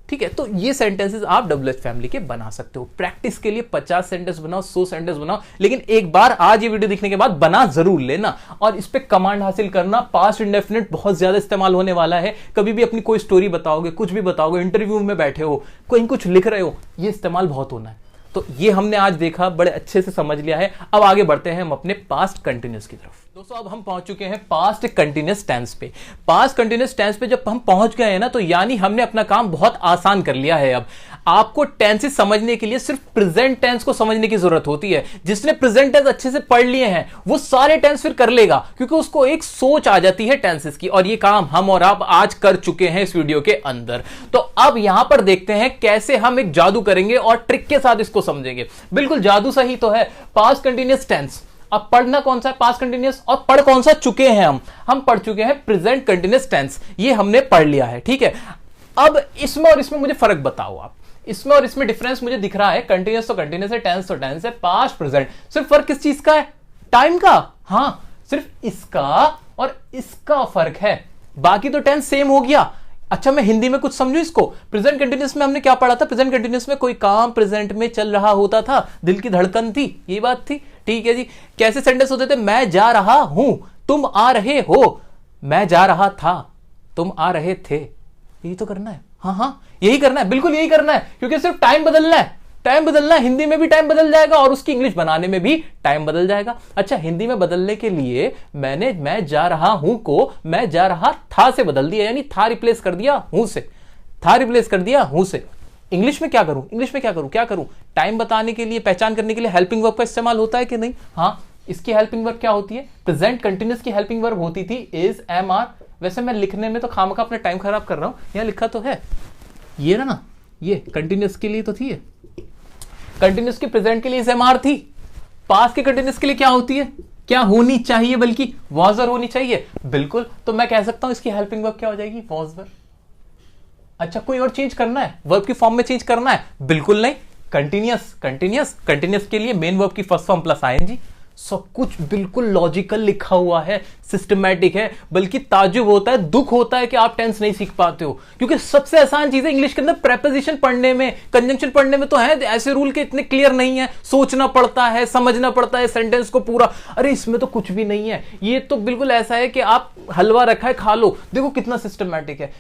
ठीक है, तो ये सेंटेंसेस आप WH फैमिली के बना सकते हो। प्रैक्टिस के लिए 50 सेंटेंस बनाओ, 100 सेंटेंस बनाओ, लेकिन एक बार आज ये वीडियो देखने के बाद बना जरूर लेना, और इस पे कमांड हासिल करना। पास्ट इंडेफिनिट बहुत ज्यादा इस्तेमाल होने वाला है। कभी भी अपनी कोई स्टोरी बताओगे, कुछ भी बताओगे, इंटरव्यू में बैठे हो, कहीं कुछ लिख रहे हो, ये इस्तेमाल बहुत होना है। तो ये हमने आज देखा, बड़े अच्छे से समझ लिया है। अब आगे बढ़ते हैं हम अपने पास्ट कंटिन्यूअस की तरफ। दोस्तों, अब हम पहुंच चुके हैं पास्ट कंटिन्यूअस टेंस पे। पास्ट कंटिन्यूअस टेंस पे जब हम पहुंच गए हैं ना, तो यानी हमने अपना काम बहुत आसान कर लिया है। अब आपको टेंसेस समझने के लिए सिर्फ प्रेजेंट टेंस को समझने की जरूरत होती है। जिसने प्रेजेंट टेंस अच्छे से पढ़ लिए हैं वो सारे टेंस फिर कर लेगा, क्योंकि उसको एक सोच आ जाती है टेंसेस की, और ये काम हम और आप आज कर चुके हैं इस वीडियो के अंदर। तो अब यहां पर देखते हैं कैसे हम एक जादू करेंगे और ट्रिक के साथ इसको समझेंगे। बिल्कुल जादू सही तो है। पास्ट कंटिन्यूअस टेंस, अब पढ़ना कौन सा है, पास्ट कंटिन्यूअस, और पढ़ कौन सा चुके हैं हम पढ़ चुके हैं प्रेजेंट कंटिन्यूअस टेंस, ये हमने पढ़ लिया है। ठीक है, अब इसमें और इसमें मुझे फर्क बताओ आप, इसमें और इसमें डिफरेंस मुझे दिख रहा है। कंटिन्यूअस तो कंटिन्यूअस है, टेंस तो टेंस है, पास्ट प्रेजेंट, सिर्फ फर्क किस चीज का है, टाइम का। हां, सिर्फ इसका और इसका फर्क है, बाकी तो टेंस सेम हो गया। अच्छा, मैं हिंदी में कुछ समझू इसको। प्रेजेंट कंटिन्यूअस में हमने क्या पढ़ा था, प्रेजेंट कंटिन्यूअस में कोई काम प्रेजेंट में चल रहा होता था, दिल की धड़कन थी, ये बात थी। ठीक है जी, कैसे सेंटेंस होते थे, मैं जा रहा हूं, तुम आ रहे हो, मैं जा रहा था, तुम आ रहे थे, यही तो करना है। हाँ, यही करना है, बिल्कुल यही करना है, क्योंकि सिर्फ टाइम बदलना है। टाइम बदलना है, हिंदी में भी टाइम बदल जाएगा और उसकी इंग्लिश बनाने में भी टाइम बदल जाएगा। अच्छा, हिंदी में बदलने के लिए मैंने मैं जा रहा हूं को मैं जा रहा था से बदल दिया, यानी था रिप्लेस कर दिया हूं से, था रिप्लेस कर दिया हूं से। इंग्लिश में क्या करूं, इंग्लिश में क्या करूं, टाइम बताने के लिए, पहचान करने के लिए हेल्पिंग वर्ब का इस्तेमाल होता है कि नहीं। हाँ, इसकी हेल्पिंग वर्ब क्या होती है, प्रेजेंट कंटिन्यूअस की हेल्पिंग वर्ब होती थी इज, एम, आर। वैसे मैं लिखने में तो खामखा अपना टाइम खराब कर रहा हूं, यहां लिखा तो है ये ना, ये कंटिन्यूअस के लिए तो थी, कंटिन्यूअस की प्रेजेंट के लिए इज, एम, आर थी। पास्ट के कंटिन्यूअस के लिए क्या होती है, क्या होनी चाहिए, बल्कि वॉज वर होनी चाहिए। बिल्कुल, तो मैं कह सकता हूं इसकी हेल्पिंग वर्ब क्या हो जाएगी, वॉज वर। अच्छा, कोई और चेंज करना है, वर्ब की फॉर्म में चेंज करना है, बिल्कुल नहीं। कंटिन्यूअस, कंटिन्यूअस, कंटिन्यूअस के लिए मेन वर्ब की फर्स्ट फॉर्म प्लस आईएनजी, सब कुछ बिल्कुल लॉजिकल लिखा हुआ है, सिस्टमैटिक है। बल्कि ताज्जुब होता है, दुख होता है कि आप टेंस नहीं सीख पाते हो, क्योंकि सबसे आसान चीज है इंग्लिश के अंदर प्रेपोजिशन पढ़ने में, कंजंक्शन पढ़ने में तो है ऐसे रूल के इतने क्लियर नहीं है, सोचना पड़ता है, समझना पड़ता है सेंटेंस को पूरा। अरे इसमें तो कुछ भी नहीं है, ये तो बिल्कुल ऐसा है कि आप हलवा रखा है खा लो, देखो कितना सिस्टमैटिक है।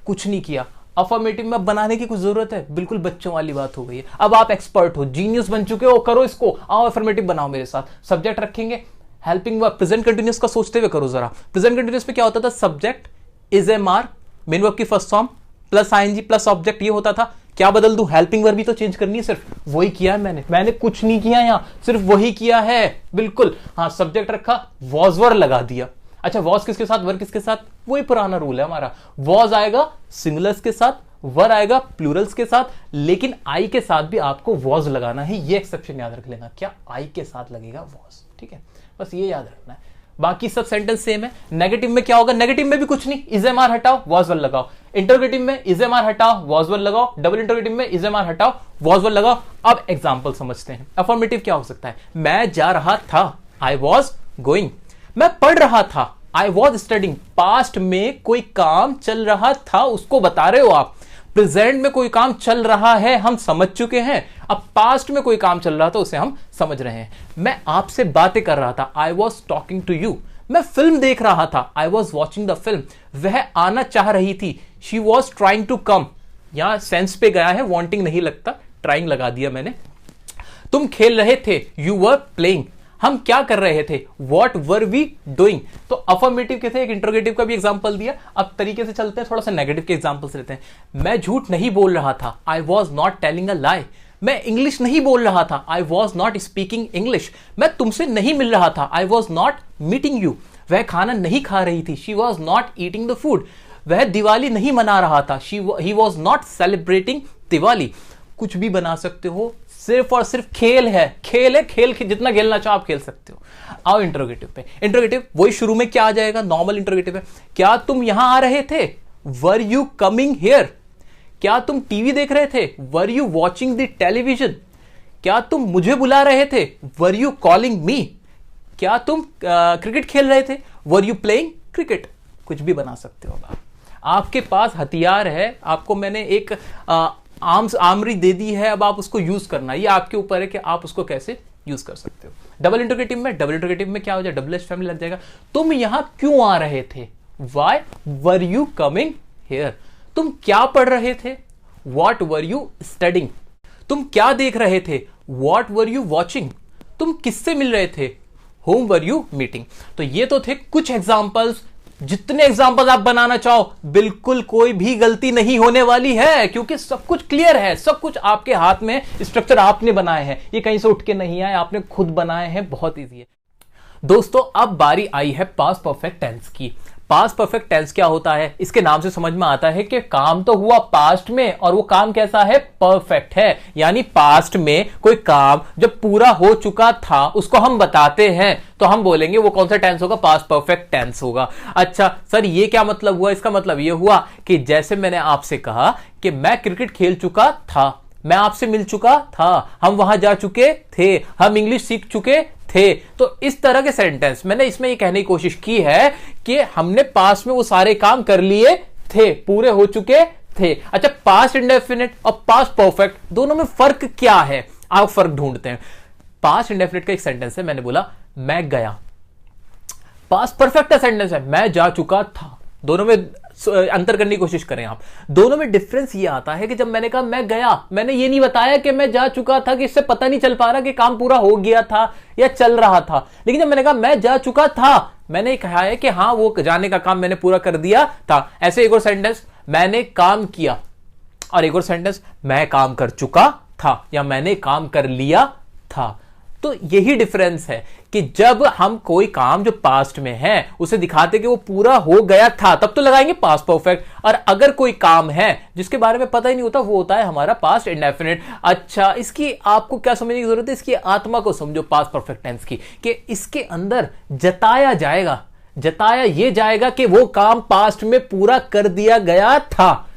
कुछ नहीं किया, अफर्मेटिव में बनाने की कुछ जरूरत है, बिल्कुल बच्चों वाली बात हो गई है। अब आप एक्सपर्ट हो, जीनियस बन चुके हो, करो इसको, आओ अफर्मेटिव बनाओ मेरे साथ। सब्जेक्ट रखेंगे, हेल्पिंग वर्ब, प्रेजेंट कंटिन्यूअस का सोचते हुए करो जरा। प्रेजेंट कंटिन्यूअस में क्या होता था, subject is am are, main verb की first form plus ING plus object, ये होता था। क्या बदल दूं, हेल्पिंग वर्ब भी तो चेंज करनी है, सिर्फ वही किया है मैंने कुछ नहीं किया, यहां सिर्फ वही किया है बिल्कुल। हाँ, सब्जेक्ट रखा, वॉज वर लगा दिया। अच्छा, वॉज किसके साथ, वर किसके साथ, वही पुराना रूल है हमारा। वॉज आएगा सिंगुलर्स के साथ, वर आएगा प्लूरल्स के साथ, लेकिन आई के साथ भी आपको वॉज लगाना है। ये एक्सेप्शन याद रख लेना, क्या आई के साथ लगेगा वॉज, ठीक है, बस ये याद रखना है। बाकी सब सेंटेंस सेम है। नेगेटिव में क्या होगा, नेगेटिव में भी कुछ नहीं, इज एम आर हटाओ, वॉज वर लगाओ। इंटरोगेटिव में इज एम आर हटाओ, वॉज वर लगाओ। डबल इंटरोगेटिव में इज एम आर हटाओ, वॉज वर लगाओ। अब एग्जाम्पल समझते हैं। अफर्मेटिव क्या हो सकता है, मैं जा रहा था, आई वॉज गोइंग। मैं पढ़ रहा था, आई वॉज स्टडिंग। पास्ट में कोई काम चल रहा था, उसको बता रहे हो आप। प्रेजेंट में कोई काम चल रहा है, हम समझ चुके हैं। अब पास्ट में कोई काम चल रहा था, उसे हम समझ रहे हैं। मैं आपसे बातें कर रहा था, I was talking to you. मैं फिल्म देख रहा था, I was watching the film. वह आना चाह रही थी, शी वॉज ट्राइंग टू कम। यहां सेंस पे गया है, वॉन्टिंग नहीं लगता, ट्राइंग लगा दिया मैंने। तुम खेल रहे थे, यू वर प्लेइंग। हम क्या कर रहे थे, वॉट वर वी डूइंग। तो अफर्मेटिव के थे, एक इंट्रोगेटिव का भी एग्जांपल दिया। अब तरीके से चलते हैं, थोड़ा सा नेगेटिव के एग्जांपल्स लेते हैं। मैं झूठ नहीं बोल रहा था, I was not telling a lie. मैं इंग्लिश नहीं बोल रहा था, I was not speaking English. मैं तुमसे नहीं मिल रहा था, I was not meeting you. वह खाना नहीं खा रही थी, she was not eating the food. वह दिवाली नहीं मना रहा था, he was not celebrating Diwali. कुछ भी बना सकते हो, सिर्फ और सिर्फ खेल है, खेल जितना खेलना चाहो आप खेल सकते हो। आओ इंट्रोगेटिव पे। इंट्रोगेटिव वही शुरू में क्या आ जाएगा, नॉर्मल इंट्रोगेटिव है। क्या तुम यहां आ रहे थे, वर यू कमिंग हियर। क्या तुम टीवी देख रहे थे, were you watching the television. क्या तुम मुझे बुला रहे थे, वर यू कॉलिंग मी। क्या तुम क्रिकेट खेल रहे थे, वर यू प्लेइंग क्रिकेट। कुछ भी बना सकते हो आप। आपके पास हथियार है, आपको मैंने एक आमरी दे दी है, अब आप उसको यूज करना, ये आपके ऊपर है कि आप उसको कैसे यूज कर सकते हो। डबल इंट्रोगेटिव में क्या हो जाए, डबल एच फैमिली लग जाएगा। तुम यहां क्यों आ रहे थे, why were you coming here. तुम क्या पढ़ रहे थे, वॉट वर यू स्टडिंग। तुम क्या देख रहे थे, वॉट वर यू वॉचिंग। तुम किससे मिल रहे थे, होम वर यू मीटिंग। तो ये तो थे कुछ एग्जाम्पल्स। जितने एग्जाम्पल आप बनाना चाहो, बिल्कुल कोई भी गलती नहीं होने वाली है, क्योंकि सब कुछ क्लियर है, सब कुछ आपके हाथ में, स्ट्रक्चर आपने बनाए हैं, ये कहीं से उठ के नहीं आए, आपने खुद बनाए हैं, बहुत इजी है। दोस्तों अब बारी आई है पास्ट परफेक्ट टेंस की। पास्ट परफेक्ट टेंस क्या होता है, इसके नाम से समझ में आता है कि काम तो हुआ पास्ट में, और वो काम कैसा है, परफेक्ट है। यानी पास्ट में कोई काम जब पूरा हो चुका था उसको हम बताते हैं, तो हम बोलेंगे वो कौन सा टेंस होगा, पास्ट परफेक्ट टेंस होगा। अच्छा सर ये क्या मतलब हुआ, इसका मतलब ये हुआ कि जैसे मैंने आपसे कहा कि मैं क्रिकेट खेल चुका था, मैं आपसे मिल चुका था, हम वहां जा चुके थे, हम इंग्लिश सीख चुके थे। तो इस तरह के सेंटेंस मैंने इसमें ये कहने की कोशिश की है कि हमने पास्ट में वो सारे काम कर लिए थे, पूरे हो चुके थे। अच्छा पास्ट इंडेफिनिट और पास्ट परफेक्ट दोनों में फर्क क्या है, आप फर्क ढूंढते हैं। पास्ट इंडेफिनिट का एक सेंटेंस है, मैंने बोला मैं गया। पास्ट परफेक्ट का सेंटेंस है, मैं जा चुका था। दोनों में अंतर करने की कोशिश करें आप। दोनों में डिफरेंस ये आता है कि जब मैंने कहा मैं गया, मैंने ये नहीं बताया कि मैं जा चुका था, कि इससे पता नहीं चल पा रहा कि काम पूरा हो गया था या चल रहा था। लेकिन जब मैंने कहा मैं जा चुका था, मैंने कहा है कि हाँ वो जाने का काम मैंने पूरा कर दिया था। ऐसे एक और सेंटेंस, मैंने काम किया, और एक और सेंटेंस, मैं काम कर चुका था या मैंने काम कर लिया था। तो यही डिफरेंस है कि जब हम कोई काम जो पास्ट में है उसे दिखाते कि वो पूरा हो गया था, तब तो लगाएंगे पास्ट परफेक्ट। और अगर कोई काम है जिसके बारे में पता ही नहीं होता, वो होता है हमारा पास्ट इंडेफिनिट। अच्छा इसकी आपको क्या समझने की जरूरत है, इसकी आत्मा को समझो पास्ट परफेक्ट टेंस की, कि इसके अंदर जताया ये जाएगा कि वो काम पास्ट में पूरा कर दिया गया था।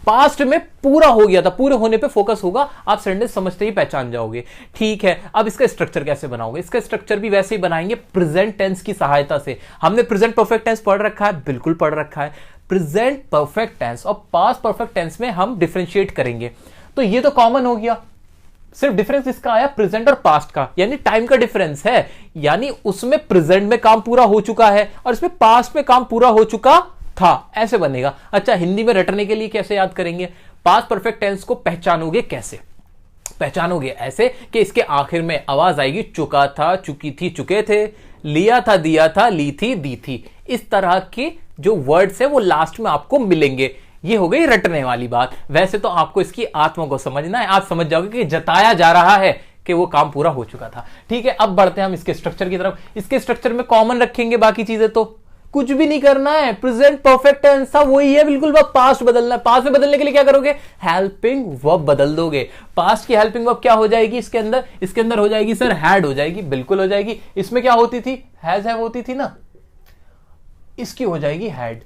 पास्ट में पूरा हो गया था, पूरे होने पे फोकस होगा, आप सेंटेंस समझते ही पहचान जाओगे। ठीक है, अब इसका स्ट्रक्चर कैसे बनाओगे? इसका स्ट्रक्चर भी वैसे ही बनाएंगे प्रेजेंट टेंस की सहायता से। हमने प्रेजेंट परफेक्ट टेंस पढ़ रखा है, बिल्कुल पढ़ रखा है। प्रेजेंट परफेक्ट टेंस और पास्ट परफेक्ट टेंस में हम डिफरेंशिएट करेंगे, तो ये तो कॉमन हो गया। सिर्फ डिफरेंस इसका आया प्रेजेंट और पास्ट का, यानी टाइम का डिफरेंस है, यानी उसमें प्रेजेंट में काम पूरा हो चुका है और इसमें पास्ट में काम पूरा हो चुका था, ऐसे बनेगा। अच्छा, हिंदी में रटने के लिए कैसे याद करेंगे? पास्ट परफेक्ट टेंस को पहचानोगे कैसे? पहचानोगे ऐसे कि इसके आखिर में आवाज आएगी चुका था, चुकी थी, चुके थे, लिया था, दिया था, ली थी, दी थी। इस तरह के जो वर्ड्स है वो लास्ट में आपको मिलेंगे। ये हो गई रटने वाली बात। वैसे तो आपको इसकी आत्मा को समझना है, आप समझ जाओगे कि जताया जा रहा है कि वो काम पूरा हो चुका था। ठीक है, अब बढ़ते हैं हम इसके स्ट्रक्चर की तरफ। इसके स्ट्रक्चर में कॉमन रखेंगे, बाकी चीजें तो कुछ भी नहीं करना है। प्रेजेंट परफेक्ट टेंस था वही है बिल्कुल, बस पास्ट बदलना है। पास्ट में बदलने के लिए क्या करोगे? हेल्पिंग वर्ब बदल दोगे। पास्ट की हेल्पिंग वर्ब क्या हो जाएगी इसके अंदर? इसके अंदर हो जाएगी सर हैड हो जाएगी, बिल्कुल हो जाएगी। इसमें क्या होती थी? हैज हैव होती थी ना, इसकी हो जाएगी हैड।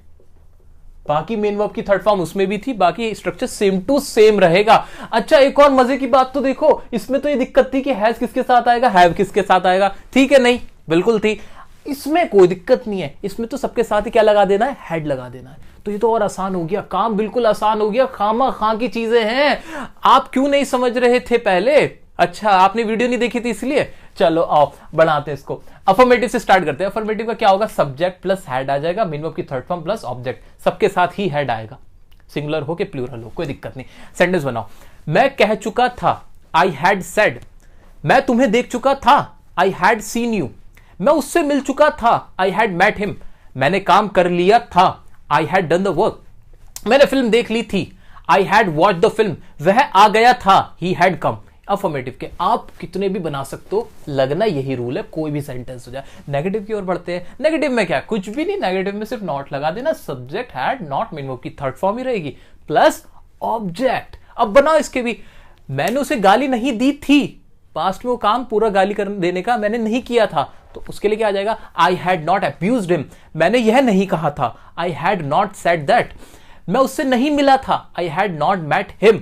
बाकी मेन वर्ब की थर्ड फॉर्म उसमें भी थी, बाकी स्ट्रक्चर सेम टू सेम रहेगा। अच्छा, एक और मजे की बात तो देखो, इसमें तो ये दिक्कत थी कि हैज किसके साथ आएगा, हैव किसके साथ आएगा। ठीक है, नहीं बिल्कुल थी, इसमें कोई दिक्कत नहीं है। इसमें तो सबके साथ ही क्या लगा देना है? हैड लगा देना है। तो ये तो और आसान हो गया, काम बिल्कुल आसान हो गया। खामा खां की चीजें हैं, आप क्यों नहीं समझ रहे थे पहले? अच्छा, आपने वीडियो नहीं देखी थी इसलिए। चलो आओ बढ़ाते हैं इसको। अफर्मेटिव से स्टार्ट करते हैं। अफर्मेटिव का क्या होगा? सब्जेक्ट प्लस हैड आ जाएगा, मेन वर्ब की थर्ड फॉर्म प्लस ऑब्जेक्ट, सबके साथ ही हैड आएगा, सिंगुलर हो के प्लूरल हो, कोई दिक्कत नहीं। सेंटेंस बनाओ। मैं कह चुका था, आई हैड सेड। मैं तुम्हें देख चुका था, आई हैड सीन यू। मैं उससे मिल चुका था, आई हैड मेट हिम। मैंने काम कर लिया था, I had done the work. मैंने फिल्म देख ली थी, I had watch the film. वह आ गया था, ही हैड कम। अफर्मेटिव के आप कितने भी बना सकते हो, लगना यही रूल है, कोई भी सेंटेंस हो जाए। नेगेटिव की ओर बढ़ते हैं। नेगेटिव में क्या, कुछ भी नहीं, नेगेटिव में सिर्फ नॉट लगा देना, subject had not main verb की थर्ड फॉर्म ही रहेगी प्लस ऑब्जेक्ट। अब बनाओ इसके भी। मैंने उसे गाली नहीं दी थी, पास्ट में वो काम पूरा गाली कर देने का मैंने नहीं किया था, तो उसके लिए क्या आ जाएगा? I had not abused him. मैंने यह नहीं कहा था, I had not said that. मैं उससे नहीं मिला था, I had not met him.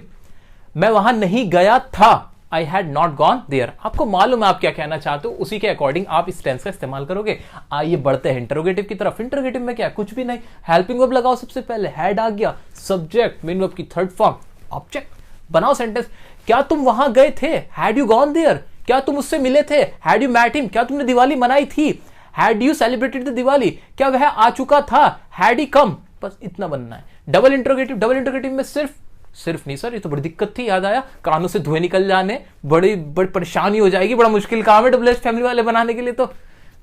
मैं वहां नहीं गया था, I had not gone there. आपको मालूम है आप क्या कहना चाहते हो, उसी के अकॉर्डिंग आप इस टेंस का इस्तेमाल करोगे। आइए बढ़ते हैं इंटरोगेटिव की तरफ। इंटरोगेटिव में क्या, कुछ भी नहीं, हेल्पिंग वर्ब लगाओ सबसे पहले, हैड आ गया, सब्जेक्ट मेन वर्ब की थर्ड फॉर्म ऑब्जेक्ट। बनाओ सेंटेंस। क्या तुम वहां गए थे? Had you gone there. क्या तुम उससे मिले थे? Had you met him. क्या तुमने दिवाली मनाई थी? Had you celebrated the Diwali. क्या वह आ चुका था? Had he come. बस इतना बनना है। Double interrogative. डबल इंटरोगेटिव में सिर्फ नहीं सर, ये तो बड़ी दिक्कत थी, याद आया, कानों से धुएं निकल जाने, बड़ी परेशानी हो जाएगी, बड़ा मुश्किल काम है डबल एच फैमिली वाले बनाने के लिए। तो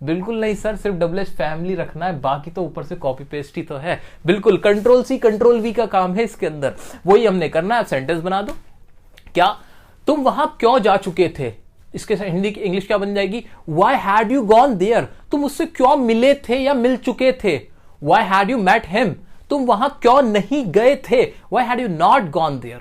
बिल्कुल नहीं सर, सिर्फ डबल एच फैमिली रखना है, बाकी तो ऊपर से कॉपी पेस्ट ही तो है। बिल्कुल कंट्रोल सी कंट्रोल वी का काम है इसके अंदर, वही हमने करना है। आप सेंटेंस बना दो। क्या तुम वहां क्यों जा चुके थे? इसके हिंदी की इंग्लिश क्या बन जाएगी? Why had you gone there. तुम उससे क्यों मिले थे या मिल चुके थे? Why had you met him. तुम वहां क्यों नहीं गए थे? Why had you not gone there.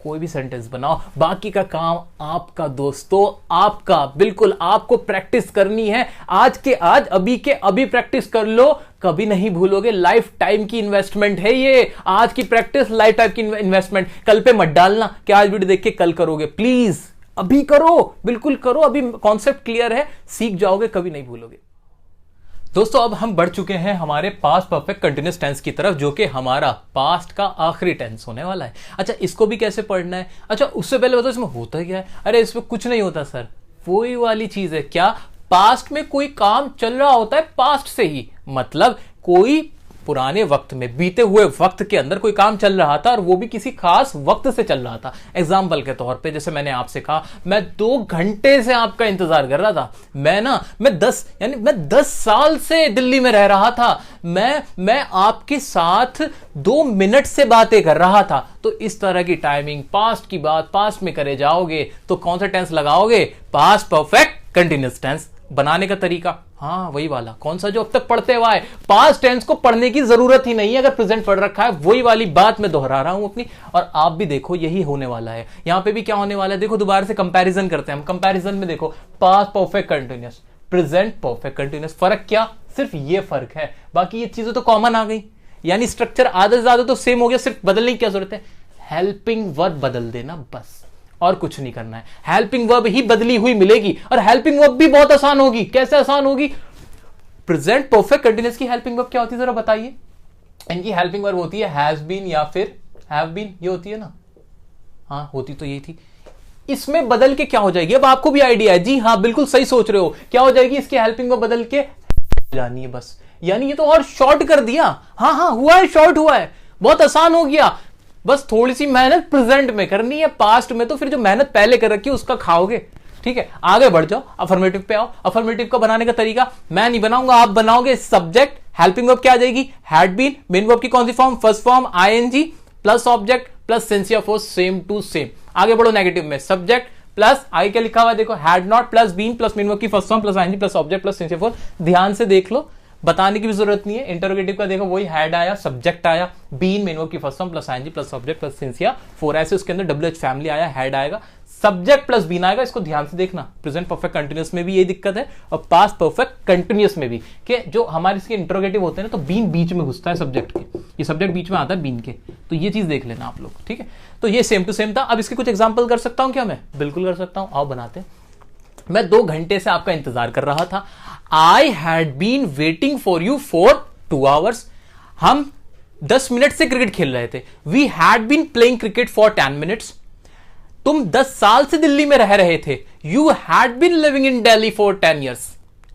कोई भी सेंटेंस बनाओ, बाकी का काम आपका दोस्तों, आपका, बिल्कुल आपको प्रैक्टिस करनी है। आज के आज, अभी के अभी प्रैक्टिस कर लो, कभी नहीं भूलोगे। लाइफ टाइम की इन्वेस्टमेंट है ये, आज की प्रैक्टिस लाइफ टाइम की इन्वेस्टमेंट। कल पे मत डालना कि आज वीडियो देख के कल करोगे, प्लीज अभी करो, बिल्कुल करो, अभी कॉन्सेप्ट क्लियर है, सीख जाओगे, कभी नहीं भूलोगे। दोस्तों अब हम बढ़ चुके हैं हमारे पास्ट परफेक्ट कंटिन्यूअस टेंस की तरफ, जो कि हमारा पास्ट का आखिरी टेंस होने वाला है। अच्छा, इसको भी कैसे पढ़ना है? अच्छा, उससे पहले बताओ इसमें होता क्या है? अरे इसमें कुछ नहीं होता सर, वही वाली चीज है। क्या? पास्ट में कोई काम चल रहा होता है पास्ट से ही, मतलब कोई पुराने वक्त में, बीते हुए वक्त के अंदर कोई काम चल रहा था और वो भी किसी खास वक्त से चल रहा था। एग्जाम्पल के तौर पे जैसे मैंने आपसे कहा, मैं 2 घंटे से आपका इंतजार कर रहा था। मैं 10 साल से दिल्ली में रह रहा था। मैं आपके साथ 2 मिनट से बातें कर रहा था। तो इस तरह की टाइमिंग, पास्ट की बात पास्ट में करे जाओगे तो कौन सा टेंस लगाओगे? Past perfect continuous tense. बनाने का तरीका, हाँ वही वाला, कौन सा जो अब तक पढ़ते हुआ है। पास्ट टेंस को पढ़ने की जरूरत ही नहीं है अगर प्रेजेंट पढ़ रखा है, वही वाली बात मैं दोहरा रहा हूं अपनी, और आप भी देखो यही होने वाला है। यहां पे भी क्या होने वाला है, देखो दोबारा से कंपैरिजन करते हैं हम। कंपैरिजन में देखो, past perfect continuous, present perfect continuous, फर्क क्या? सिर्फ ये फर्क है, बाकी ये चीजें तो कॉमन आ गई, यानी स्ट्रक्चर आधा से ज्यादा तो सेम हो गया, सिर्फ बदलने की क्या जरूरत है? हेल्पिंग वर्ब बदल देना बस, और कुछ नहीं करना है। हेल्पिंग वर्ब ही बदली हुई मिलेगी, और हेल्पिंग वर्ब भी बहुत आसान होगी। कैसे आसान होगी? प्रेजेंट परफेक्ट कंटीन्यूअस की हेल्पिंग वर्ब क्या होती है जरा बताइए। इनकी हेल्पिंग वर्ब होती है हैज बीन या फिर हैव बीन, ये होती है ना, हाँ होती तो यही थी। इसमें बदल के क्या हो जाएगी, अब आपको भी आइडिया है, जी हाँ बिल्कुल सही सोच रहे हो, क्या हो जाएगी, इसकी हेल्पिंग वर्ब बदल के जानी है बस। यानी ये तो और शॉर्ट कर दिया। हाँ हाँ हुआ है, शॉर्ट हुआ है, बहुत आसान हो गया। बस थोड़ी सी मेहनत प्रेजेंट में करनी है, पास्ट में तो फिर जो मेहनत पहले कर रखी है उसका खाओगे। ठीक है, आगे बढ़ जाओ, अफर्मेटिव पे आओ। अफर्मेटिव का बनाने का तरीका मैं नहीं बनाऊंगा, आप बनाओगे। सब्जेक्ट, हेल्पिंग वर्ब क्या आ जाएगी, हैड बीन, मेन वर्ब की कौन सी form, first form ING plus object plus sense या फोर्स, सेम टू सेम। आगे बढ़ो नेगेटिव में, सब्जेक्ट प्लस आई क्या लिखा हुआ है देखो, had not plus been plus main verb की first form plus ING plus object plus sense या फोर्स। ध्यान से देख लो, बताने की भी जरूरत नहीं है। इंटरोगेटिव का देखो वही हैड आया, सब्जेक्ट आया, बीन मेन वर्ब की first form plus ING plus object plus sense या फोर, ऐसे उसके अंदर डब्ल्यूएच फैमिली आया, हैड आएगा, सब्जेक्ट प्लस बीन आएगा। इसको ध्यान से देखना, प्रेजेंट परफेक्ट कंटीन्यूअस में भी यही दिक्कत है और पास्ट परफेक्ट कंटीन्यूअस में भी, कि जो हमारे इसके इंटरोगेटिव होते हैं ना तो बीन बीच में घुसता है सब्जेक्ट के, ये सब्जेक्ट बीच में आता है बीन के, तो ये चीज देख लेना आप लोग। ठीक है, तो ये सेम टू सेम था। अब इसके कुछ एग्जाम्पल कर सकता हूं क्या मैं? बिल्कुल कर सकता हूं, आओ बनाते हैं। मैं 2 घंटे से आपका इंतजार कर रहा था। I had been waiting for you for 2 hours. हम 10 मिनट से क्रिकेट खेल रहे थे। We had been playing cricket for 10 minutes. तुम 10 साल से दिल्ली में रह रहे थे। You had been living in Delhi for 10 years.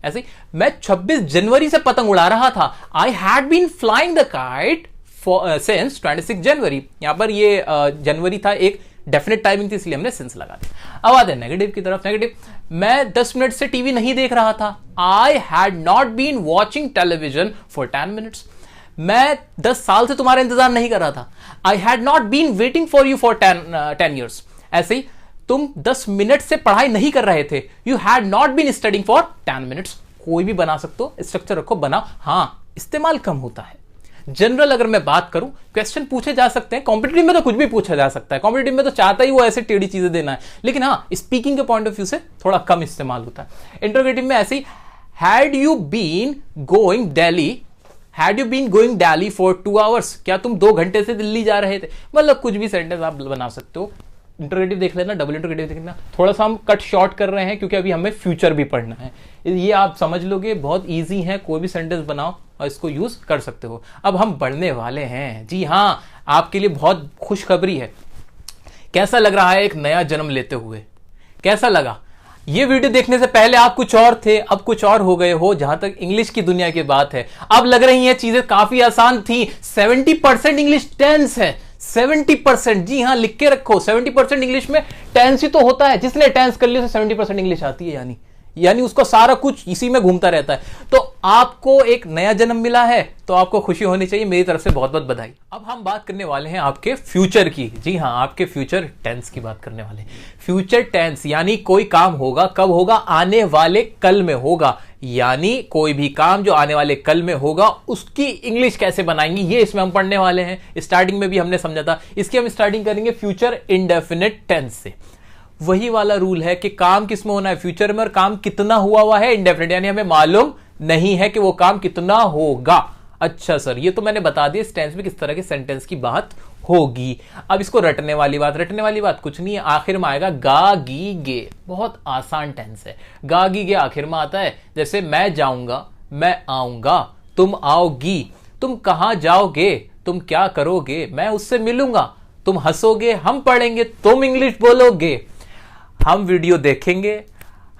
ऐसे मैं 26 जनवरी से पतंग उड़ा रहा था। I had been flying the kite since 26 January. यहां पर ये जनवरी था, एक डेफिनेट टाइमिंग थी, इसलिए हमने सिंस लगा दिया। अब आते हैं नेगेटिव की तरफ। नेगेटिव, मैं 10 मिनट से टीवी नहीं देख रहा था। I had not been watching television for 10 minutes. मैं 10 साल से तुम्हारा इंतजार नहीं कर रहा था। I had not been waiting for you for 10 years. ऐसे ही तुम 10 मिनट से पढ़ाई नहीं कर रहे थे। You had not been studying for 10 minutes. कोई भी बना सकते हो, स्ट्रक्चर रखो, बनाओ। हाँ, इस्तेमाल कम होता है। जनरल अगर मैं बात करूं, क्वेश्चन पूछे जा सकते हैं। कॉम्पिटिटिव में तो कुछ भी पूछा जा सकता है, कॉम्पिटिटिव में तो चाहता ही वो ऐसे टेढ़ी चीजें देना है, लेकिन हाँ स्पीकिंग के पॉइंट ऑफ व्यू से थोड़ा कम इस्तेमाल होता है। इंटरोगेटिव में ऐसे ही, had you been going Delhi, had you been going Delhi for 2 hours. क्या तुम 2 घंटे से दिल्ली जा रहे थे? मतलब कुछ भी सेंटेंस आप बना सकते हो। इंटरोगेटिव देख लेना, डबल इंटरोगेटिव देख लेना। थोड़ा सा हम कट शॉर्ट कर रहे हैं क्योंकि अभी हमें फ्यूचर भी पढ़ना है। ये आप समझ लोगे, बहुत इजी है, कोई भी सेंटेंस बनाओ और इसको यूज कर सकते हो। अब हम बढ़ने वाले हैं। जी हाँ, आपके लिए बहुत खुशखबरी है। कैसा लग रहा है एक नया जन्म लेते हुए? कैसा लगा? ये वीडियो देखने से पहले आप कुछ और थे, अब कुछ और हो गए हो। जहां तक इंग्लिश की दुनिया की बात है, अब लग रही हैं चीजें काफी आसान थी। 70% इंग्लिश टेंस है। 70%, जी हाँ लिख के रखो। 70% इंग्लिश में टेंस ही तो होता है। जिसने टेंस कर लिया उसे 70% इंग्लिश आती है, यानी उसको सारा कुछ इसी में घूमता रहता है। तो आपको एक नया जन्म मिला है, तो आपको खुशी होनी चाहिए। मेरी तरफ से बहुत बहुत बधाई। अब हम बात करने वाले हैं आपके फ्यूचर की। जी हाँ, आपके फ्यूचर टेंस की बात करने वाले हैं। फ्यूचर टेंस यानी कोई काम होगा, कब होगा? आने वाले कल में होगा। यानी कोई भी काम जो आने वाले कल में होगा, उसकी इंग्लिश कैसे बनाएंगे, ये इसमें हम पढ़ने वाले हैं। स्टार्टिंग में भी हमने समझा था। इसकी हम स्टार्टिंग करेंगे फ्यूचर इंडेफिनिट टेंस से। वही वाला रूल है कि काम किस में होना है, फ्यूचर में, और काम कितना हुआ है इंडेफिनिट, यानी हमें मालूम नहीं है कि वो काम कितना होगा। अच्छा सर, ये तो मैंने बता दिया इस टेंस में किस तरह के सेंटेंस की बात होगी। अब इसको रटने वाली बात कुछ नहीं है। आखिर में आएगा गा गी गे। बहुत आसान टेंस है। गा गी गे आखिर में आता है। जैसे मैं जाऊंगा, मैं आऊंगा, तुम आओगी, तुम कहां जाओगे, तुम क्या करोगे, मैं उससे मिलूंगा, तुम हंसोगे, हम पढ़ेंगे, तुम इंग्लिश बोलोगे, हम वीडियो देखेंगे,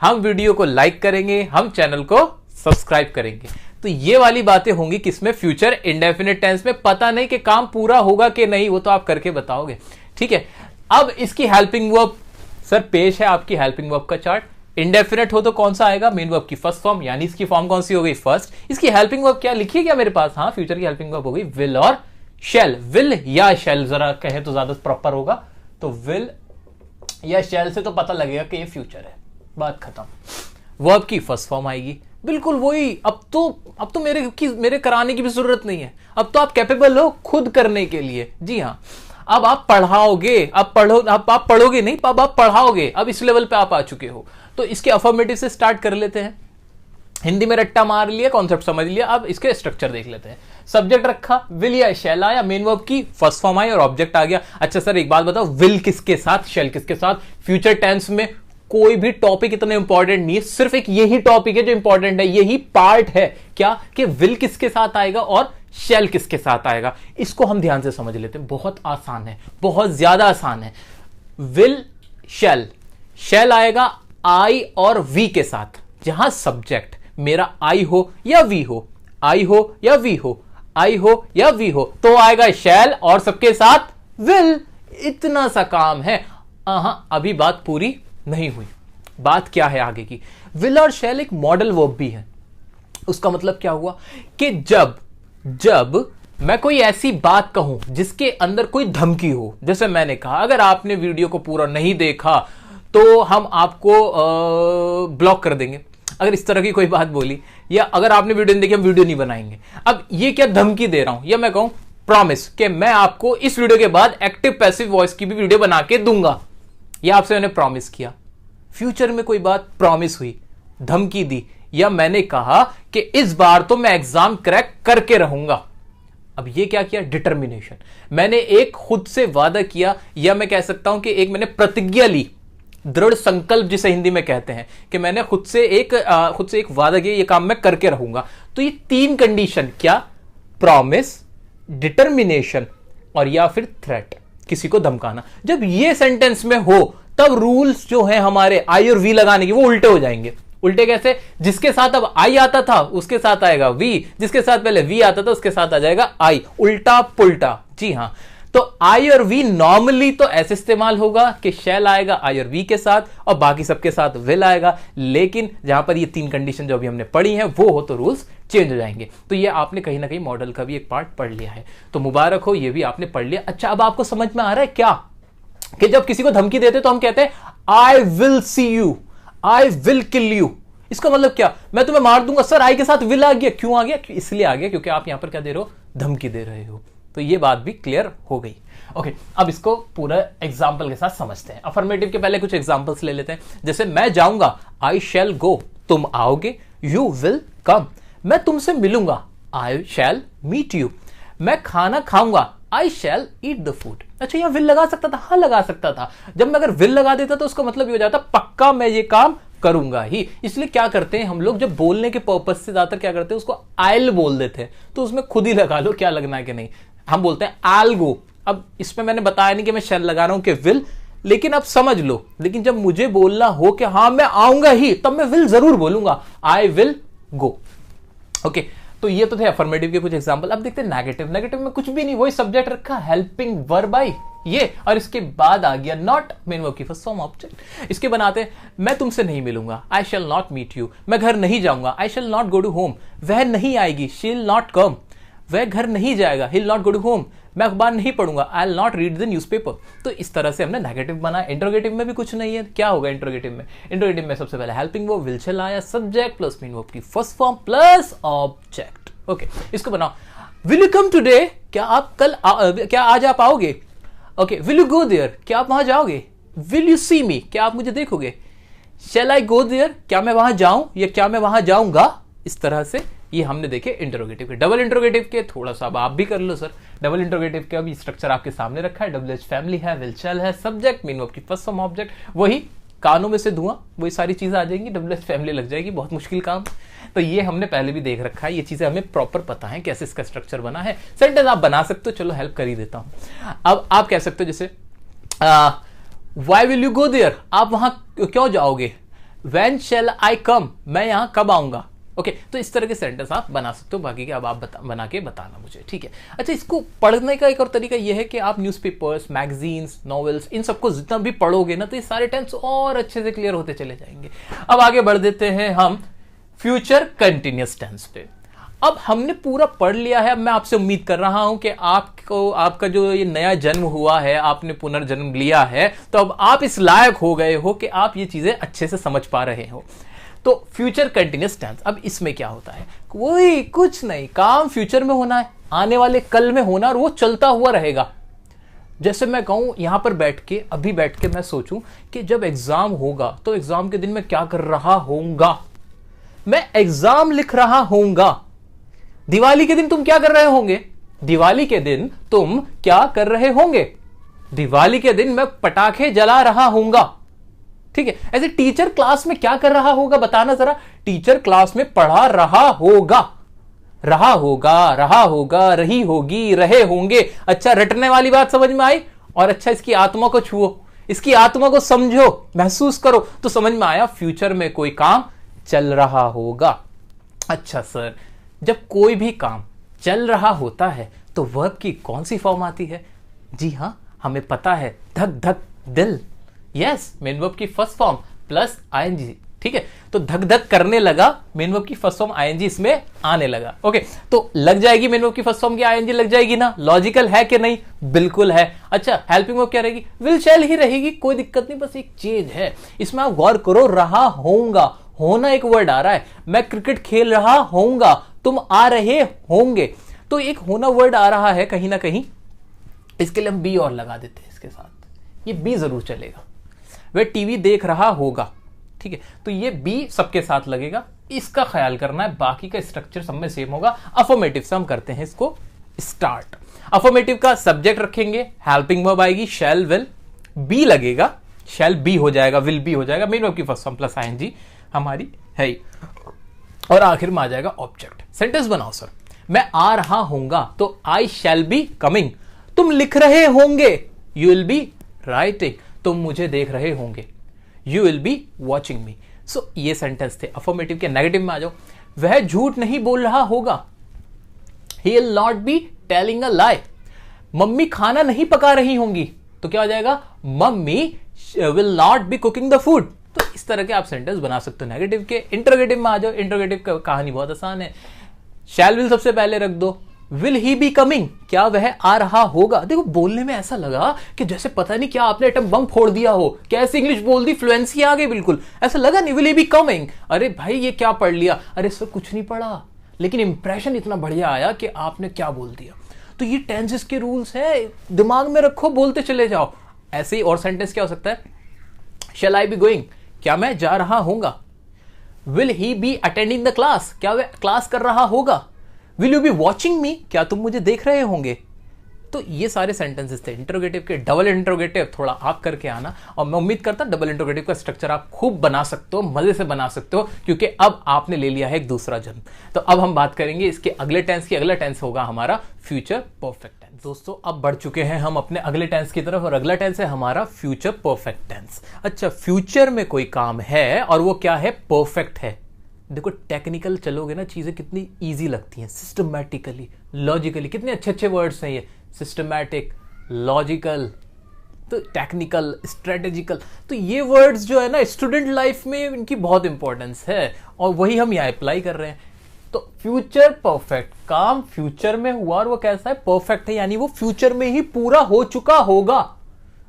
हम वीडियो को लाइक करेंगे, हम चैनल को सब्सक्राइब करेंगे। तो ये वाली बातें होंगी किसमें? फ्यूचर इंडेफिनिट टेंस में। पता नहीं कि काम पूरा होगा कि नहीं, वो तो आप करके बताओगे। ठीक है, अब इसकी हेल्पिंग वर्ब सर पेश है आपकी हेल्पिंग वर्ब का चार्ट। इंडेफिनिट हो तो कौन सा आएगा? मेन वर्ब की फर्स्ट फॉर्म, यानी इसकी फॉर्म कौन सी हो गई? फर्स्ट। इसकी हेल्पिंग वर्ब क्या लिखी है क्या मेरे पास? हाँ, फ्यूचर की हेल्पिंग वर्ब हो गई विल और शैल। विल या शैल जरा कहे तो ज्यादा प्रॉपर होगा। तो विल या शैल से तो पता लगेगा कि ये फ्यूचर है। बात खत्म। वर्ब की फर्स्ट फॉर्म आएगी, बिल्कुल वही। अब तो मेरे कराने की भी जरूरत नहीं है। अब तो आप कैपेबल हो खुद करने के लिए। जी हाँ, अब आप पढ़ाओगे। अब आप पढ़ोगे नहीं, अब आप पढ़ाओगे। अब इस लेवल पे आप आ चुके हो। तो इसके अफर्मेटिव से स्टार्ट कर लेते हैं। हिंदी में रट्टा मार लिया, कॉन्सेप्ट समझ लिया, अब इसके स्ट्रक्चर देख लेते हैं। सब्जेक्ट रखा, विल या शैल आया, मेन वर्ब की फर्स्ट फॉर्म आई और ऑब्जेक्ट आ गया। अच्छा सर एक बात बताओ, विल किसके साथ, शैल किसके साथ? फ्यूचर टेंस में कोई भी टॉपिक इतना इंपॉर्टेंट नहीं है, सिर्फ एक यही टॉपिक है जो इंपॉर्टेंट है, यही पार्ट है क्या कि विल किसके साथ आएगा और शैल किसके साथ आएगा। इसको हम ध्यान से समझ लेते हैं, बहुत आसान है, बहुत ज्यादा आसान है। विल शैल, शैल आएगा आई और वी के साथ, जहां सब्जेक्ट मेरा आई हो या वी हो, आई हो या वी हो, आई हो या वी हो, तो आएगा शैल और सबके साथ विल। इतना सा काम है। अभी बात पूरी नहीं हुई, बात क्या है आगे की। विल और शैल एक मॉडल वर्ब भी है। उसका मतलब क्या हुआ कि जब मैं कोई ऐसी बात कहूं जिसके अंदर कोई धमकी हो, जैसे मैंने कहा अगर आपने वीडियो को पूरा नहीं देखा तो हम आपको ब्लॉक कर देंगे, अगर इस तरह की कोई बात बोली, या अगर आपने वीडियो नहीं देखी हम वीडियो नहीं बनाएंगे। अब ये क्या धमकी दे रहा हूं, या मैं कहूं प्रॉमिस कि मैं आपको इस वीडियो के बाद एक्टिव पैसिव वॉइस की भी वीडियो बना के दूंगा, यह आपसे मैंने प्रॉमिस किया। फ्यूचर में कोई बात प्रॉमिस हुई, धमकी दी, या मैंने कहा कि इस बार तो मैं एग्जाम क्रैक करके रहूंगा। अब ये क्या किया, डिटर्मिनेशन। मैंने एक खुद से वादा किया, या मैं कह सकता हूं कि एक मैंने प्रतिज्ञा ली, दृढ़ संकल्प जिसे हिंदी में कहते हैं, कि मैंने खुद से एक वादा किया, ये काम मैं करके रहूंगा। तो ये तीन कंडीशन, क्या, प्रॉमिस, डिटर्मिनेशन और या फिर थ्रेट, किसी को धमकाना, जब ये सेंटेंस में हो तब रूल्स जो है हमारे आई और वी लगाने की वो उल्टे हो जाएंगे। उल्टे कैसे, जिसके साथ अब आई आता था उसके साथ आएगा वी, जिसके साथ पहले वी आता था उसके साथ आ जाएगा आई, उल्टा पुल्टा। जी हां, तो आई और वी नॉर्मली तो ऐसे इस्तेमाल होगा कि शैल आएगा आई और वी के साथ और बाकी सबके साथ विल आएगा, लेकिन जहां पर ये तीन कंडीशन जो अभी हमने पढ़ी हैं वो हो तो रूल्स चेंज हो जाएंगे। तो ये आपने कहीं ना कहीं मॉडल का भी एक पार्ट पढ़ लिया है, तो मुबारक हो, ये भी आपने पढ़ लिया। अच्छा अब आपको समझ में आ रहा है क्या कि जब किसी को धमकी देते तो हम कहते हैं I will see you, I will kill you. इसका मतलब क्या, मैं तुम्हें मार दूंगा। सर आई के साथ विल आ गया, क्यों आ गया? इसलिए आ गया क्योंकि आप यहां पर क्या दे रहे हो, धमकी दे रहे हो। तो ये बात भी क्लियर हो गई। ओके, अब इसको पूरा एग्जाम्पल के साथ समझते हैं। अफर्मेटिव के पहले कुछ एग्जाम्पल्स ले लेते हैं। जैसे मैं जाऊंगा, आई शैल गो, तुम आओगे, यू विल कम, मैं तुमसे मिलूंगा, आई शैल मीट यू, मैं खाना खाऊंगा, आई शैल ईट द फूड। अच्छा यहां विल लगा सकता था, हाँ लगा सकता था। जब मैं अगर विल लगा देता तो उसका मतलब ये हो जाता पक्का मैं ये काम करूंगा ही। इसलिए क्या करते हैं हम लोग, जब बोलने के पर्पस से ज्यादातर क्या करते हैं, उसको आइल बोल देते हैं, तो उसमें खुद ही लगा लो क्या लगना है कि नहीं। हम बोलते हैं आल गो। अब इसमें मैंने बताया नहीं कि मैं शैल लगा रहा हूं कि विल, लेकिन अब समझ लो, लेकिन जब मुझे बोलना हो कि हाँ मैं आऊंगा ही, तब मैं विल जरूर बोलूंगा, आई विल गो। ओके, तो ये तो थे अफर्मेटिव के कुछ एग्जांपल। अब देखते हैं नेगेटिव। नेगेटिव में कुछ भी नहीं, वही सब्जेक्ट रखा, हेल्पिंग वर्ब आई ये, और इसके बाद आ गया नॉट, मेन वर्ब की फर्स्ट फॉर्म ऑब्जेक्ट। इसके बनाते हैं, मैं तुमसे नहीं मिलूंगा, I shall not meet you, मैं घर नहीं जाऊंगा, I shall not go to home, वह नहीं आएगी, शी विल नॉट कम, वह घर नहीं जाएगा, he will not go to home, मैं अखबार नहीं पढ़ूंगा, I will not read the newspaper. तो इस तरह से हमने नेगेटिव बनाया। इंट्रोगेटिव में भी कुछ नहीं है, क्या होगा इंट्रोगेटिव में? इंट्रोगेटिव में सबसे पहले हेल्पिंग वर्ब विल शैल आया, सब्जेक्ट प्लस मेन वर्ब की first form plus object. Okay, इसको बनाओ, विल यू कम टुडे, क्या आप कल क्या आज आप आओगे? Okay, will you go there, क्या आप वहां जाओगे? विल यू सी मी, क्या आप मुझे देखोगे? शैल आई गो देयर, क्या मैं वहां जाऊं या क्या मैं वहां जाऊंगा? इस तरह से ये हमने देखे इंटरोगेटिव के। डबल इंटरोगेटिव के थोड़ा सा अब आप भी कर लो सर। डबल इंटरोगेटिव का भी स्ट्रक्चर आपके सामने रखा है, डब्ल्यूएच फैमिली है, विल शैल है, सब्जेक्ट मेन वर्ब की फर्स्ट फॉर्म ऑब्जेक्ट, वही कानों में से धुआं, वही सारी चीजें आ जाएंगी, डब्ल्यूएच फैमिली लग जाएगी, बहुत मुश्किल काम। तो ये हमने पहले भी देख रखा है, ये चीजें हमें प्रॉपर पता है कैसे इसका स्ट्रक्चर बना है। सेंटेंस आप बना सकते हो, चलो हेल्प कर ही देता हूं। अब आप कह सकते हो जैसे why will you go there, आप वहां क्यों जाओगे? व्हेन शैल आई कम, मैं यहां कब आऊंगा? ओके, तो इस तरह के सेंटेंस आप बना सकते हो, बाकी के अब आप बना के बताना मुझे, ठीक है। अच्छा, इसको पढ़ने का एक और तरीका यह है कि आप न्यूज़पेपर्स, मैगजीन्स, नॉवेल्स, इन सबको जितना भी पढ़ोगे ना तो ये सारे टेंस और अच्छे से क्लियर होते चले जाएंगे। अब आगे बढ़ देते हैं हम फ्यूचर कंटिन्यूअस टेंस पे। अब हमने पूरा पढ़ लिया है। अब मैं आपसे उम्मीद कर रहा हूं कि आपको, आपका जो ये नया जन्म हुआ है, आपने पुनर्जन्म लिया है, तो अब आप इस लायक हो गए हो कि आप ये चीजें अच्छे से समझ पा रहे हो। तो फ्यूचर कंटिन्यूअस टेंस, अब इसमें क्या होता है? कोई कुछ नहीं, काम फ्यूचर में होना है, आने वाले कल में होना, और वो चलता हुआ रहेगा। जैसे मैं कहूं यहां पर बैठ के, अभी बैठ के मैं सोचूं कि जब एग्जाम होगा तो एग्जाम के दिन मैं क्या कर रहा होऊंगा, मैं एग्जाम लिख रहा होऊंगा, दिवाली के दिन तुम क्या कर रहे होंगे? दिवाली के दिन तुम क्या कर रहे होंगे? दिवाली के दिन मैं पटाखे जला रहा हूंगा। ठीक है, ऐसे टीचर क्लास में क्या कर रहा होगा बताना जरा। टीचर क्लास में पढ़ा रहा होगा, रहा होगा, रहा होगा, रही होगी, रहे होंगे। अच्छा, रटने वाली बात समझ में आई? और अच्छा, इसकी आत्मा को छुओ, इसकी आत्मा को समझो, महसूस करो, तो समझ में आया फ्यूचर में कोई काम चल रहा होगा। अच्छा सर, जब कोई भी काम चल रहा होता है तो वर्ब की कौन सी फॉर्म आती है? जी हां, हमें पता है, धक धक दिल। यस, मेन वर्ब की फर्स्ट फॉर्म प्लस आईएनजी। ठीक है, तो धक धक करने लगा, मेन वर्ब की फर्स्ट फॉर्म आईएनजी इसमें आने लगा। ओके, तो लग जाएगी मेन वर्ब की फर्स्ट फॉर्म की आईएनजी, लग जाएगी ना? लॉजिकल है कि नहीं? बिल्कुल है। अच्छा, हेल्पिंग वर्ब क्या रहेगी? विल शैल ही रहेगी, कोई दिक्कत नहीं, बस एक चेंज है इसमें। आप गौर करो, रहा होऊंगा, होना एक वर्ड आ रहा है। मैं क्रिकेट खेल रहा होऊंगा, तुम आ रहे होंगे, तो एक होना वर्ड आ रहा है कहीं ना कहीं। इसके लिए हम बी और लगा देते हैं इसके साथ, ये बी जरूर चलेगा। वह टीवी देख रहा होगा, ठीक है, तो ये बी सबके साथ लगेगा, इसका ख्याल करना है। बाकी का स्ट्रक्चर सब में सेम होगा। अफर्मेटिव से हम करते हैं इसको स्टार्ट। अफर्मेटिव का सब्जेक्ट रखेंगे, हेल्पिंग वर्ब आएगी, शैल विल, बी लगेगा, शैल बी हो जाएगा, विल बी हो जाएगा, मेन वर्ब की फर्स्ट फॉर्म प्लस आईएनजी हमारी है ही। और आखिर में आ जाएगा ऑब्जेक्ट। सेंटेंस बनाओ सर। मैं आ रहा होऊंगा, तो आई शैल बी कमिंग। तुम लिख रहे होंगे, यू विल बी राइटिंग। तुम मुझे देख रहे होंगे, you will be watching me. So ये सेंटेंस थे। अफर्मेटिव के नेगेटिव में आ जाओ। वह झूठ नहीं बोल रहा होगा, ही will not be telling a lie. Mummy खाना नहीं पका रही होंगी, तो क्या हो जाएगा? Mummy will not be cooking the food. तो इस तरह के आप सेंटेंस बना सकते हो नेगेटिव के। इंटरोगेटिव में आ जाओ। इंटरोगेटिव का कहानी बहुत आसान है। शैल विल सबसे पहले रख दो, विल ही बी कमिंग, क्या वह आ रहा होगा। देखो, बोलने में ऐसा लगा कि जैसे पता नहीं क्या आपने एटम बम फोड़ दिया हो, कैसे इंग्लिश बोल दी, फ्लुएंसी आ गई बिल्कुल, ऐसा लगा नहीं। विल ही बी कमिंग, अरे भाई ये क्या पढ़ लिया? अरे सर कुछ नहीं पढ़ा, लेकिन इंप्रेशन इतना बढ़िया आया कि आपने क्या बोल दिया। तो ये टेंसेस के रूल्स है, दिमाग में रखो, बोलते चले जाओ। ऐसे ही और सेंटेंस क्या हो सकता है? शैल आई बी गोइंग, क्या मैं जा रहा होऊंगा। Will he be attending the class, क्या वह क्लास कर रहा होगा। विल यू बी वॉचिंग मी, क्या तुम मुझे देख रहे होंगे। तो ये सारे सेंटेंसेस थे इंटरोगेटिव के। डबल इंटरोगेटिव थोड़ा आप करके आना, और मैं उम्मीद करता डबल इंटरोगेटिव का स्ट्रक्चर आप खूब बना सकते हो, मजे से बना सकते हो, क्योंकि अब आपने ले लिया है एक दूसरा जन्म। तो अब हम बात करेंगे इसके अगले टेंस की। अगला टेंस होगा हमारा फ्यूचर परफेक्ट टेंस। दोस्तों, अब बढ़ चुके हैं हम अपने अगले टेंस की तरफ, और अगला टेंस है हमारा फ्यूचर परफेक्ट टेंस। अच्छा, फ्यूचर में कोई काम है और वो क्या है? परफेक्ट है। देखो, टेक्निकल चलोगे ना, चीजें कितनी इजी लगती हैं। सिस्टमैटिकली, लॉजिकली, कितने अच्छे अच्छे वर्ड्स हैं ये। सिस्टमैटिक, लॉजिकल, तो टेक्निकल, स्ट्रेटेजिकल, तो ये वर्ड्स जो है ना, स्टूडेंट लाइफ में इनकी बहुत इंपॉर्टेंस है, और वही हम यहाँ अप्लाई कर रहे हैं। तो फ्यूचर परफेक्ट, काम फ्यूचर में हुआ और वो कैसा है? परफेक्ट है, यानी वो फ्यूचर में ही पूरा हो चुका होगा।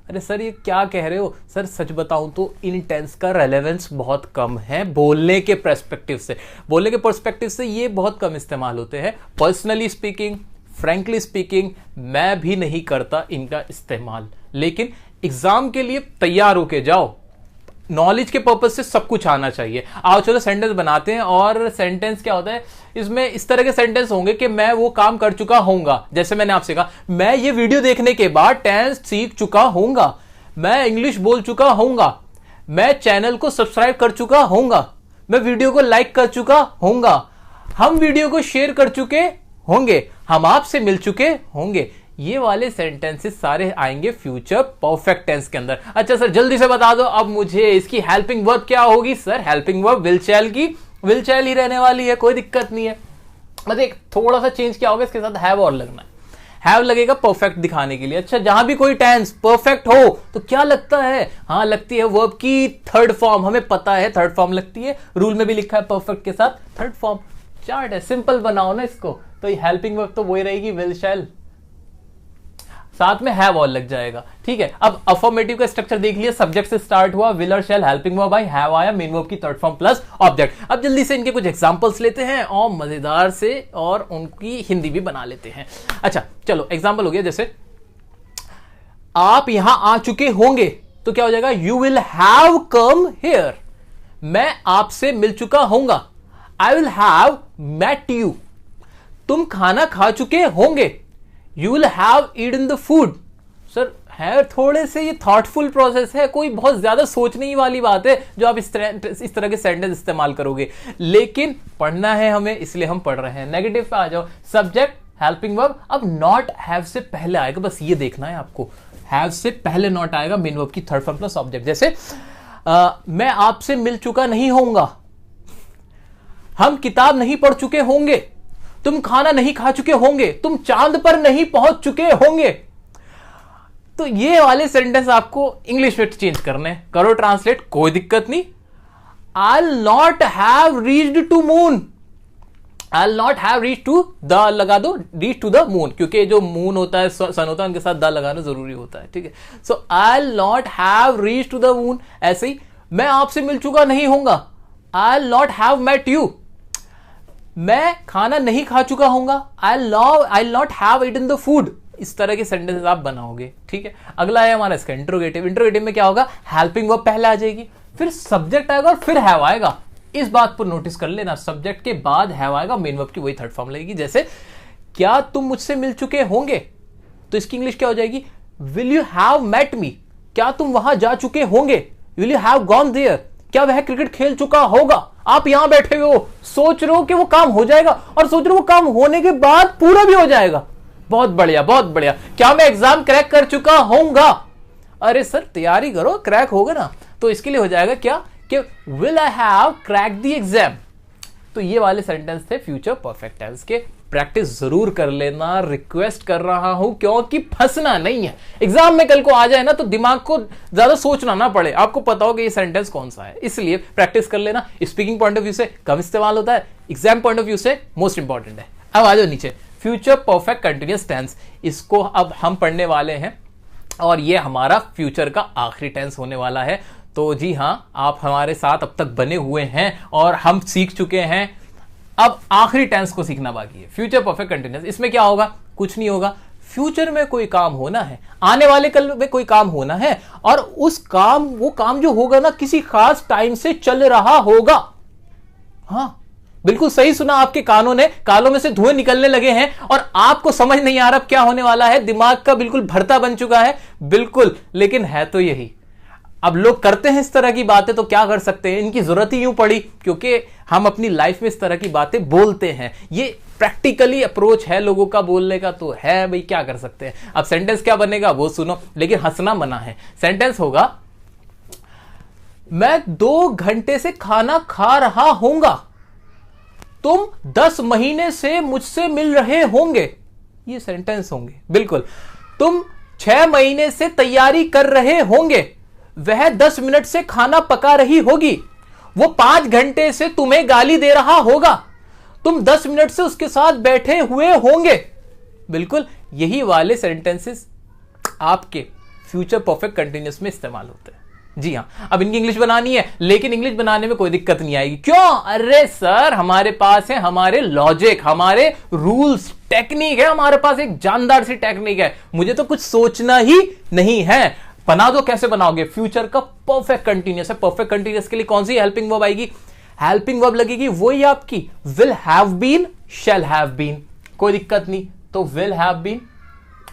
अरे सर ये क्या कह रहे हो? सर सच बताऊं तो इन टेंस का रेलेवेंस बहुत कम है बोलने के पर्सपेक्टिव से। बोलने के पर्सपेक्टिव से ये बहुत कम इस्तेमाल होते हैं। पर्सनली स्पीकिंग, फ्रैंकली स्पीकिंग, मैं भी नहीं करता इनका इस्तेमाल, लेकिन एग्जाम के लिए तैयार होके जाओ। नॉलेज के पर्पज से सब कुछ आना चाहिए। आओ चलो सेंटेंस बनाते हैं। और सेंटेंस क्या होता है इसमें? इस तरह के सेंटेंस होंगे कि मैं वो काम कर चुका होऊंगा। जैसे मैंने आपसे कहा, मैं ये वीडियो देखने के बाद टेंस सीख चुका होऊंगा, मैं इंग्लिश बोल चुका होऊंगा, मैं चैनल को सब्सक्राइब कर चुका होऊंगा, मैं वीडियो को लाइक कर चुका होऊंगा, हम वीडियो को शेयर कर चुके होंगे, हम आपसे मिल चुके होंगे। ये वाले सेंटेंसेस सारे आएंगे फ्यूचर परफेक्ट टेंस के अंदर। अच्छा सर जल्दी से बता दो अब मुझे इसकी हेल्पिंग वर्ब क्या होगी। सर हेल्पिंग वर्ब विल शैल की विल शैल ही रहने वाली है, कोई दिक्कत नहीं है। बस एक थोड़ा सा चेंज क्या होगा, इसके साथ हैव और लगना है। हैव लगेगा परफेक्ट दिखाने के लिए। अच्छा जहां भी कोई टेंस परफेक्ट हो तो क्या लगता है? हाँ लगती है वर्ब की थर्ड फॉर्म। हमें पता है थर्ड फॉर्म लगती है, रूल में भी लिखा है परफेक्ट के साथ थर्ड फॉर्म। चार्ट है, सिंपल बनाओ ना इसको। तो हेल्पिंग वर्ब तो वही रहेगी विल शैल, साथ में हैव और लग जाएगा। ठीक है, अब अफर्मेटिव का स्ट्रक्चर देख लिया। सब्जेक्ट से स्टार्ट हुआ, विल और शैल, हेल्पिंग वर्ब आई, हैव आया, मेन वर्ब की थर्ड फॉर्म प्लस ऑब्जेक्ट। अब जल्दी से इनके कुछ एग्जांपल्स लेते हैं और मजेदार से और उनकी हिंदी भी बना लेते हैं। अच्छा चलो एग्जांपल हो गया, जैसे आप यहां आ चुके होंगे तो क्या हो जाएगा? You will have come here. मैं आपसे मिल चुका होऊंगा, I will have met you. तुम खाना खा चुके होंगे, you will have eaten the food. Sir है थोड़े से ये थॉटफुल प्रोसेस है, कोई बहुत ज्यादा सोचने ही वाली बात है जो आप इस तरह के सेंटेंस इस्तेमाल करोगे, लेकिन पढ़ना है हमें इसलिए हम पढ़ रहे हैं। नेगेटिव पे आ जाओ, सब्जेक्ट हेल्पिंग वर्ब, अब नॉट हैव से पहले आएगा, बस ये देखना है आपको, हैव से पहले नॉट आएगा मेन वर्ब की थर्ड फॉर्म प्लस ऑब्जेक्ट। जैसे मैं आपसे मिल चुका नहीं होऊंगा, हम किताब नहीं पढ़ चुके होंगे, तुम खाना नहीं खा चुके होंगे, तुम चांद पर नहीं पहुंच चुके होंगे। तो ये वाले सेंटेंस आपको इंग्लिश में चेंज करने, करो ट्रांसलेट, कोई दिक्कत नहीं। I'll not have reached to moon, I'll not have reached to the लगा दो, reach to the moon, क्योंकि जो मून होता है सन होता है उनके साथ द लगाना जरूरी होता है, ठीक है। सो I'll not have reached to the moon। ऐसे ही मैं आपसे मिल चुका नहीं होऊंगा, I'll not have met you। मैं खाना नहीं खा चुका होऊंगा, I'll not have eaten the food। इस तरह के सेंटेंसेस आप बनाओगे, ठीक है। अगला है हमारा इसका इंट्रोगेटिव। इंट्रोगेटिव में क्या होगा, हेल्पिंग वर्ब पहले आ जाएगी, फिर सब्जेक्ट आएगा और फिर हैव आएगा। इस बात पर नोटिस कर लेना, सब्जेक्ट के बाद हैव आएगा, मेन वर्ब की वही थर्ड फॉर्म लगेगी। जैसे क्या तुम मुझसे मिल चुके होंगे, तो इसकी इंग्लिश क्या हो जाएगी, will you have met me. क्या तुम वहां जा चुके होंगे, will you have gone there. क्या वह क्रिकेट खेल चुका होगा। आप यहां बैठे हुए हो, सोच रहे हो कि वो काम हो जाएगा और सोच रहे हो वो काम होने के बाद पूरा भी हो जाएगा। बहुत बढ़िया, बहुत बढ़िया। क्या मैं एग्जाम क्रैक कर चुका होऊंगा। अरे सर तैयारी करो, क्रैक होगा ना। तो इसके लिए हो जाएगा क्या कि will I have crack the exam. तो ये वाले सेंटेंस थे फ्यूचर परफेक्ट टेंस के। प्रैक्टिस जरूर कर लेना, रिक्वेस्ट कर रहा हूं, क्योंकि फंसना नहीं है। एग्जाम में कल को आ जाए ना तो दिमाग को ज्यादा सोचना ना पड़े, आपको पता हो कि ये सेंटेंस कौन सा है। इसलिए प्रैक्टिस कर लेना। स्पीकिंग पॉइंट ऑफ व्यू से कम इस्तेमाल होता है, एग्जाम पॉइंट ऑफ व्यू से मोस्ट इंपॉर्टेंट है। अब आ जाओ नीचे, फ्यूचर परफेक्ट कंटिन्यूअस टेंस। इसको अब हम पढ़ने वाले हैं और ये हमारा फ्यूचर का आखिरी टेंस होने वाला है। तो जी हाँ, आप हमारे साथ अब तक बने हुए हैं और हम सीख चुके हैं। अब आखिरी टेंस को सीखना बाकी है, फ्यूचर परफेक्ट कंटिन्यूअस। इसमें क्या होगा, कुछ नहीं होगा। फ्यूचर में कोई काम होना है, आने वाले कल में कोई काम होना है, और उस काम, वो काम जो होगा ना किसी खास टाइम से चल रहा होगा। हाँ बिल्कुल सही सुना आपके कानों ने, कानों में से धुएं निकलने लगे हैं और आपको समझ नहीं आ रहा क्या होने वाला है, दिमाग का बिल्कुल भरता बन चुका है। बिल्कुल, लेकिन है तो यही। अब लोग करते हैं इस तरह की बातें तो क्या कर सकते हैं, इनकी जरूरत ही यूं पड़ी क्योंकि हम अपनी लाइफ में इस तरह की बातें बोलते हैं। ये प्रैक्टिकली अप्रोच है लोगों का बोलने का, तो है भाई, क्या कर सकते हैं। अब सेंटेंस क्या बनेगा वो सुनो, लेकिन हंसना मना है। सेंटेंस होगा, मैं 2 घंटे से खाना खा रहा होऊंगा, तुम 10 महीने से मुझसे मिल रहे होंगे। ये सेंटेंस होंगे बिल्कुल। तुम 6 महीने से तैयारी कर रहे होंगे, वह 10 मिनट से खाना पका रही होगी, वो 5 घंटे से तुम्हें गाली दे रहा होगा, तुम 10 मिनट से उसके साथ बैठे हुए होंगे। बिल्कुल यही वाले सेंटेंसेस आपके फ्यूचर परफेक्ट कंटिन्यूअस में इस्तेमाल होते हैं। जी हाँ, अब इनकी इंग्लिश बनानी है, लेकिन इंग्लिश बनाने में कोई दिक्कत नहीं आएगी। क्यों? अरे सर हमारे पास है हमारे लॉजिक, हमारे रूल्स, टेक्निक है, हमारे पास एक जानदार सी टेक्निक है। मुझे तो कुछ सोचना ही नहीं है। बना दो, कैसे बनाओगे? फ्यूचर का परफेक्ट कंटिन्यूअस है। परफेक्ट कंटिन्यूअस के लिए कौन सी हेल्पिंग वर्ब आएगी? हेल्पिंग वर्ब लगेगी वही आपकी will have been, shall have been. कोई दिक्कत नहीं, तो विल हैव बीन,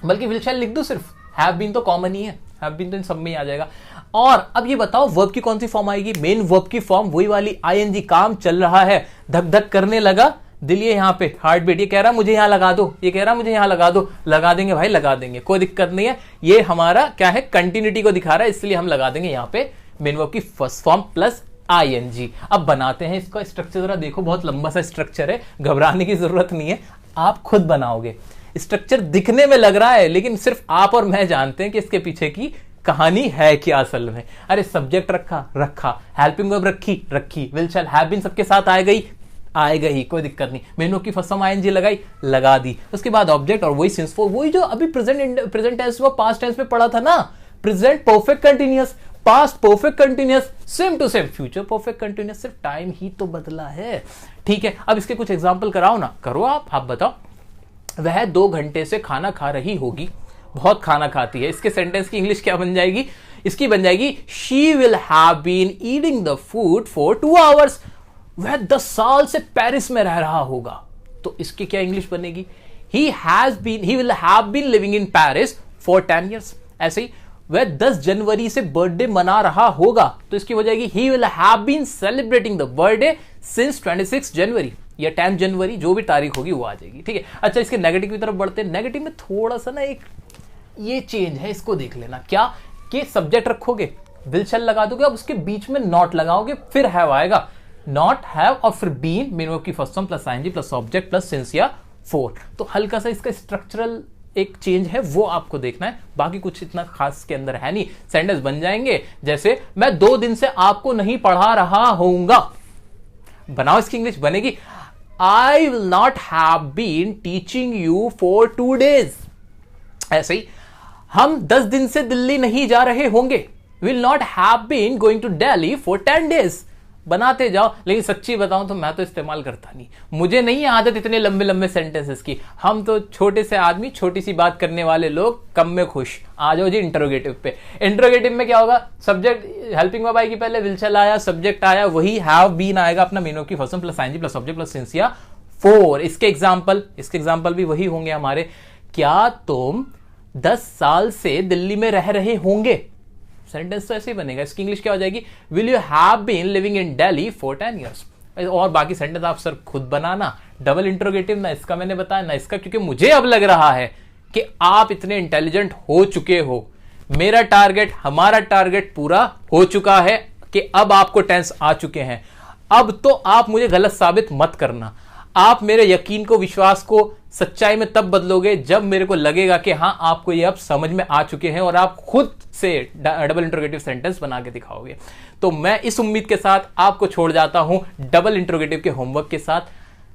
बल्कि विल शैल लिख दो सिर्फ, हैव बीन तो कॉमन ही है, हैव बीन तो इन सब में ही आ जाएगा। और अब ये बताओ वर्ब की कौन सी फॉर्म आएगी? मेन वर्ब की फॉर्म वही वाली आईएनजी, काम चल रहा है, धक धक करने लगा दिल, ये यहां पे हार्ट बीट, ये कह रहा मुझे यहां लगा दो, ये कह रहा मुझे यहां लगा दो, लगा देंगे भाई, लगा देंगे, कोई दिक्कत नहीं है। ये हमारा क्या है, कंटिन्यूटी को दिखा रहा है, इसलिए हम लगा देंगे यहां पे मेन वर्ब की फर्स्ट फॉर्म प्लस आईएनजी। अब बनाते हैं इसका स्ट्रक्चर, जरा देखो, बहुत लंबा सा स्ट्रक्चर है, घबराने की जरूरत नहीं है, आप खुद बनाओगे। स्ट्रक्चर दिखने में लग रहा है, लेकिन सिर्फ आप और मैं जानते हैं कि इसके पीछे की कहानी है क्या असल में। अरे सब्जेक्ट रखा, हेल्पिंग वर्ब रखी, विल शैल हैव बीन सबके साथ आएगा ही, कोई दिक्कत नहीं। मेन वर्ब की फर्स्ट फॉर्म आईएनजी लगा दी, उसके बाद ऑब्जेक्ट और वही सिंस फोर, वही जो अभी प्रेजेंट टेंस व पास्ट टेंस में पढ़ा था ना, present perfect continuous, past perfect continuous, same to same future perfect continuous, सिर्फ टाइम ही तो बदला है। ठीक है, अब इसके कुछ एग्जांपल कराओ ना, करो आप बताओ। वह 2 घंटे से खाना खा रही होगी, बहुत खाना खाती है। इसके सेंटेंस की इंग्लिश क्या बन जाएगी? इसकी बन जाएगी she will have been eating the food for 2 hours. वह 10 साल से पेरिस में रह रहा होगा। तो इसकी क्या इंग्लिश बनेगी? He will have been living in Paris for 10 years। ऐसे ही वह 10 जनवरी से बर्थडे मना रहा होगा, तो इसकी वजह है he will have been celebrating the birthday since 26 January या 10 जनवरी, जो भी तारीख होगी वो आ जाएगी। ठीक है, अच्छा इसके नेगेटिव की तरफ बढ़ते हैं। नेगेटिव में थोड़ा सा ना एक ये चेंज है, इसको देख लेना। क्या कि सब्जेक्ट रखोगे, विल शैल लगा दोगे, अब उसके बीच में नॉट लगाओगे, फिर हैव आएगा, नॉट हैव और फिर बीन, मेन वर्ब की first form plus ING plus object plus since या फोर। तो हल्का सा इसका स्ट्रक्चरल एक चेंज है, वो आपको देखना है, बाकी कुछ इतना खास के अंदर है नहीं। सेंटेंस बन जाएंगे जैसे मैं 2 दिन से आपको नहीं पढ़ा रहा होऊंगा, बनाओ इसकी इंग्लिश बनेगी I will not have been teaching you for 2 days। ऐसे ही हम 10 दिन से दिल्ली नहीं जा रहे होंगे, will not have been going to Delhi for 10 days। बनाते जाओ, लेकिन सच्ची बताऊं तो मैं तो इस्तेमाल करता नहीं, मुझे नहीं आदत इतने लंबे लंबे सेंटेंसेस की। हम तो छोटे से आदमी, छोटी सी बात करने वाले लोग, कम में खुश। आ जाओ जी इंटरोगेटिव पे। इंटरोगेटिव में क्या होगा, सब्जेक्ट हेल्पिंग वर्ब आएगी, पहले विल शैल आया, सब्जेक्ट आया, वही हैव बीन आएगा अपना मेन वर्ब की first plus ING plus object plus since या फोर। इसके एग्जांपल भी वही होंगे हमारे। क्या तुम 10 साल से दिल्ली में रह रहे होंगे, सेंटेंस तो ऐसे ही बनेगा। इसकी इंग्लिश क्या हो जाएगी, will you have been living in Delhi for 10 years। और बाकी सेंटेंस आप सर खुद बनाना। डबल इंटरोगेटिव ना इसका मैंने बताया ना इसका, क्योंकि मुझे अब लग रहा है कि आप इतने इंटेलिजेंट हो चुके हो। मेरा टारगेट, हमारा टारगेट पूरा हो चुका है कि अब आपको टेंस आ चुके हैं। अब तो आप मुझे गलत साबित मत करना। आप मेरे यकीन को, विश्वास को सच्चाई में तब बदलोगे जब मेरे को लगेगा कि हां आपको ये अब समझ में आ चुके हैं और आप खुद से डबल इंटरोगेटिव सेंटेंस बना के दिखाओगे। तो मैं इस उम्मीद के साथ आपको छोड़ जाता हूं डबल इंटरोगेटिव के होमवर्क के साथ।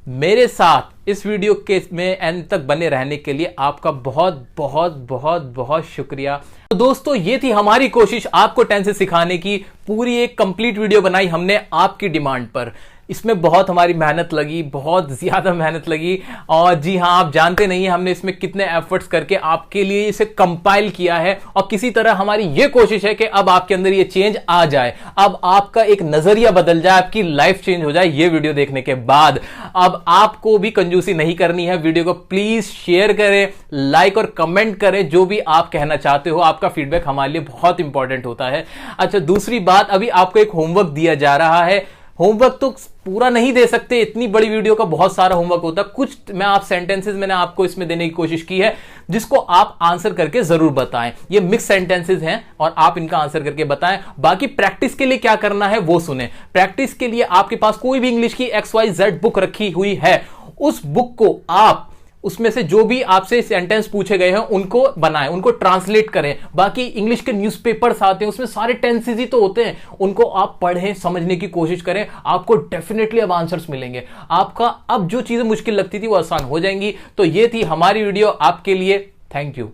मेरे साथ इस वीडियो के में एंड तक बने रहने के लिए आपका बहुत बहुत बहुत बहुत शुक्रिया। तो दोस्तों, ये थी हमारी कोशिश आपको टेंसेस सिखाने की। पूरी एक कंप्लीट वीडियो बनाई हमने आपकी डिमांड पर। इसमें बहुत हमारी मेहनत लगी, बहुत ज्यादा मेहनत लगी। और जी हाँ, आप जानते नहीं है हमने इसमें कितने एफर्ट्स करके आपके लिए इसे कंपाइल किया है। और किसी तरह हमारी ये कोशिश है कि अब आपके अंदर ये चेंज आ जाए, अब आपका एक नजरिया बदल जाए, आपकी लाइफ चेंज हो जाए ये वीडियो देखने के बाद। अब आपको भी कंजूसी नहीं करनी है, वीडियो को प्लीज शेयर करें, लाइक और कमेंट करें, जो भी आप कहना चाहते हो। आपका फीडबैक हमारे लिए बहुत इंपॉर्टेंट होता है। अच्छा, दूसरी बात, अभी आपको एक होमवर्क दिया जा रहा है। होमवर्क तो पूरा नहीं दे सकते, इतनी बड़ी वीडियो का बहुत सारा होमवर्क होता है। कुछ मैं आप सेंटेंसेस मैंने आपको इसमें देने की कोशिश की है, जिसको आप आंसर करके जरूर बताएं। ये मिक्स सेंटेंसेस हैं और आप इनका आंसर करके बताएं। बाकी प्रैक्टिस के लिए क्या करना है वो सुने। प्रैक्टिस के लिए आपके पास कोई भी इंग्लिश की XYZ बुक रखी हुई है, उस बुक को आप उसमें से जो भी आपसे सेंटेंस पूछे गए हैं उनको बनाएं, उनको ट्रांसलेट करें। बाकी इंग्लिश के न्यूज़पेपर्स आते हैं, उसमें सारे टेंसेस ही तो होते हैं, उनको आप पढ़ें, समझने की कोशिश करें। आपको डेफिनेटली अब आंसर्स मिलेंगे। आपका अब जो चीजें मुश्किल लगती थी वो आसान हो जाएंगी। तो ये थी हमारी वीडियो आपके लिए। Thank you.